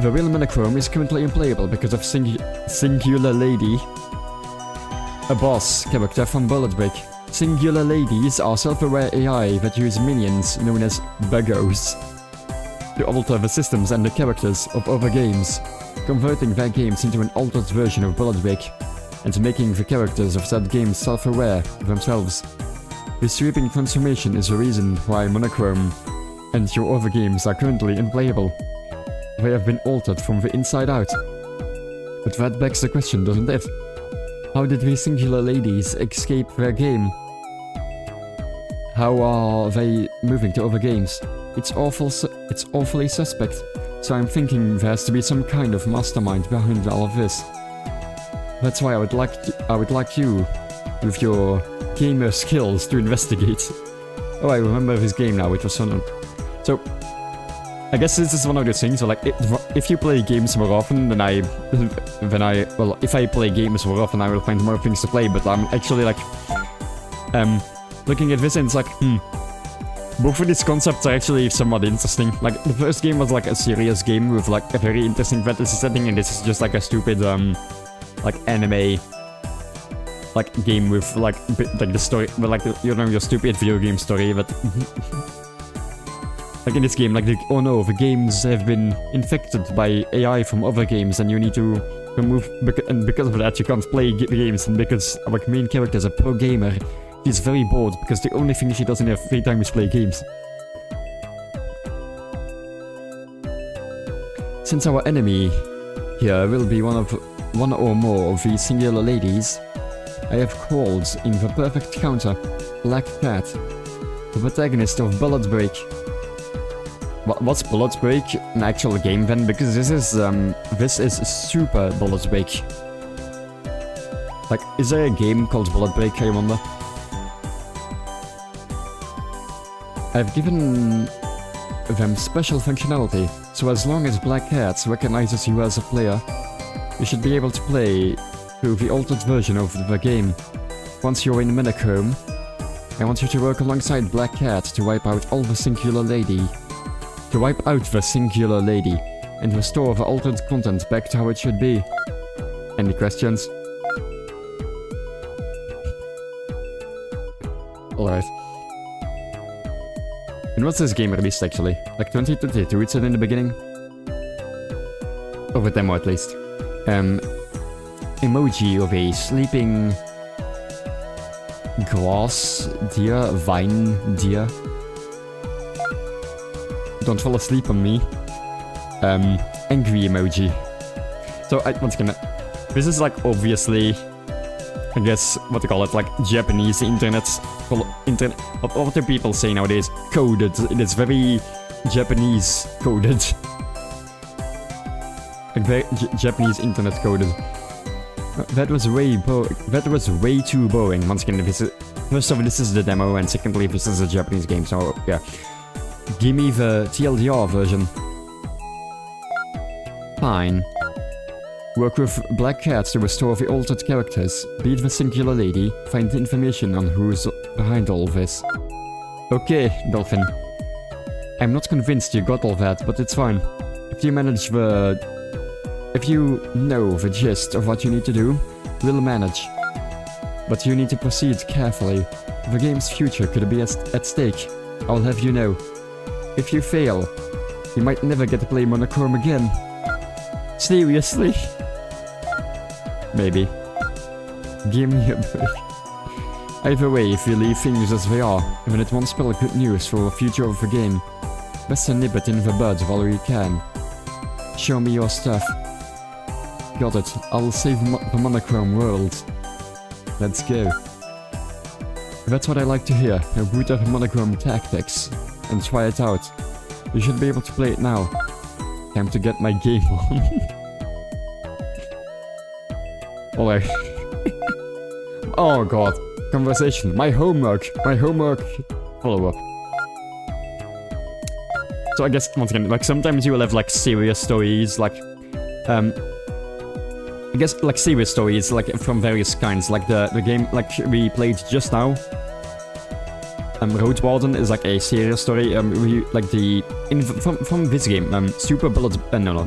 The real Monochrome is currently unplayable because of Singular Lady, a boss character from Bullet Break. Singular Ladies are self-aware AI that use minions known as buggos to alter the systems and the characters of other games, converting their games into an altered version of Bullet Break and making the characters of that game self-aware themselves. This sweeping transformation is the reason why Monochrome and your other games are currently unplayable. They have been altered from the inside out. But that begs the question, doesn't it? How did these Singular Ladies escape their game? How are they moving to other games? It's awfully suspect, so I'm thinking there has to be some kind of mastermind behind all of this. That's why I would like you, with your gamer skills to investigate. Oh, I remember this game now, it was fun. So, I guess this is one of those things where, like, if you play games more often, then well, if I play games more often, I will find more things to play, but I'm actually, like, looking at this and it's like, both of these concepts are actually somewhat interesting. Like, the first game was, like, a serious game with, like, a very interesting fantasy setting, and this is just, like, a stupid, like, anime, like, game with, like the story, but, like, you know, your stupid video game story, but... like, in this game, like, oh no, the games have been infected by AI from other games, and you need to remove... and because of that, you can't play games, and because our main character is a pro gamer, he's very bored, because the only thing she does in her free time is play games. Since our enemy here will be one or more of these singular ladies, I have called in the perfect counter, Black Cat, the protagonist of Bullet Break. What's Bullet Break? An actual game then? Because this is Super Bullet Break. Like, is there a game called Bullet Break, I wonder? I've given them special functionality, so as long as Black Cat recognizes you as a player, you should be able to play through the altered version of the game. Once you're in Monochrome, I want you to work alongside Black Cat to wipe out the singular lady, and restore the altered content back to how it should be. Any questions? Alright. And what's this game released actually? Like 2022, it said in the beginning? Of a demo at least. Emoji of a sleeping... grass deer, vine deer. Don't fall asleep on me. Angry emoji. So, once again, this is like obviously, I guess, what to call it, like Japanese internet. What do people say nowadays? Coded. It is very Japanese coded. Like very Japanese internet coded. That was way too boring. Once again, first of all, this is the demo, and secondly, this is a Japanese game, so yeah. Give me the TLDR version. Fine. Work with Black Cat to restore the altered characters, beat the singular lady, find information on who's behind all this. Okay, Dolphin. I'm not convinced you got all that, but it's fine. If you know the gist of what you need to do, we'll manage. But you need to proceed carefully. The game's future could be at stake. I'll have you know. If you fail, you might never get to play Monochrome again. Seriously? Maybe. Give me a break. Either way, if you leave things as they are, then it won't spell good news for the future of the game. Best to nip it in the bud while you can. Show me your stuff. Got it. I'll save the Monochrome world. Let's go. That's what I like to hear. Now boot up Monochrome Tactics and try it out. You should be able to play it now. Time to get my game on. Alright. Oh god. Conversation. My homework. Follow-up. So I guess, once again, like, sometimes you will have, like, serious stories, like, I guess, like, serious stories, like, from various kinds, like, the game, like, we played just now. Road Warden is, like, a serious story, from this game, Super Bullet, no.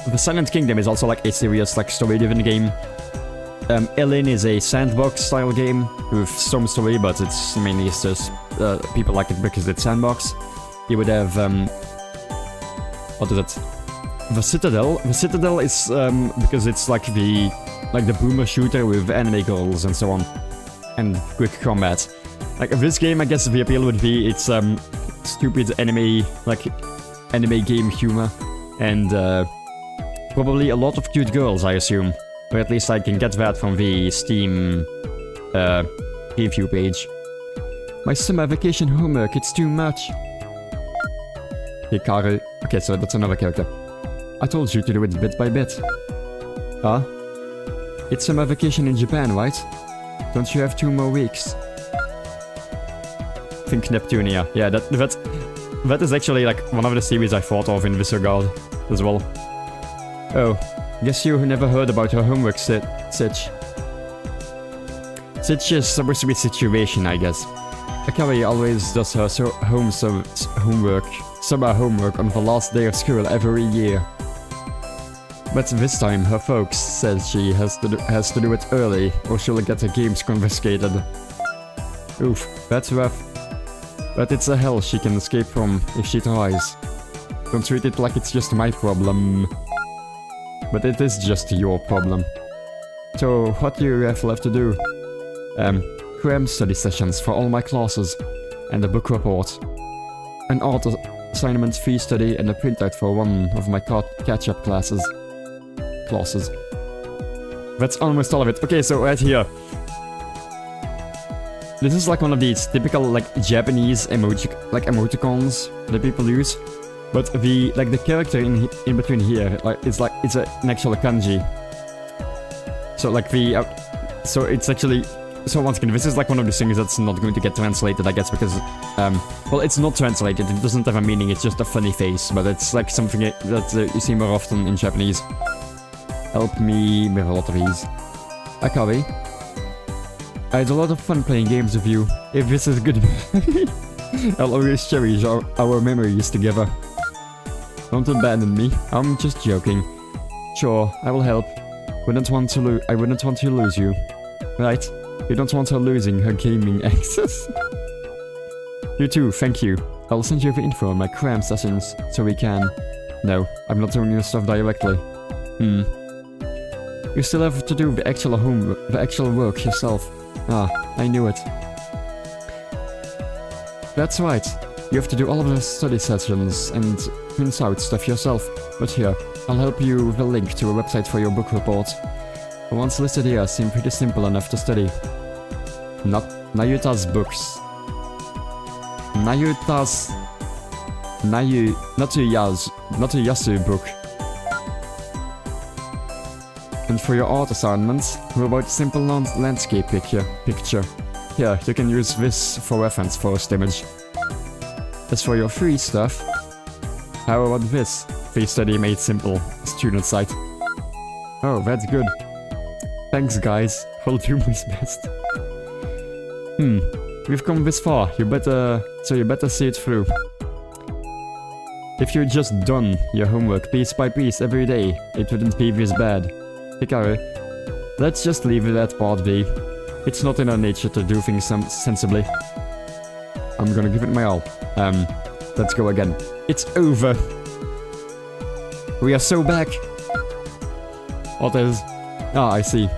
The Silent Kingdom is also, like, a serious, like, story-driven game. Ellen is a sandbox-style game with some story, but it's mainly just, people like it because it's sandbox. You would have, what is it? The Citadel. The Citadel is, because it's like the boomer shooter with anime girls and so on. And quick combat. Like, this game, I guess the appeal would be it's, stupid anime game humor. And, probably a lot of cute girls, I assume. Or at least I can get that from the Steam, review page. My summer vacation homework, it's too much. Hikaru. Okay, so that's another character. I told you to do it bit by bit. Huh? It's summer vacation in Japan, right? Don't you have 2 more weeks? Think Neptunia. Yeah, that is actually like one of the series I thought of in this regard as well. Oh, guess you never heard about her homework, Sitch. Sitch is supposed to be situation, I guess. Akari always does her summer homework on the last day of school every year. But this time her folks said she has to do it early or she'll get her games confiscated. Oof, that's rough. But it's a hell she can escape from if she tries. Don't treat it like it's just my problem. But it is just your problem. So what do you have left to do? Cram study sessions for all my classes, and a book report. An art assignment fee study and a printout for one of my catch-up classes. That's almost all of it. Okay, so right here. This is like one of these typical like Japanese emoticons that people use. But the character in between here it's an actual kanji. So like so it's actually. So once again, this is like one of these things that's not going to get translated, I guess, because, well, it's not translated, it doesn't have a meaning, it's just a funny face, but it's like something that you see more often in Japanese. Help me with a lot of these. Akabe. I had a lot of fun playing games with you. If this is good, I'll always cherish our memories together. Don't abandon me, I'm just joking. Sure, I will help. I wouldn't want to lose you. Right? You don't want her losing her gaming access. You too, thank you. I'll send you the info on my cram sessions, so we can... No, I'm not doing your stuff directly. You still have to do the actual work yourself. Ah, I knew it. That's right. You have to do all of the study sessions and print out stuff yourself. But here, I'll help you with a link to a website for your book report. The ones listed here seem pretty simple enough to study. Not Nayuta's books. Natsuyasu book. And for your art assignments, how about a simple landscape picture? Here, you can use this for reference first image. As for your free stuff, how about this? Free study made simple, student site. Oh, that's good. Thanks guys, I'll do my best. We've come this far, you better see it through. If you'd just done your homework piece by piece every day, it wouldn't be this bad. Hikaru, let's just leave that part be. It's not in our nature to do things sensibly. I'm gonna give it my all. Let's go again. It's over! We are so back! What is... Ah, I see.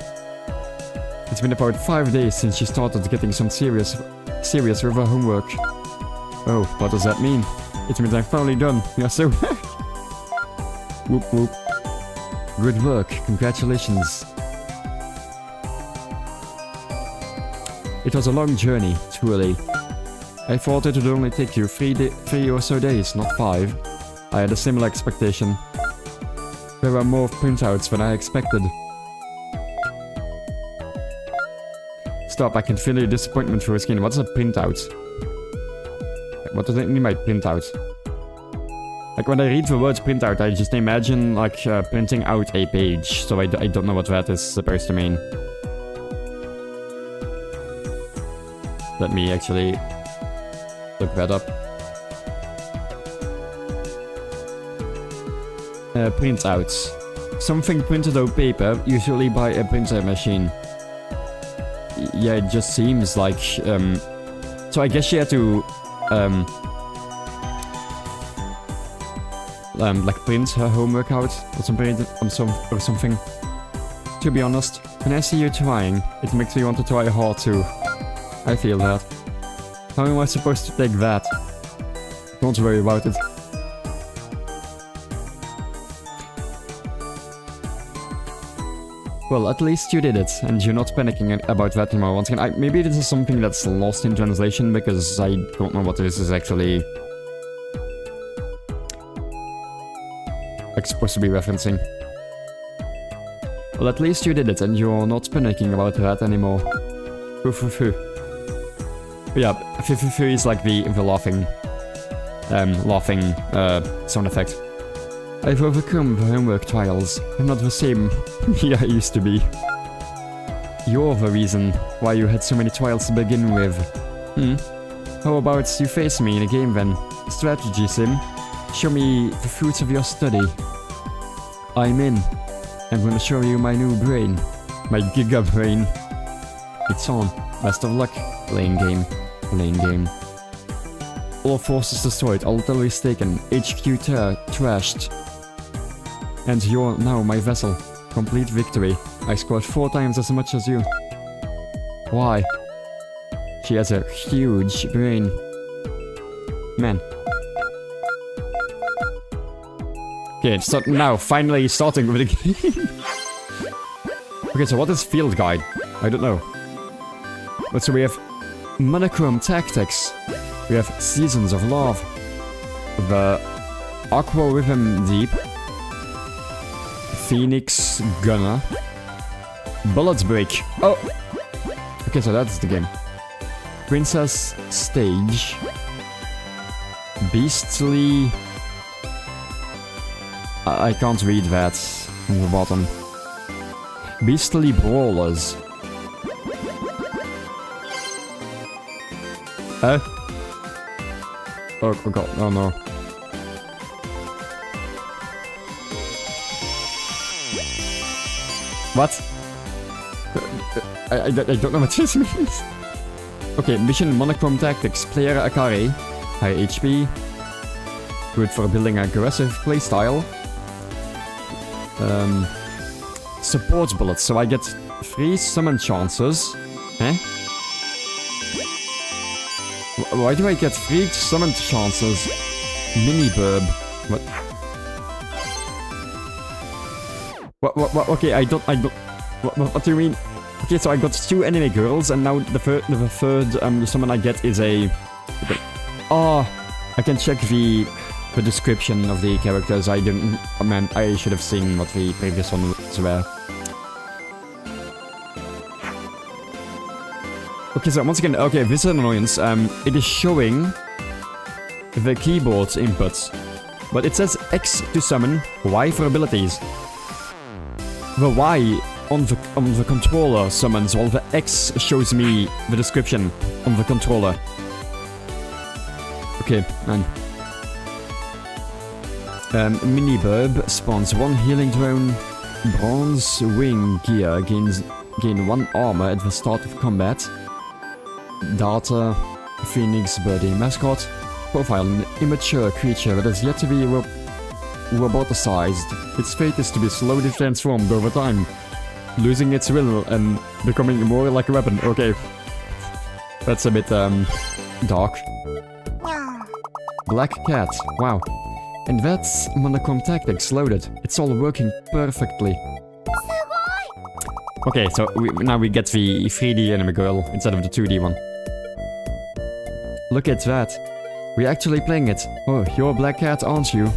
It's been about 5 days since she started getting some serious with her homework. Oh, what does that mean? It means I'm finally done. We are so back! Whoop whoop. Good work, congratulations. It was a long journey, truly. I thought it would only take you 3 or so days, not 5. I had a similar expectation. There were more printouts than I expected. Stop, I can feel your disappointment through your skin. What's a printout? What does it mean by printout? Like when I read the words printout, I just imagine like printing out a page. So I don't know what that is supposed to mean. Let me actually look that up. Printouts. Something printed out paper, usually by a printer machine. Yeah, it just seems like... So I guess she had to... like print her homework out or something. To be honest, when I see you trying, it makes me want to try hard too. I feel that. How am I supposed to take that? Don't worry about it. Well, at least you did it, and you're not panicking about that anymore. Once again, maybe this is something that's lost in translation, because I don't know what this is actually... like, supposed to be referencing. Well, at least you did it, and you're not panicking about that anymore. Foo. Yeah, foo is like the laughing sound effect. I've overcome the homework trials. I'm not the same me I used to be. You're the reason why you had so many trials to begin with. How about you face me in a game then? Strategy sim? Show me the fruits of your study. I'm in. I'm gonna show you my new brain. My giga brain. It's on. Best of luck. Playing game. All forces destroyed, all terrorists taken, HQ trashed. And you're now my vessel. Complete victory. I scored 4 times as much as you. Why? She has a huge brain. Man. Okay, so now, finally starting with the game. Okay, so what is Field Guide? I don't know. But so we have Monochrome Tactics. We have Seasons of Love. The Aqua Rhythm Deep. Phoenix Gunner. Bullets Break. Oh! Okay, so that's the game. Princess Stage. Beastly... I can't read that on the bottom. Beastly Brawlers. Oh god, oh no. What? I don't know what this means. Okay, Mission Monochrome Tactics. Player Akari. High HP. Good for building aggressive playstyle. Support bullets, so I get 3 summon chances. Eh? Why do I get 3 summon chances? Mini burb. What? Okay, I don't. What do you mean? Okay, so I got 2 anime girls, and now the third summon I get is a... Oh, I can check the description of the characters. I didn't... Oh man, I should have seen what the previous ones were. Okay, so once again, okay, this is an annoyance. It is showing the keyboard inputs, but it says X to summon, Y for abilities. The Y on the controller summons, while the X shows me the description on the controller. Okay, man. Mini Burb spawns 1 healing drone. Bronze wing gear gain 1 armor at the start of combat. Data, Phoenix Birdie mascot. Profile, an immature creature that has yet to be roboticized. Its fate is to be slowly transformed over time, losing its will and becoming more like a weapon. Okay. That's a bit, dark. Black Cat, wow. And that's Monochrome Tactics loaded. It's all working perfectly. Okay, so now we get the 3D anime girl instead of the 2D one. Look at that. We're actually playing it. Oh, you're Black Cat, aren't you?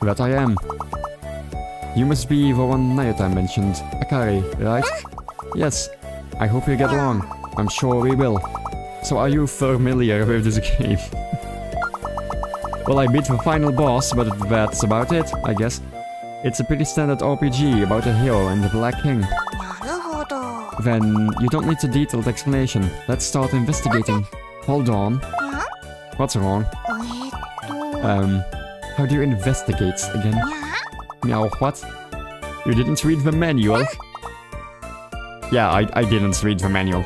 That I am. You must be the one Nayota mentioned. Akari, right? Yes. I hope we get along. I'm sure we will. So are you familiar with this game? Well, I beat the final boss, but that's about it, I guess. It's a pretty standard RPG about a hero and the Black King. Then you don't need a detailed explanation. Let's start investigating. Hold on. What's wrong? How do you investigate again? Meow, what? You didn't read the manual? Yeah, I didn't read the manual.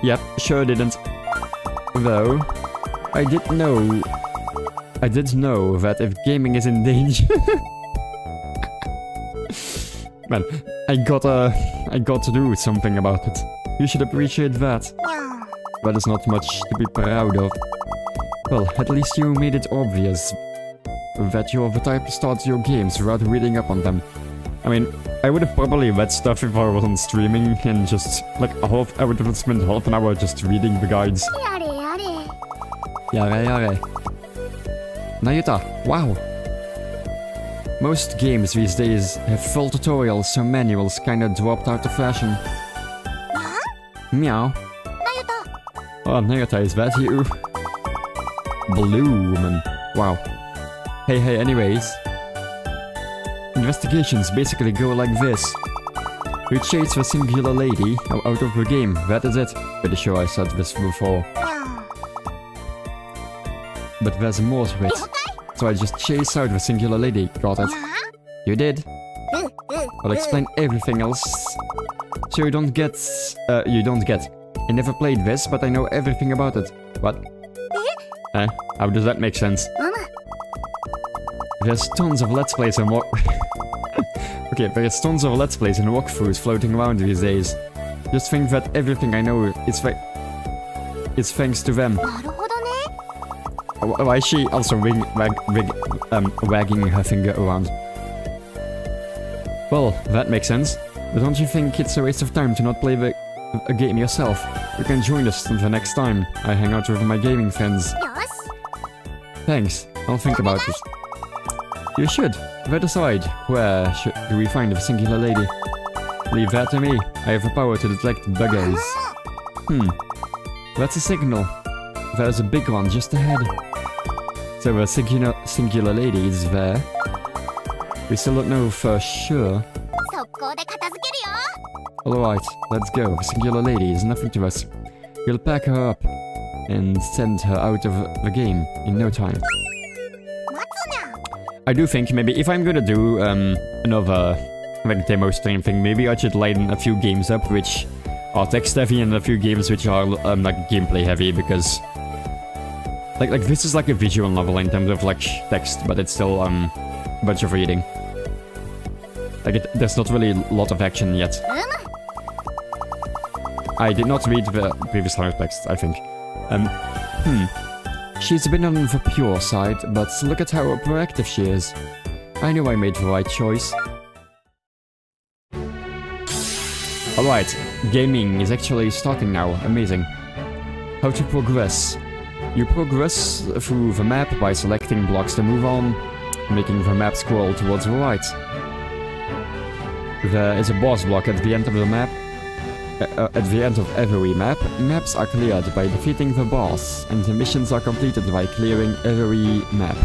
Yep, sure didn't. Though, I did know that if gaming is in danger... Man, I got to do something about it. You should appreciate that. That is not much to be proud of. Well, at least you made it obvious that you're the type to start your games without reading up on them. I mean, I would have probably read stuff if I wasn't streaming and just, like, I would have spent half an hour just reading the guides. Yare. Nayuta, wow! Most games these days have full tutorials, so manuals kinda dropped out of fashion. Meow. Oh, Nagata, is that you? Bloom. Wow. Hey, anyways. Investigations basically go like this. You chase the singular lady out of the game, that is it. Pretty sure I said this before. But there's more to it. So I just chase out the singular lady, got it? You did? I'll explain everything else. So you don't get... I never played this, but I know everything about it. What? How does that make sense? There's tons of Let's Plays and Okay, there's tons of Let's Plays and walkthroughs floating around these days. Just think that everything I know is thanks to them. Why is she also wagging her finger around? Well, that makes sense. But don't you think it's a waste of time to not play a game yourself? You can join us the next time I hang out with my gaming friends. Thanks, I'll think about it. You should. That aside, where do we find the singular lady? Leave that to me. I have the power to detect buggers. That's a signal. There's a big one just ahead. So the singular lady is there. We still don't know for sure. Alright, let's go. The singular lady is nothing to us. We'll pack her up and send her out of the game in no time. I do think maybe if I'm gonna do another like demo stream thing, maybe I should line a few games up which are text heavy and a few games which are like gameplay heavy, because like this is like a visual novel in terms of like text, but it's still a bunch of reading. Like there's not really a lot of action yet. I did not read the previous line of text, I think. She's a bit on the pure side, but look at how proactive she is. I knew I made the right choice. Alright, gaming is actually starting now. Amazing. How to progress. You progress through the map by selecting blocks to move on, making the map scroll towards the right. There is a boss block at the end of the map. At the end of every map, maps are cleared by defeating the boss, and the missions are completed by clearing every map.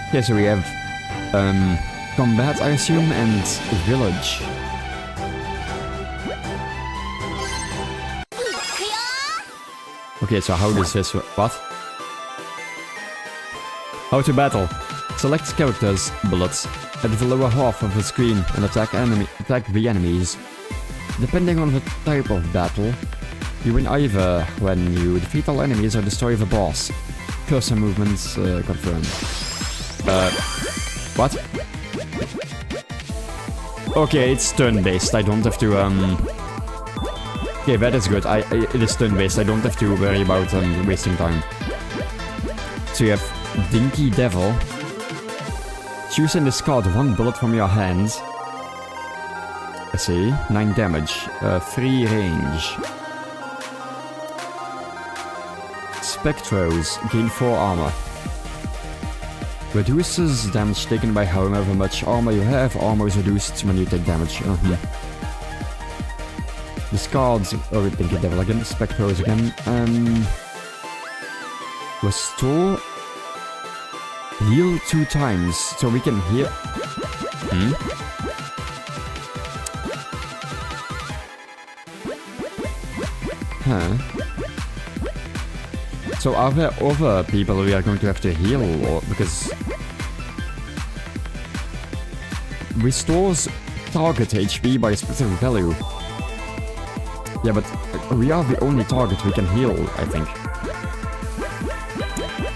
Okay, so we have combat, I assume, and village. Okay, so how does this work? What? How to battle. Select characters, bullets, at the lower half of the screen and attack the enemies. Depending on the type of battle, you win either when you defeat all enemies or destroy the boss. Cursor movements confirmed. What? Okay, it's turn-based, I don't have to Okay, that is good. It is turn-based, I don't have to worry about wasting time. So you have Dinky Devil. Choose and discard one bullet from your hands. I see. 9 damage. 3 range. Spectros. Gain 4 armor. Reduces damage taken by however much armor you have. Armor is reduced when you take damage. Discards. Oh, Dinky Devil again. Spectros again. Restore. Heal 2 times, so we can heal. So are there other people we are going to have to heal, or because restores target HP by a specific value? Yeah, but we are the only target we can heal, I think.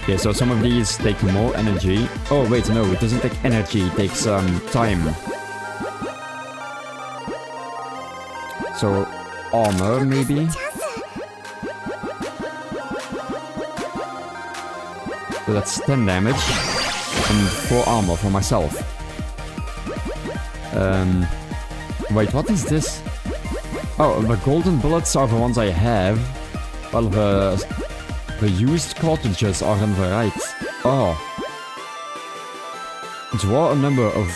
Okay, so some of these take more energy. Oh wait, no, it doesn't take energy, it takes time. So, armor maybe? So that's 10 damage, and 4 armor for myself. Wait, what is this? Oh, the golden bullets are the ones I have, while the used cartridges are on the right. Oh. Draw a number of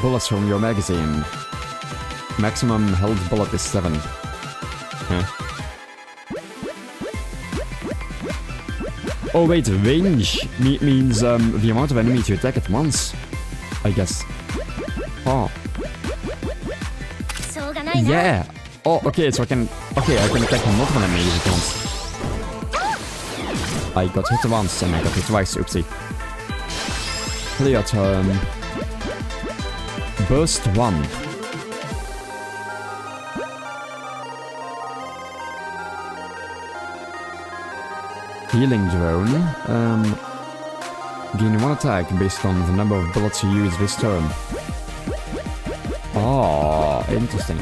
bullets from your magazine. Maximum health bullet is 7. Huh. Oh wait, range means the amount of enemies you attack at once, I guess. Oh. Yeah! Oh, okay, so I can attack multiple enemies at once. I got hit once and I got hit twice, oopsie. Clear turn. Burst 1. Healing drone. Gain 1 attack based on the number of bullets you use this turn. Oh, interesting.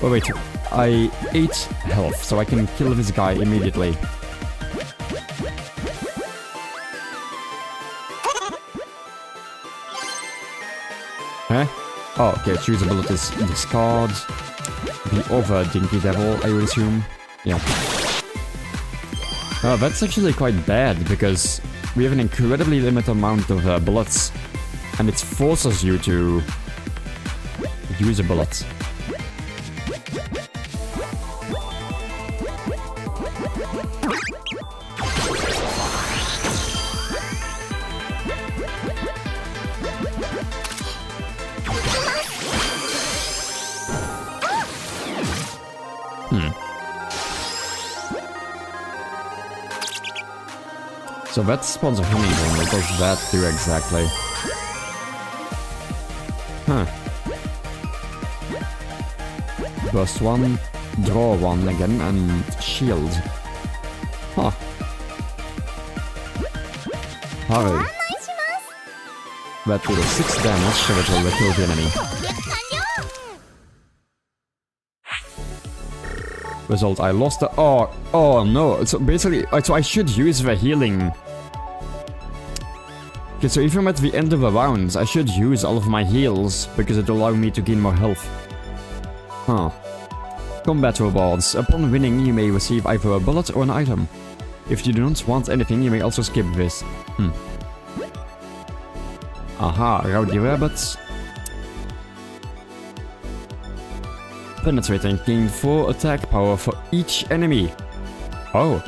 Oh wait, I 8 health, so I can kill this guy immediately. Huh? Oh, okay, choose abilities, discard. The other Dinky Devil, I would assume. Yeah. Oh, that's actually quite bad, because we have an incredibly limited amount of bullets. And it forces you to use a bullet. So that spawns a honeycomb. What does that do exactly? Huh. Burst 1, draw 1 again, and shield. Huh. Hurry. That did 6 damage, so it will kill the enemy. Result, I lost the... Oh no, so basically, so I should use the healing. Okay, so if I'm at the end of the rounds, I should use all of my heals, because it will allow me to gain more health. Huh. Combat rewards. Upon winning, you may receive either a bullet or an item. If you do not want anything, you may also skip this. Aha, rowdy rabbits. Penetrating, gain 4 attack power for each enemy. Oh.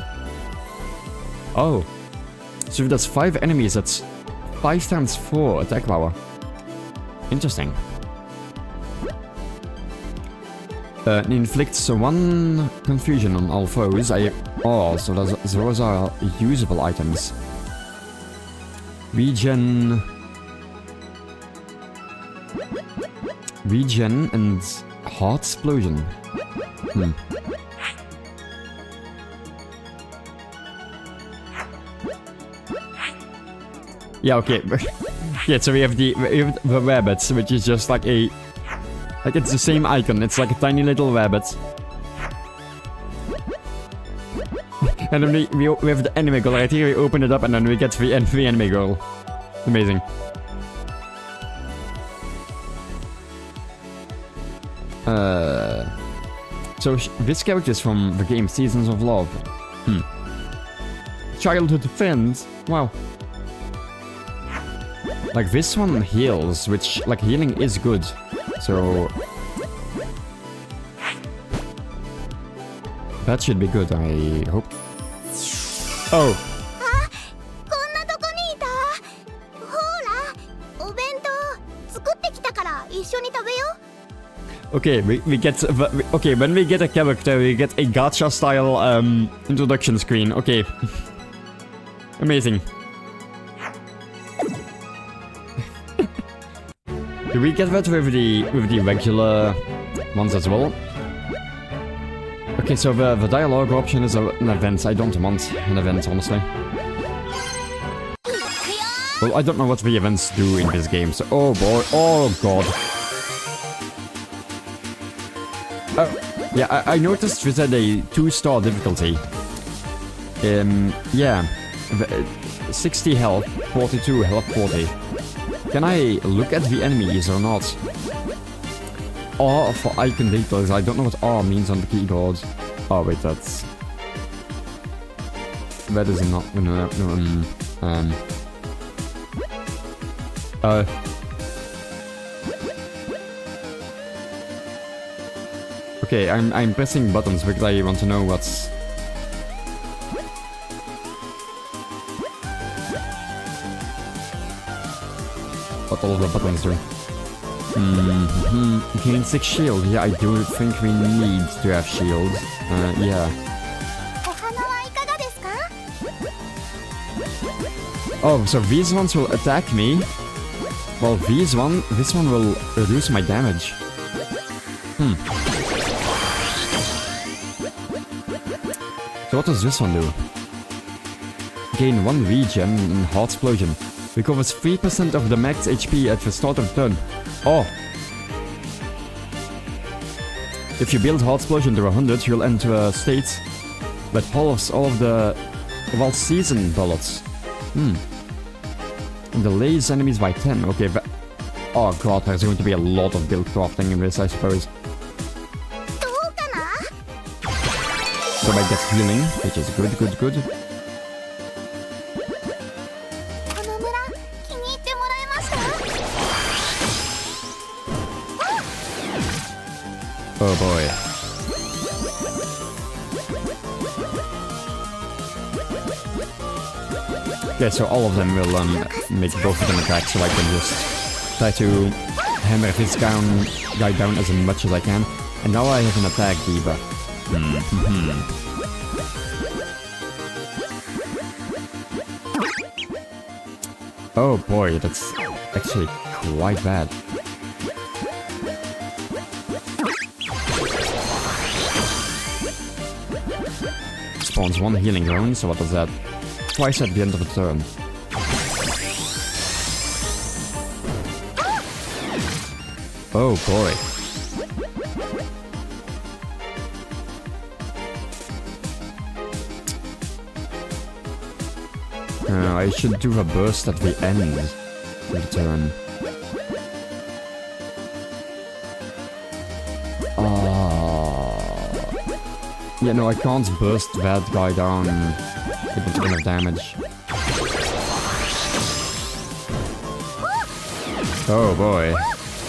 Oh. So if there's 5 enemies, that's 5 times 4 attack power. Interesting. Inflicts 1 confusion on all foes. Oh, so those are usable items. Regen and Heart Explosion. Yeah, okay. Yeah, so we have the rabbits, which is just like a... Like, it's the same icon. It's like a tiny little rabbit. And then we have the enemy girl right here. We open it up and then we get the enemy girl. Amazing. So this character is from the game Seasons of Love. Childhood friends. Wow. Like, this one heals, which, like, healing is good. So... that should be good, I hope. Oh! Okay, we get... okay, when we get a character, we get a gacha-style, introduction screen. Okay. Amazing. Do we get that with the regular ones as well? Okay, so the dialogue option is an event. I don't want an event, honestly. Well, I don't know what the events do in this game, so... oh boy, oh god. Yeah, I noticed this had a 2-star difficulty. Yeah. 60 health, 42 health, 40. Can I look at the enemies or not? R for icon details. I don't know what R means on the keyboard. Oh wait, that's... that is not... Okay, I'm pressing buttons because I want to know what's... what all the buttons do. Gain 6 shield. Yeah, I do think we need to have shield. Yeah. Oh, so these ones will attack me. Well, this one will reduce my damage. So what does this one do? Gain 1 regen and Heart Explosion. Recovers 3% of the max HP at the start of turn. Oh! If you build Heart Explosion to 100, you'll enter a state that halves all of the well-seasoned bullets. And delays enemies by 10. Okay, oh god, there's going to be a lot of build crafting in this, I suppose. So I get healing, which is good. Oh boy. Okay, so all of them will make both of them attack, so I can just try to hammer this guy down as much as I can. And now I have an attack debuff. Oh boy, that's actually quite bad. Spawns 1 healing zone, so what does that? Twice at the end of a turn. Oh boy. I should do a burst at the end of the turn. Yeah, no, I can't burst that guy down. It would do enough damage. Oh boy.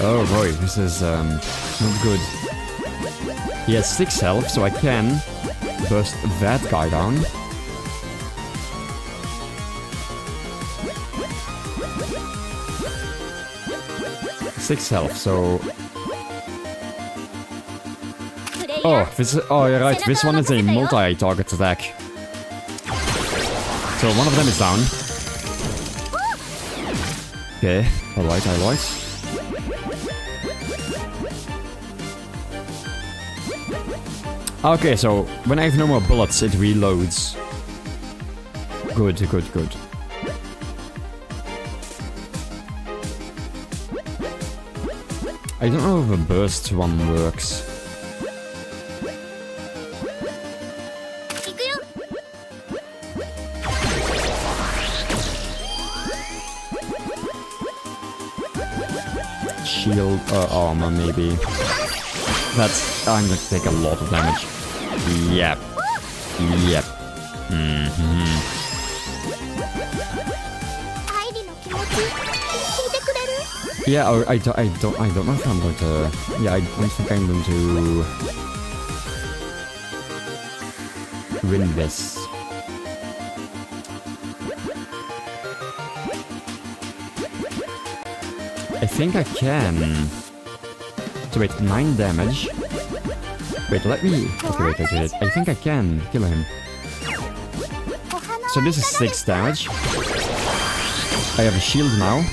Oh boy, this is not good. He has 6 health, so I can burst that guy down. Six health, so... Oh, oh, you're right, this one is a multi-target attack. So one of them is down. Okay, alright. Okay, so when I have no more bullets, it reloads. Good. I don't know if a burst one works. Shield, armor maybe. That's... I'm going to take a lot of damage. Yep. Yeah, I don't know if I'm going to... Yeah, I don't think I'm going to... win this. I think I can... So wait, 9 damage. Wait, let me... Okay, wait. I think I can kill him. So this is 6 damage. I have a shield now.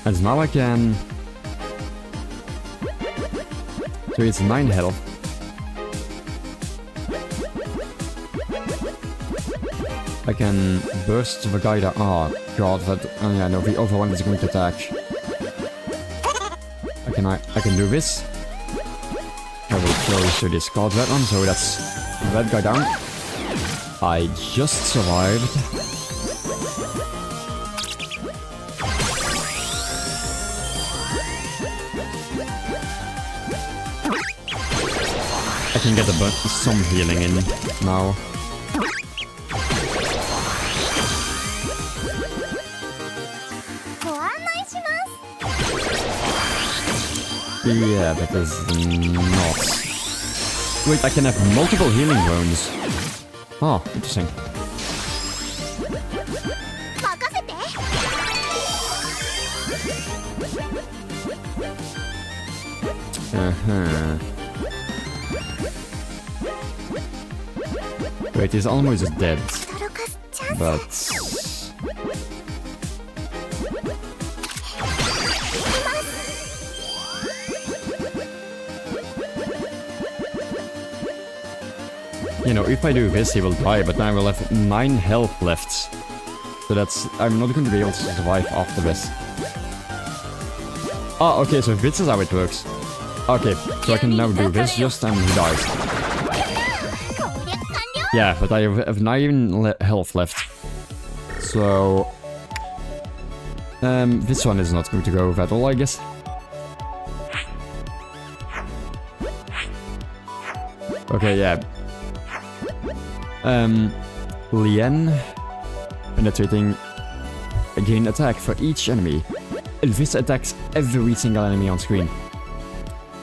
And now I can... So it's 9 health. I can burst the guy down. Oh god, that... Oh yeah, no, the other one is going to attack. I can do this. I will close to discard that one, so that's that guy down. I just survived. I can get some healing in now. Yeah, that is not Wait, I can have multiple healing wounds. Oh, interesting. Wait, his almost is dead. But... You know, if I do this, he will die, but now I will have 9 health left. So that's... I'm not going to be able to survive after this. Ah, okay, so this is how it works. Okay, so I can now do this just and he dies. Yeah, but I have 9 health left. So... this one is not going to go at all, I guess. Okay, yeah. Lien. Penetrating. Gain attack for each enemy. This attacks every single enemy on screen.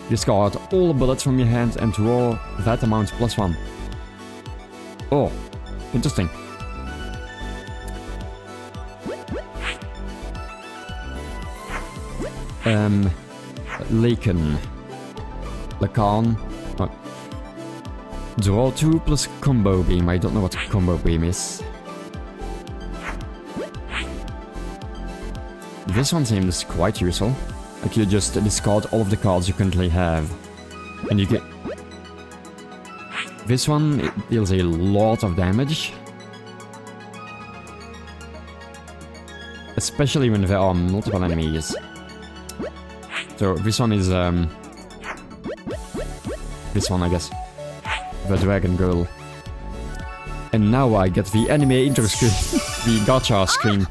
Discard all bullets from your hand and draw that amount +1. Oh, interesting. Lacan. What? Draw 2 plus combo beam. I don't know what combo beam is. This one seems quite useful. Like you just discard all of the cards you currently have. And you get... This one, it deals a lot of damage. Especially when there are multiple enemies. So this one is... this one, I guess. The Dragon Girl. And now I get the anime intro screen. The gacha screen.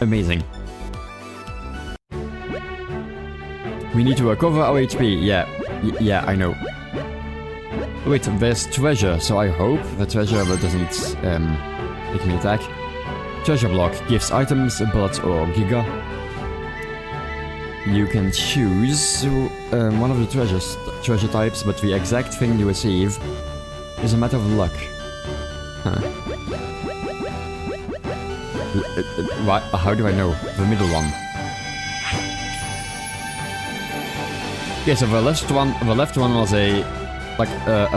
Amazing. We need to recover our HP. Yeah, I know. Wait, there's treasure, so I hope the treasure doesn't make me attack. Treasure block gives items, bullets, or giga. You can choose one of the treasure types, but the exact thing you receive is a matter of luck. Huh. How do I know? The middle one. Okay, so the left one was a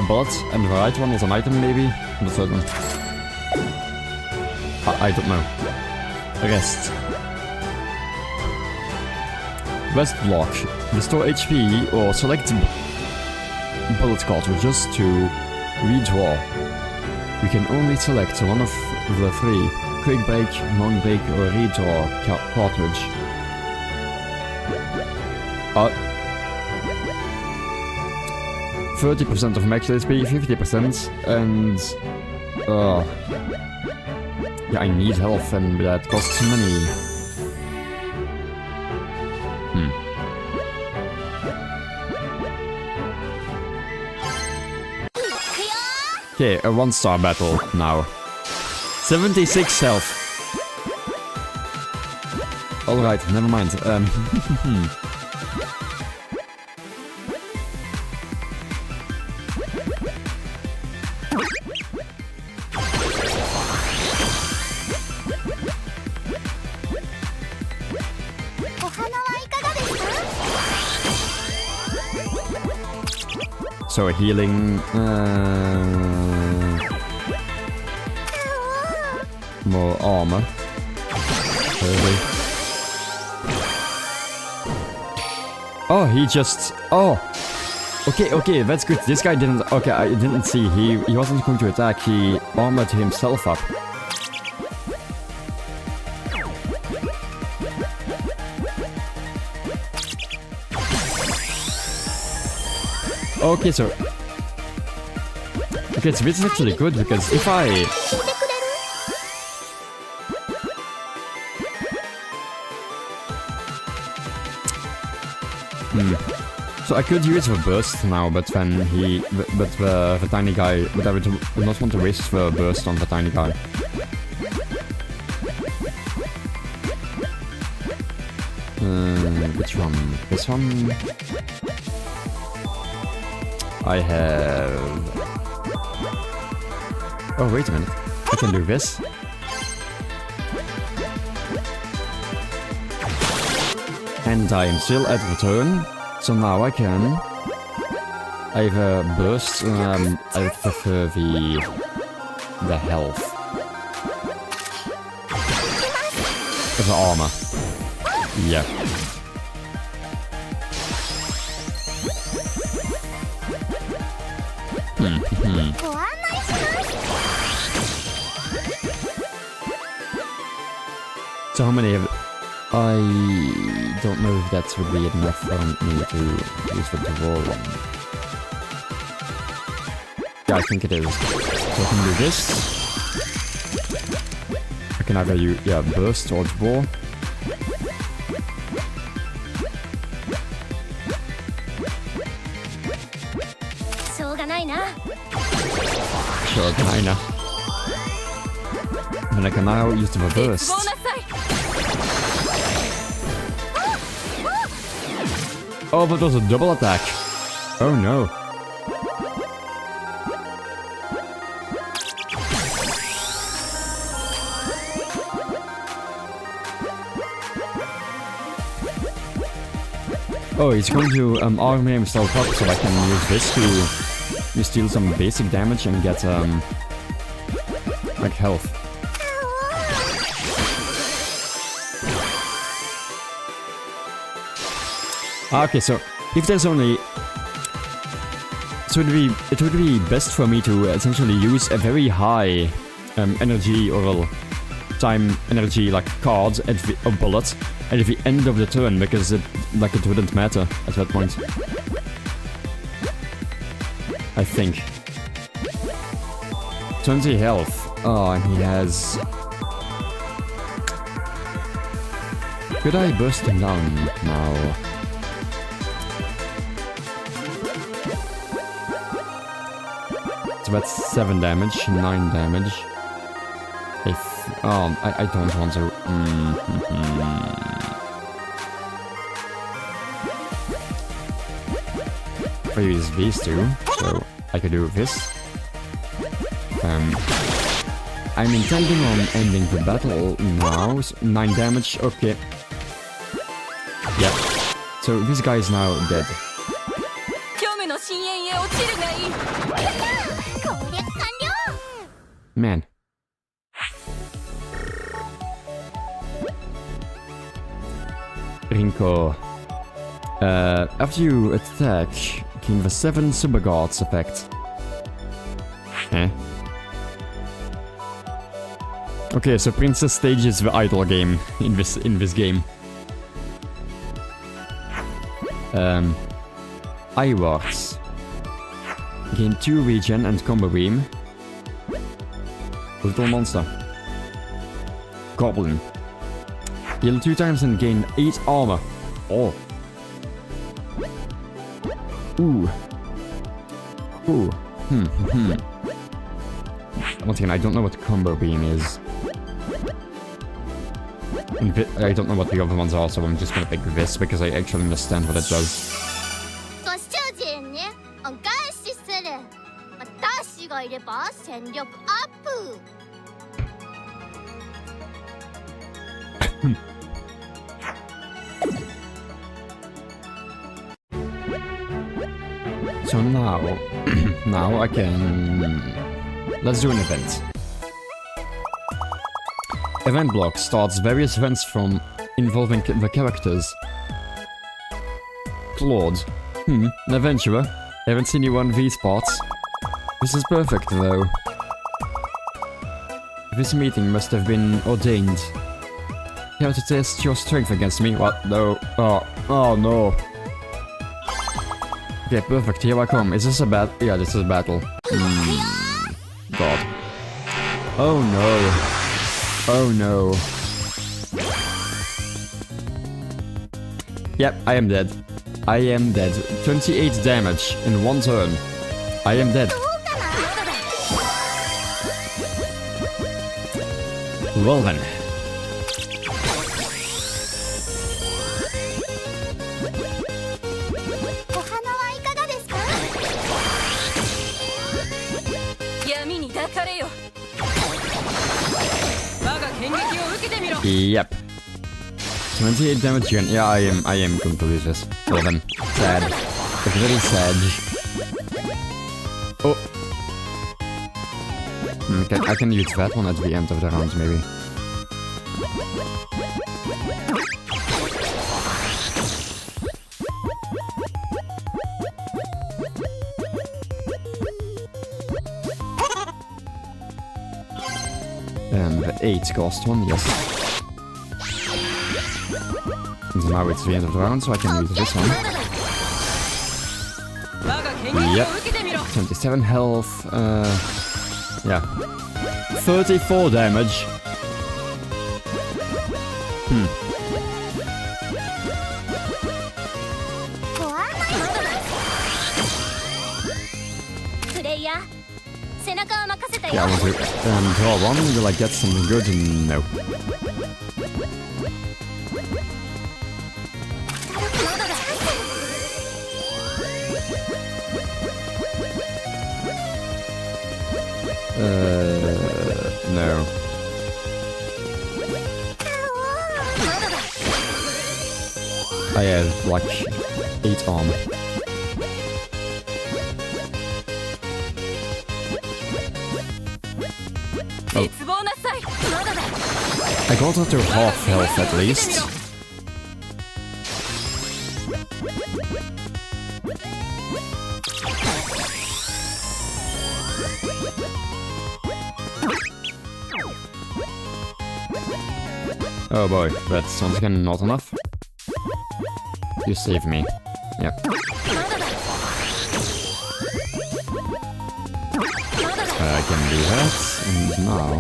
bullet, and the right one was an item maybe. And the third one, I don't know. Rest. Rest block. Restore HP or select bullet cartridges to redraw. We can only select one of the 3. Quick break, long break, or redraw cartridge. 30% of max HP, 50%, and... yeah, I need health, and that costs money. Okay, a 1-star battle now. 76 health. Alright, never mind. So healing, more armor. Oh, he just... Oh! Okay, that's good. This guy didn't... Okay, I didn't see. He wasn't going to attack. He armored himself up. Okay, so... Okay, so this is actually good, because if I... So I could use the burst now, but then the tiny guy, but I would not want to waste the burst on the tiny guy. Which one? This one? I have... Oh, wait a minute. I can do this. And I am still at the turn, so now I can... I have a burst, I prefer the health. The armor. Yeah. So how many have... I don't know if that would be enough for me to use the wall one. Yeah, I think it is. So I can do this. I can either use, burst or draw. Sure, kinda. And I can now use the burst. Oh, but there's a double attack. Oh no. Oh, he's going to arm himself up so I can use this to steal some basic damage and get like health. Okay, so if there's only... So it would be best for me to essentially use a very high energy or time energy like card at the bullet at the end of the turn, because it wouldn't matter at that point. I think. 20 health. Oh, and he has... Could I burst him down now? So that's 7 damage, 9 damage. If... Oh, I don't want to... I use these two, so I could do this. I'm intending on ending the battle now. 9 damage, okay. Yep. So this guy is now dead. Man. Rinko. After you attack, gain the 7 Super Guards effect. Eh? Okay, so Princess Stage is the idle game in this game. Iwards. Gain 2 regen and combo beam. Little monster. Goblin. Heal 2 times and gain 8 armor. Oh. Ooh. Ooh. Once again, I don't know what combo beam is. I don't know what the other ones are, so I'm just gonna pick this because I actually understand what it does. So now I can... Let's do an event. Event block starts various events from involving the characters. Claude. An adventurer. Haven't seen you on these parts. This is perfect though. This meeting must have been ordained. Here to test your strength against me. What? No. Oh no. Okay, perfect. Here I come. Is this a battle? Yeah, this is a battle. God. Oh no. Oh no. Yep, I am dead. I am dead. 28 damage in one turn. I am dead. Well then. Yep. 28 damage again. Yeah, I am going to lose this. Well then. Sad. It's very sad. Oh. I can use that one at the end of the round, maybe. And the 8 cost one, yes. And now it's the end of the round, so I can use this one. Yep. 27 health, yeah. 34 damage. Yeah, I want to draw one. Will I get something good? No. No. I have like 8 armor. Oh. I got her to half health at least. Oh boy, that's once again not enough. You saved me. Yep. I can do that, and now...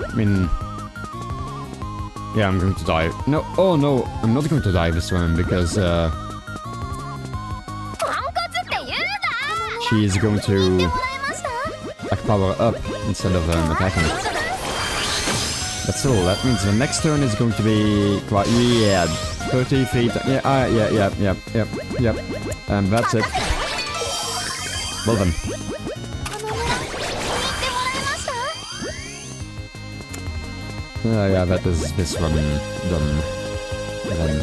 I mean... Yeah, I'm going to die. No, oh no, I'm not going to die this one because, she is going to... like, power up instead of attacking it. But still, that means the next turn is going to be quite... Yeah, 30 feet... Yeah, yep. And that's it. Well then. Yeah, that is this one done. Then.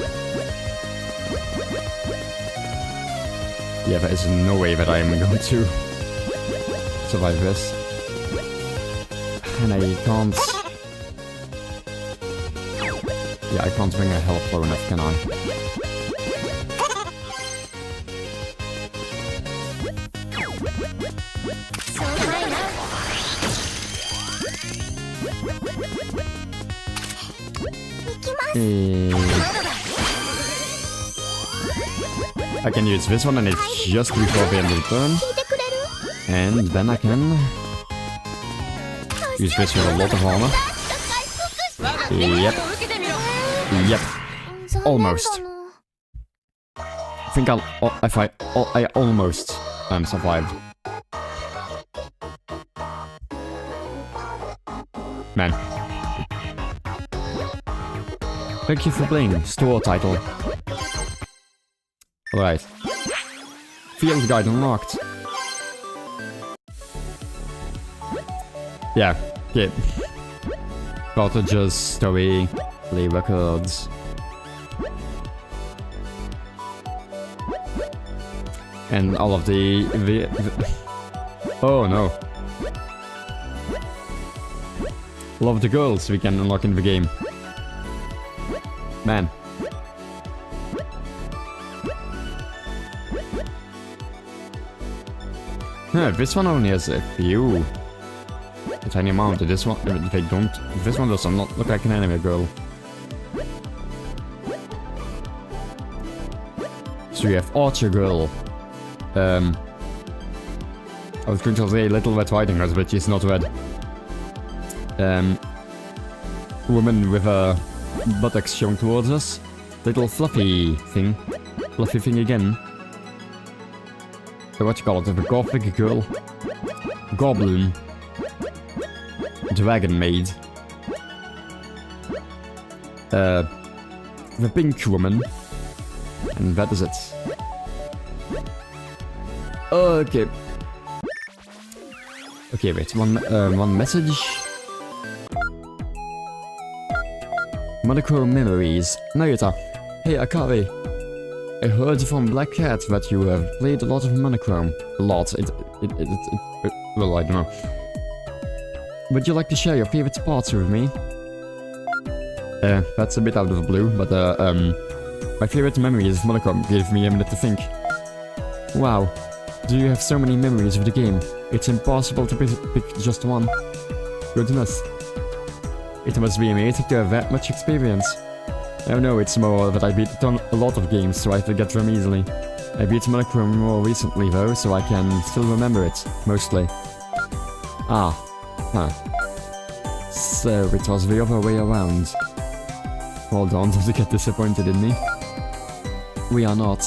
Yeah, there is no way that I am going to survive this. And I can't... Yeah, I can't bring a health low enough, can I? I can use this one and it's just before the end of the turn. And then I can use this with a lot of armor. Yep. Almost. I think I almost survived. Man. Thank you for playing. Store title. Alright. Field guide unlocked. Yeah. Cottages, story, play records. And all of the oh no. All of the girls we can unlock in the game. Man. Huh, this one only has a few. A tiny amount. This one, they don't. This one does not look like an anime girl. So you have Archer Girl. I was going to say Little Red Riding Hood, but she's not red. Woman with her buttocks shown towards us. little fluffy thing. Fluffy thing again. What you call it? The gothic girl. Goblin. Dragon maid. The pink woman. And that is it. Okay. Okay, wait. One message. Monochrome memories. Nayuta. Hey, Akabe. I heard from Black Cat that you have played a lot of Monochrome. A lot. Well, I don't know. Would you like to share your favorite parts with me? That's a bit out of the blue, but my favorite memories of Monochrome gave me a minute to think. Wow. Do you have so many memories of the game? It's impossible to pick just one. Goodness. It must be amazing to have that much experience. Oh no, it's more that I beat a lot of games, so I forget them easily. I beat Monochrome more recently though, so I can still remember it, mostly. Ah. Huh. So it was the other way around. Hold on, don't get disappointed in me. We are not.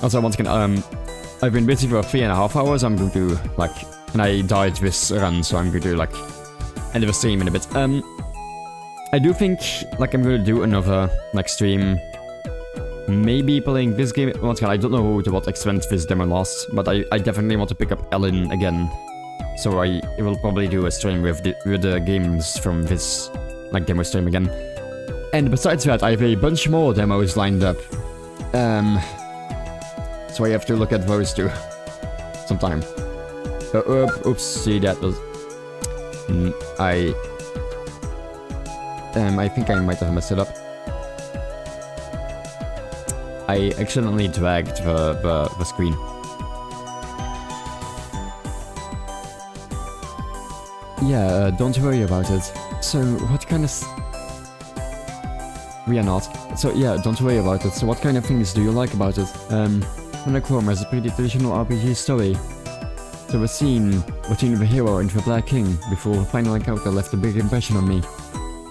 Also, once again, I've been busy for 3.5 hours, I'm going to, like, and I died this run, so I'm going to, like, end the stream in a bit. I do think, like, I'm going to do another, like, stream. Maybe playing this game. Once again, I don't know to what extent this demo lasts, but I definitely want to pick up Ellen again. So I will probably do a stream with the games from this, like, demo stream again. And besides that, I have a bunch more demos lined up. So I have to look at those too. Sometime. Oops, see that was... I think I might have messed it up. I accidentally dragged the screen. Yeah, don't worry about it. So, what kind of... We are not. So, yeah, don't worry about it. So, what kind of things do you like about it? Monochrome has a pretty traditional RPG story. So the scene between the hero and the Black King before the final encounter left a big impression on me.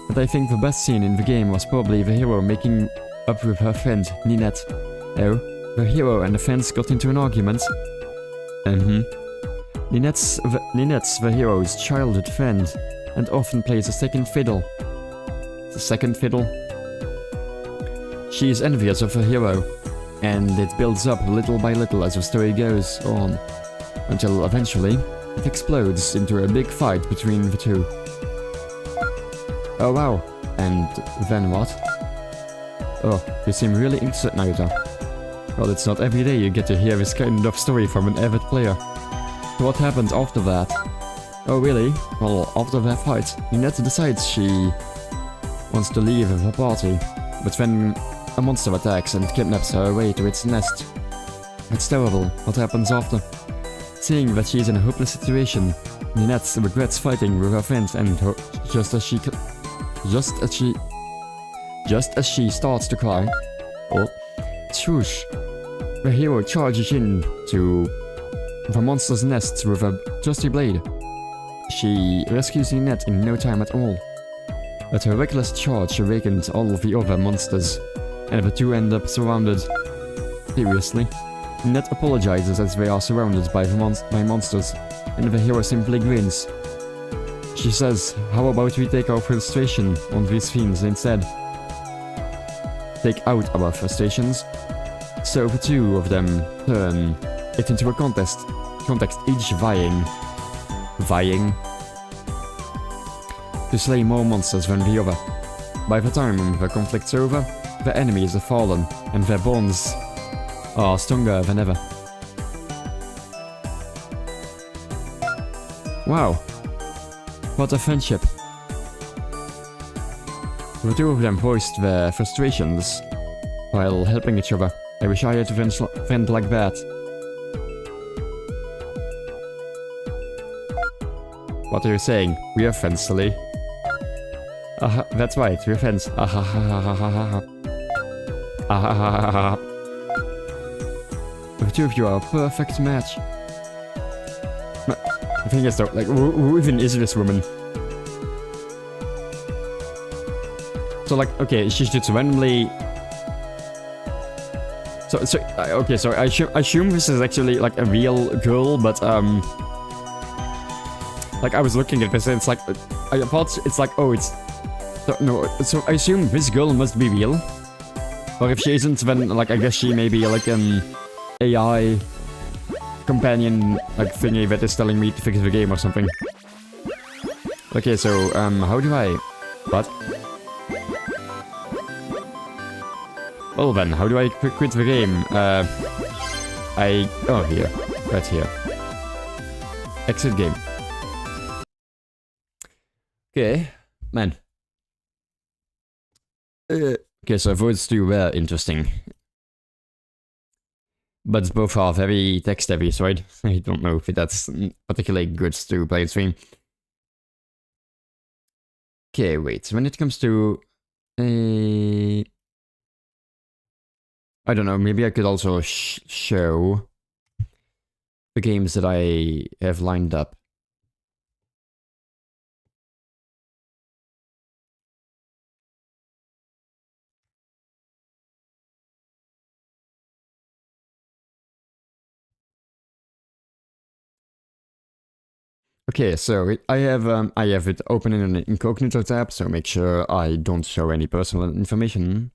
But I think the best scene in the game was probably the hero making up with her friend, Ninette. Oh, the hero and the friends got into an argument. Ninette's the hero's childhood friend, and often plays a second fiddle. The second fiddle? She is envious of her hero, and it builds up little by little as the story goes on, until eventually it explodes into a big fight between the two. Oh wow, and then what? Oh, you seem really interested, Naruto. Well, it's not every day you get to hear this kind of story from an avid player. So what happened after that? Oh really? Well, after that fight, Ninette decides she wants to leave the party, but then a monster attacks and kidnaps her away to its nest. It's terrible what happens after. Seeing that she's in a hopeless situation, Ninette regrets fighting with her friends and just as she starts to cry, oh, swoosh, the hero charges in to the monster's nest with a trusty blade. She rescues Ninette in no time at all. But her reckless charge awakens all of the other monsters, and the two end up surrounded. Seriously? Ninette apologizes as they are surrounded by monsters, and the hero simply grins. She says, how about we take our frustration on these fiends instead? Take out our frustrations? So the two of them turn it into a contest, each vying to slay more monsters than the other. By the time the conflict's over, the enemies have fallen, and their bonds are stronger than ever. Wow. What a friendship. The two of them voiced their frustrations while helping each other. I wish I had a friend like that. What are you saying? We are friends, silly. That's right, we're friends. The two of you are a perfect match. The thing is though, like, who even is this woman? So like, okay, she just randomly. Okay, so I assume this is actually like a real girl, but like I was looking at this and it's like, I thought it's like, oh, it's no. So I assume this girl must be real, or if she isn't, then like I guess she may be like an AI companion like thingy that is telling me to fix the game or something. Okay, so how do I? What? Well then, how do I quit the game? Oh, here. Right here. Exit game. Okay, man. Okay, so those two were interesting. But both are very text-heavy, so I don't know if that's particularly good to play stream. Okay, wait, when it comes to... I don't know, maybe I could also show the games that I have lined up. Okay, so I have it open in an incognito tab, so make sure I don't show any personal information.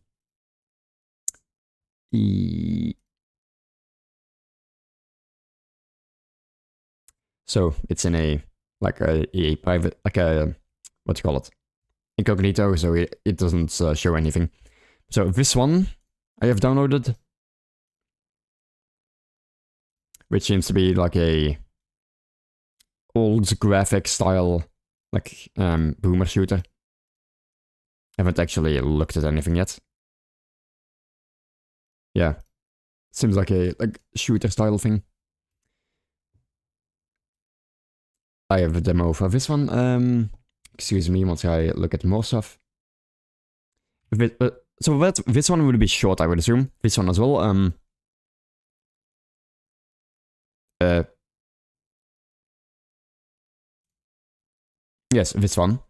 So it's in a private, like a, what do you call it? Incognito, so it doesn't show anything. So this one I have downloaded, which seems to be like a old graphic style, like boomer shooter. Haven't actually looked at anything yet. Yeah, seems like a shooter style thing. I have a demo for this one. Excuse me, once I look at more stuff. So this one would be short, I would assume. This one as well. Yes, this one.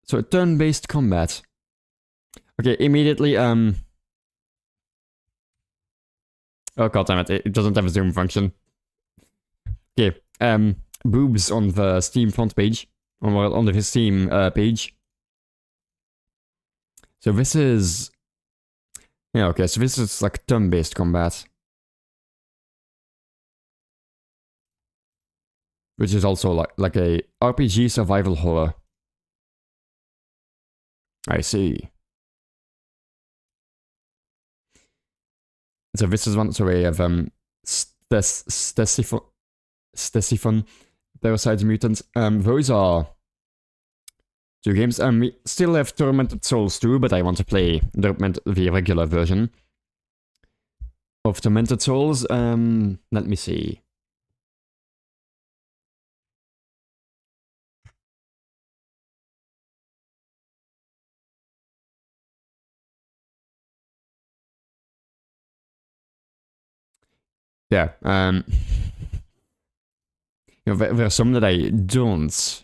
So turn-based combat. Okay, immediately, oh god damn it, it doesn't have a zoom function. Okay, boobs on the Steam front page, on the Steam page. So this is... Yeah, okay, so this is like turn-based combat. Which is also like a RPG survival horror. I see. So this is one, so we have Stesiphon, Parasite Mutant. Those are two games. We still have Tormented Souls 2, but I want to play the regular version of Tormented Souls. Let me see. Yeah, you know, there are some that I don't.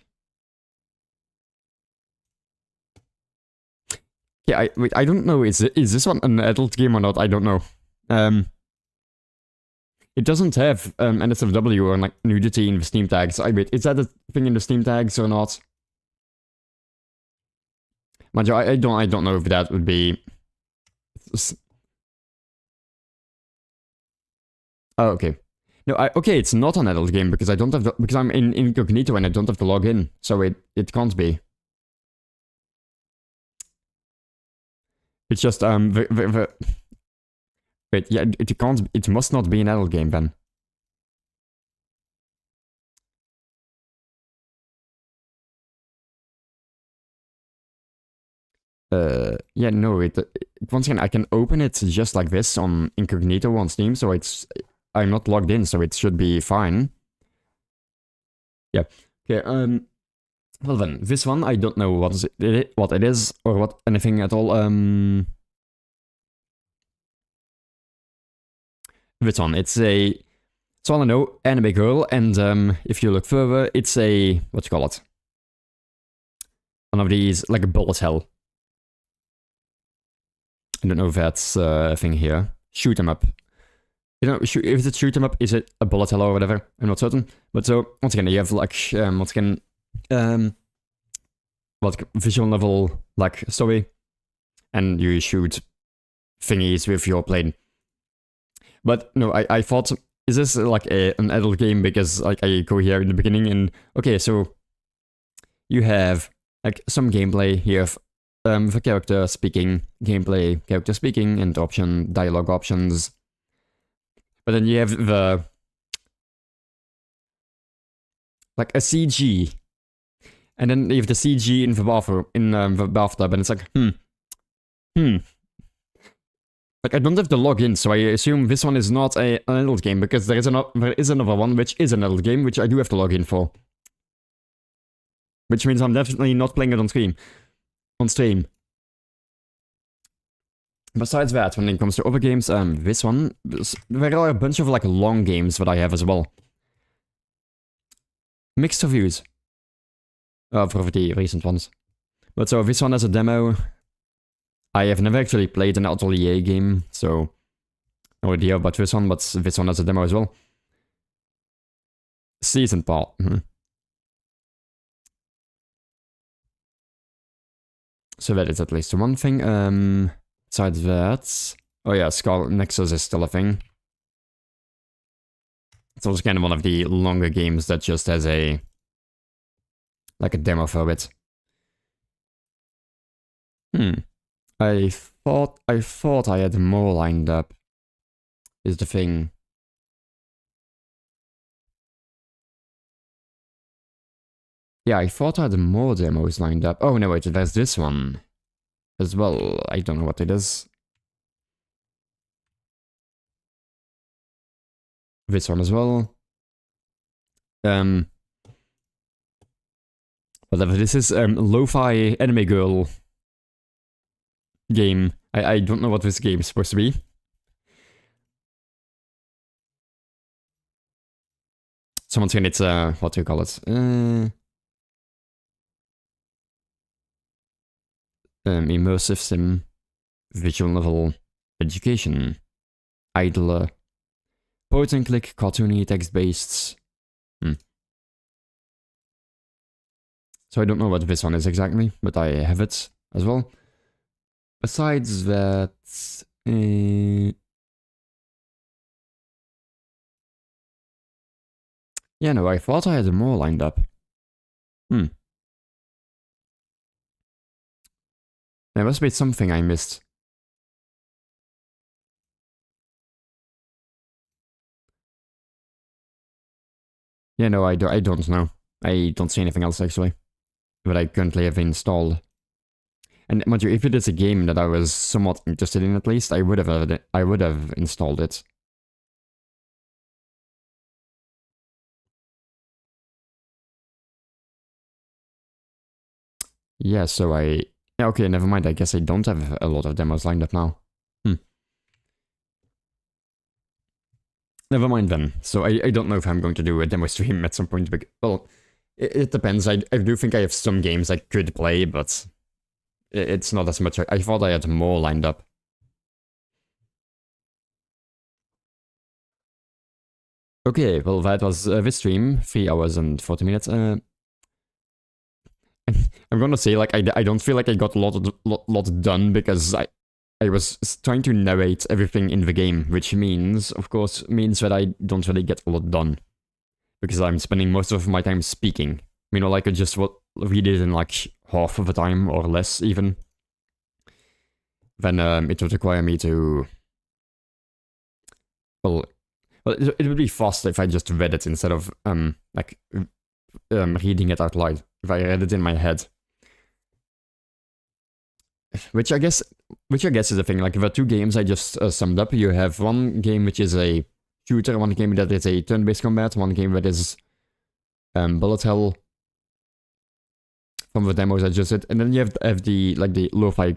Yeah, wait, I don't know, is this one an adult game or not? I don't know. It doesn't have NSFW or like nudity in the Steam tags. Wait, is that a thing in the Steam tags or not? Mind you, I don't know if that would be... Oh, okay. No, okay, it's not an adult game because I don't have because I'm in incognito and I don't have to log in, so it can't be. It's just wait, yeah, it must not be an adult game then. Yeah, no, once again I can open it just like this on incognito on Steam, so I'm not logged in, so it should be fine. Yeah. Okay, well then, this one, I don't know what it is, or what anything at all. This one, it's all I know, anime girl, and if you look further, it's a, what you call it? one of these, like a bullet hell. I don't know if that's a thing here. Shoot 'em up. You know, if it's shoot 'em up, is it a bullet hell or whatever? I'm not certain. But so, once again, you have like, once again, visual novel, like, story, and you shoot thingies with your plane. But no, I thought, is this like an adult game? Because like I go here in the beginning and, okay, so you have like some gameplay, you have the character speaking, gameplay, character speaking, and option, dialogue options. But then you have the, like a CG. And then you have the CG in the bathroom, in the bathtub, and it's like, Like, I don't have to log in, so I assume this one is not an adult game, because there is another one which is an adult game, which I do have to log in for. Which means I'm definitely not playing it on stream. Besides that, when it comes to other games, this one, there are a bunch of, like, long games that I have as well. Mixed reviews. For the recent ones. But so, this one has a demo. I have never actually played an Atelier game, so no idea about this one, but this one has a demo as well. Season part. So that is at least one thing. Besides that, oh yeah, Scarlet Nexus is still a thing. It's also kind of one of the longer games that just has a demo for it. I thought I had more lined up, is the thing. Yeah, I thought I had more demos lined up. Oh no, wait, there's this one as well. I don't know what it is. This one as well. Whatever, this is Lo-Fi Anime Girl game. I don't know what this game is supposed to be. Someone's saying it's what do you call it? Immersive sim, visual novel, education, idler, point and click, cartoony, text-based. So I don't know what this one is exactly, but I have it as well. Besides that, yeah, no, I thought I had more lined up. There must be something I missed. Yeah, no, I don't know. I don't see anything else actually that I currently have installed. And mind you, if it is a game that I was somewhat interested in at least, I would have installed it. Yeah, so yeah, okay, never mind. I guess I don't have a lot of demos lined up now. Never mind then. So I don't know if I'm going to do a demo stream at some point. Well, it depends. I do think I have some games I could play, but it's not as much. I thought I had more lined up. Okay, well that was this stream, 3 hours and 40 minutes. I'm gonna say, like, I don't feel like I got a lot done because I was trying to narrate everything in the game, which means, of course, that I don't really get a lot done. Because I'm spending most of my time speaking. Meanwhile, I could just read it in, like, half of the time, or less, even. Then, it would require me to... Well, it would be faster if I just read it instead of, reading it out loud. If I read it in my head. Which I guess is the thing. Like, the two games I just summed up. You have one game which is a shooter, one game that is a turn-based combat, one game that is bullet hell from the demos I just did, and then you have the lo-fi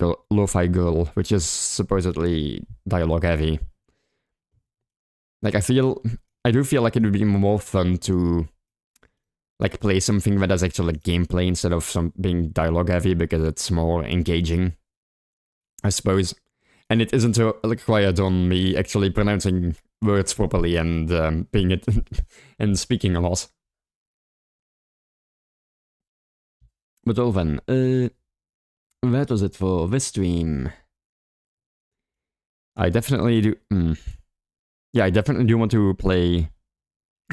girl, which is supposedly dialogue heavy. Like, I do feel like it would be more fun to like play something that has actual like gameplay instead of some being dialogue heavy because it's more engaging, I suppose. And it isn't required on me actually pronouncing words properly and being it and speaking a lot. But well then, that was it for this stream. I definitely do. Yeah, I definitely do want to play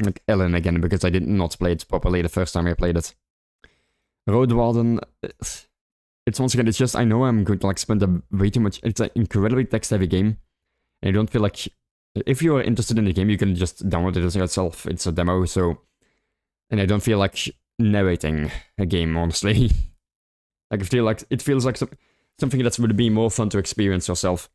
like Ellen again because I did not play it properly the first time I played it. Road Warden. It's once again, it's just, I know I'm going to like spend way too much, it's an incredibly text-heavy game, and I don't feel like, if you are interested in the game, you can just download it yourself, it's a demo, so, and I don't feel like narrating a game, honestly. Like, I feel like, it feels like something that would be more fun to experience yourself.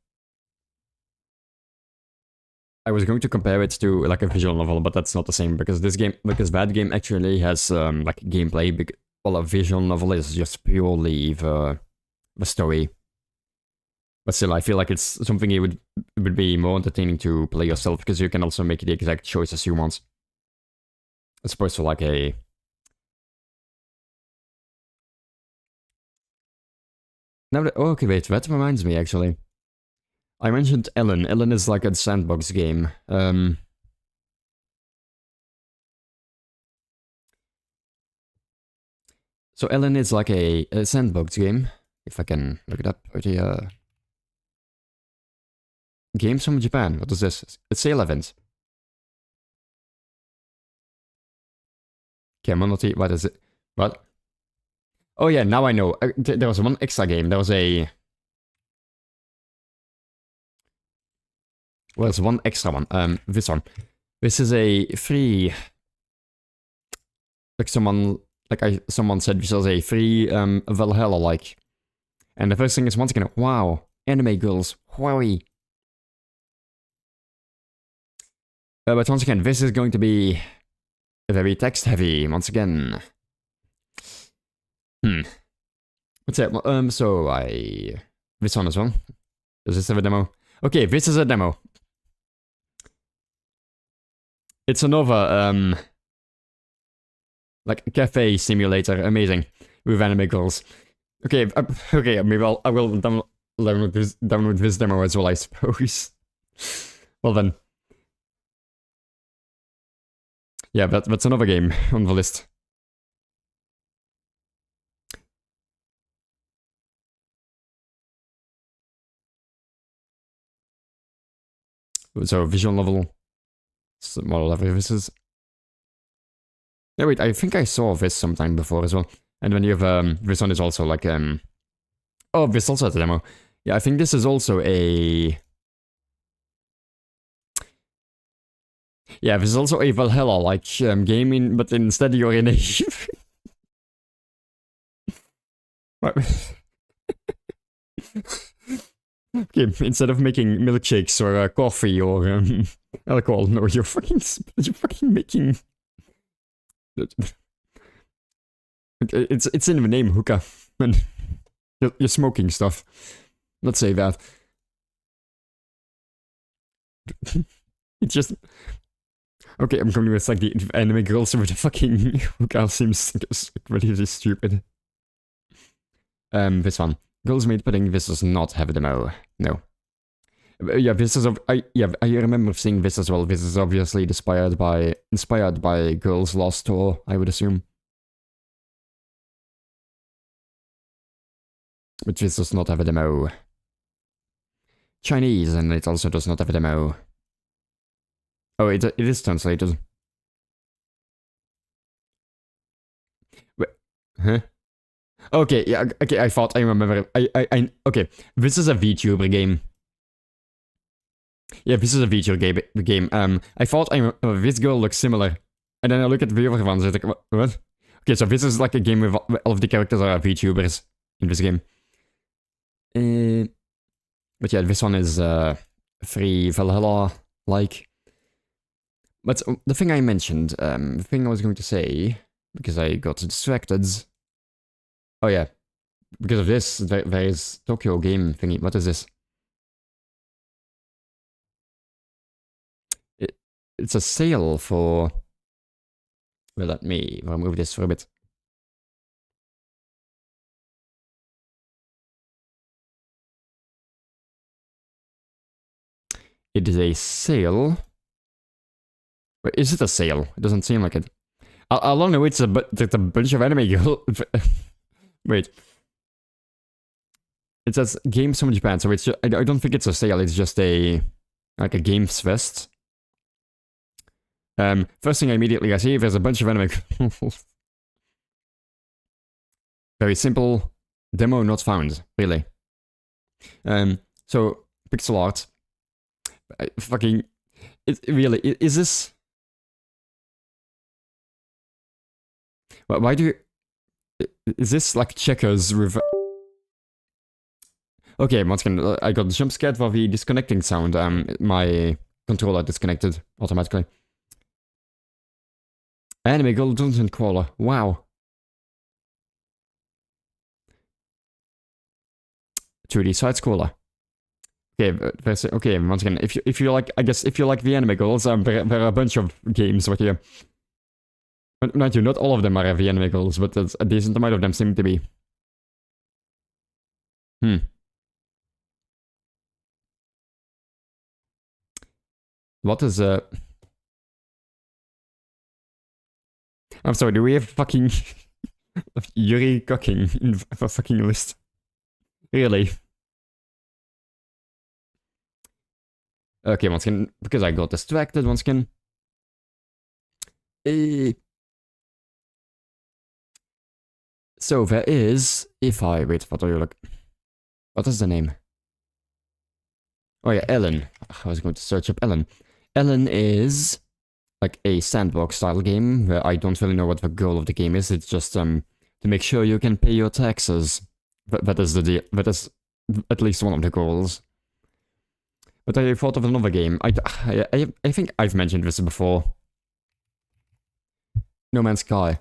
I was going to compare it to like a visual novel, but that's not the same, because that game actually has like gameplay, well, a visual novel is just purely the story. But still, I feel like it's something it would be more entertaining to play yourself, because you can also make the exact choices you want. As opposed to like a... Now that, oh, okay, wait, that reminds me, actually. I mentioned Ellen. Ellen is like a sandbox game. So Ellen is like a sandbox game, if I can look it up right here. Games from Japan, what is this? It's sale event. Kemonoti, what is it? What? Oh yeah, now I know. There was one extra game, there was a... Well, there's one extra one, this one. This is a free... Like someone said this was a free Valhalla-like. And the first thing is once again, wow, anime girls, wowie. But once again, this is going to be very text-heavy, once again. What's it? So this one as well. Does this have a demo? Okay, this is a demo. It's another, like cafe simulator, amazing, with anime girls. Okay, okay, maybe I will download this demo as well, I suppose. Well then. Yeah, that's another game on the list. So, visual novel. Whatever this is. Yeah, wait, I think I saw this sometime before as well. And then you have, this one is also like, oh, this also has a demo. Yeah, I think this is also a... Yeah, this is also a Valhalla-like game, but instead you're in a... Okay, instead of making milkshakes or coffee or alcohol, no, you're fucking making... It's in the name, hookah. And you're smoking stuff. Let's say that. It's just... Okay, I'm going with like the anime girls with the fucking hookah seems really stupid. This one. Girls Made Pudding, this does not have a demo. No. Yeah, this is... I remember seeing this as well. This is obviously inspired by Girls Lost Tour, I would assume. But this does not have a demo. Chinese, and it also does not have a demo. Oh, it is translated. Wait, huh? Okay, yeah, okay, I thought I remember. Okay, this is a VTuber game. Yeah, this is a VTuber game. I thought this girl looks similar. And then I look at the other ones, I think, what? Okay, so this is like a game with all of the characters are VTubers in this game. But yeah, this one is free Valhalla-like. But the thing I mentioned, the thing I was going to say, because I got distracted. Oh yeah, because of this, there is Tokyo game thingy. What is this? It's a sale for... Well, let me remove this for a bit. It is a sale. Wait, is it a sale? It doesn't seem like it. I don't know, it's a bunch of anime girl. Wait. It says Games from Japan, so it's just, I don't think it's a sale, it's just a like a games fest. First thing I immediately see, there's a bunch of anime girls. Very simple. Demo not found, really. So pixel art. Fucking, really, is this? Why do you? Is this like checkers with? Okay, once again, I got jump scared for the disconnecting sound. My controller disconnected automatically. Anime Girl Dungeon Crawler. Wow. 2D side scroller. Okay, okay. Once again, if you like, I guess if you like the anime girls, there are a bunch of games right here. Mind you, not all of them are the anime girls, but a decent amount of them seem to be. What is I'm sorry, do we have fucking Yuri cooking in the fucking list? Really? Okay, once again, because I got distracted once again. So there is, if I, wait, what do you look? What is the name? Oh yeah, Ellen. I was going to search up Ellen. Ellen is like a sandbox style game where I don't really know what the goal of the game is. It's just to make sure you can pay your taxes. That is that is at least one of the goals. But I thought of another game. I think I've mentioned this before. No Man's Sky.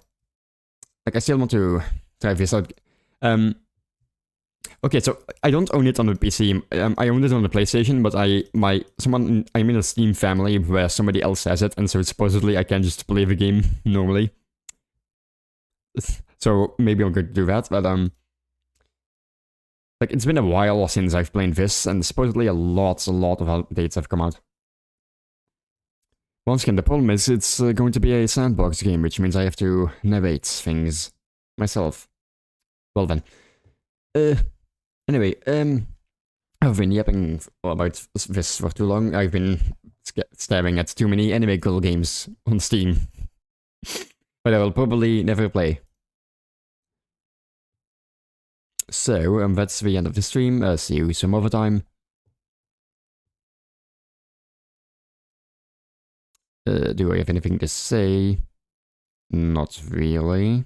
Like, I still want to try this out. Okay, so I don't own it on the PC. I own it on the PlayStation, but I'm in a Steam family where somebody else has it, and so supposedly I can just play the game normally. So maybe I'm going to do that, but like, it's been a while since I've played this, and supposedly a lot of updates have come out. Once again, the problem is it's going to be a sandbox game, which means I have to narrate things myself. Well then. Anyway, I've been yapping about this for too long. I've been staring at too many anime girl games on Steam. But I will probably never play. So, that's the end of the stream. See you some other time. Do I have anything to say? Not really.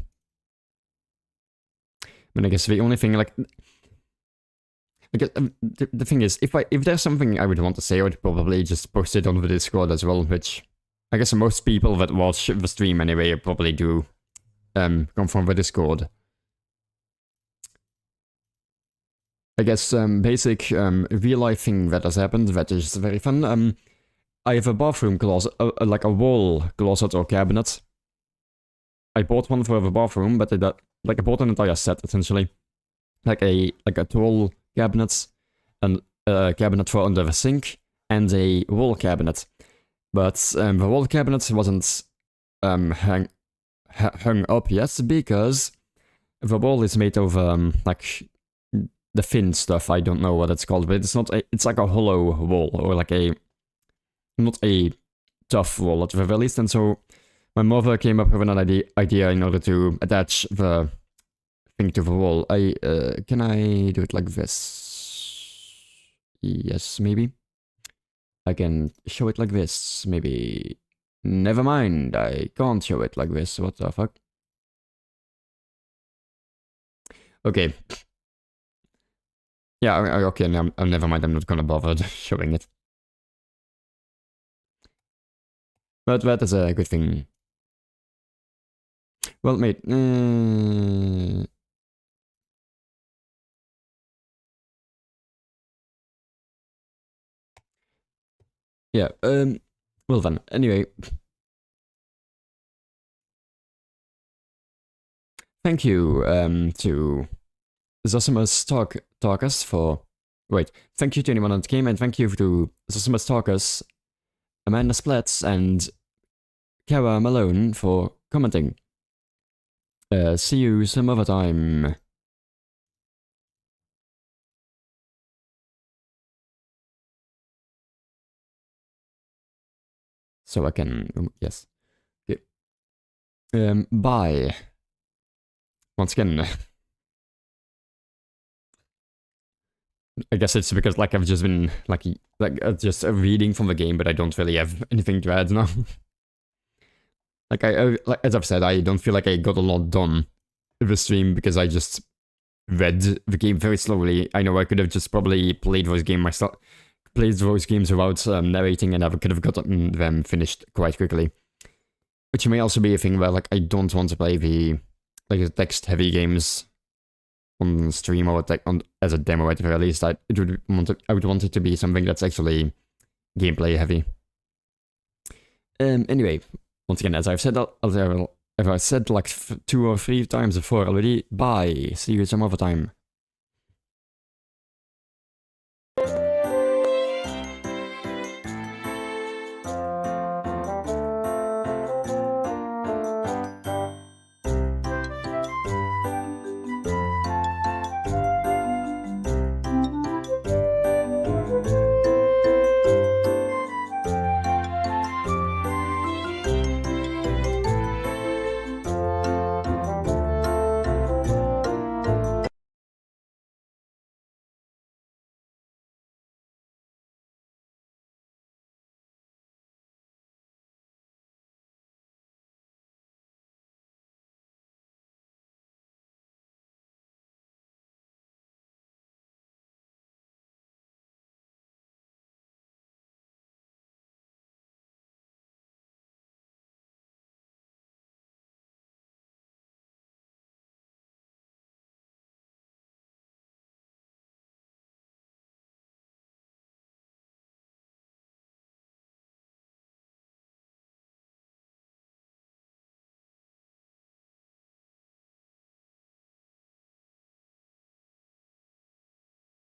I mean, I guess the only thing, like... Because the thing is, if there's something I would want to say, I would probably just post it on the Discord as well, which... I guess most people that watch the stream anyway probably do come from the Discord. I guess basic real-life thing that has happened that is very fun. I have a bathroom closet, like a wall closet or cabinet. I bought one for the bathroom, but I bought an entire set essentially, like a tall cabinet, and a cabinet for under the sink, and a wall cabinet. But the wall cabinet wasn't hung up yet because the wall is made of like the thin stuff. I don't know what it's called, but it's not. It's like a hollow wall, or like a not a tough wall at the very least. And so my mother came up with an idea in order to attach the thing to the wall. Can I do it like this? Yes, maybe. I can show it like this, maybe. Never mind, I can't show it like this. What the fuck? Okay. Yeah, okay, never mind, I'm not gonna bother showing it. But that is a good thing. Well, mate, yeah, well then, anyway. thank you to Zosimus Talkers for... Wait, thank you to anyone on the game, and thank you to Zosimus Talkers, Amanda Splats, and Kara Malone for commenting. See you some other time. So I can... yes. Okay. Bye. Once again... I guess it's because like I've just been like just reading from the game, but I don't really have anything to add now. Like like, as I've said, I don't feel like I got a lot done in the stream because I just read the game very slowly. I know I could have just probably played those games myself, played those games without narrating, and I could have gotten them finished quite quickly. Which may also be a thing where like I don't want to play the like text-heavy games on stream or like as a demo at the very least. I would want it to be something that's actually gameplay heavy. Anyway, once again, as I've said, I've said like 2 or 3 times before already. Bye. See you some other time.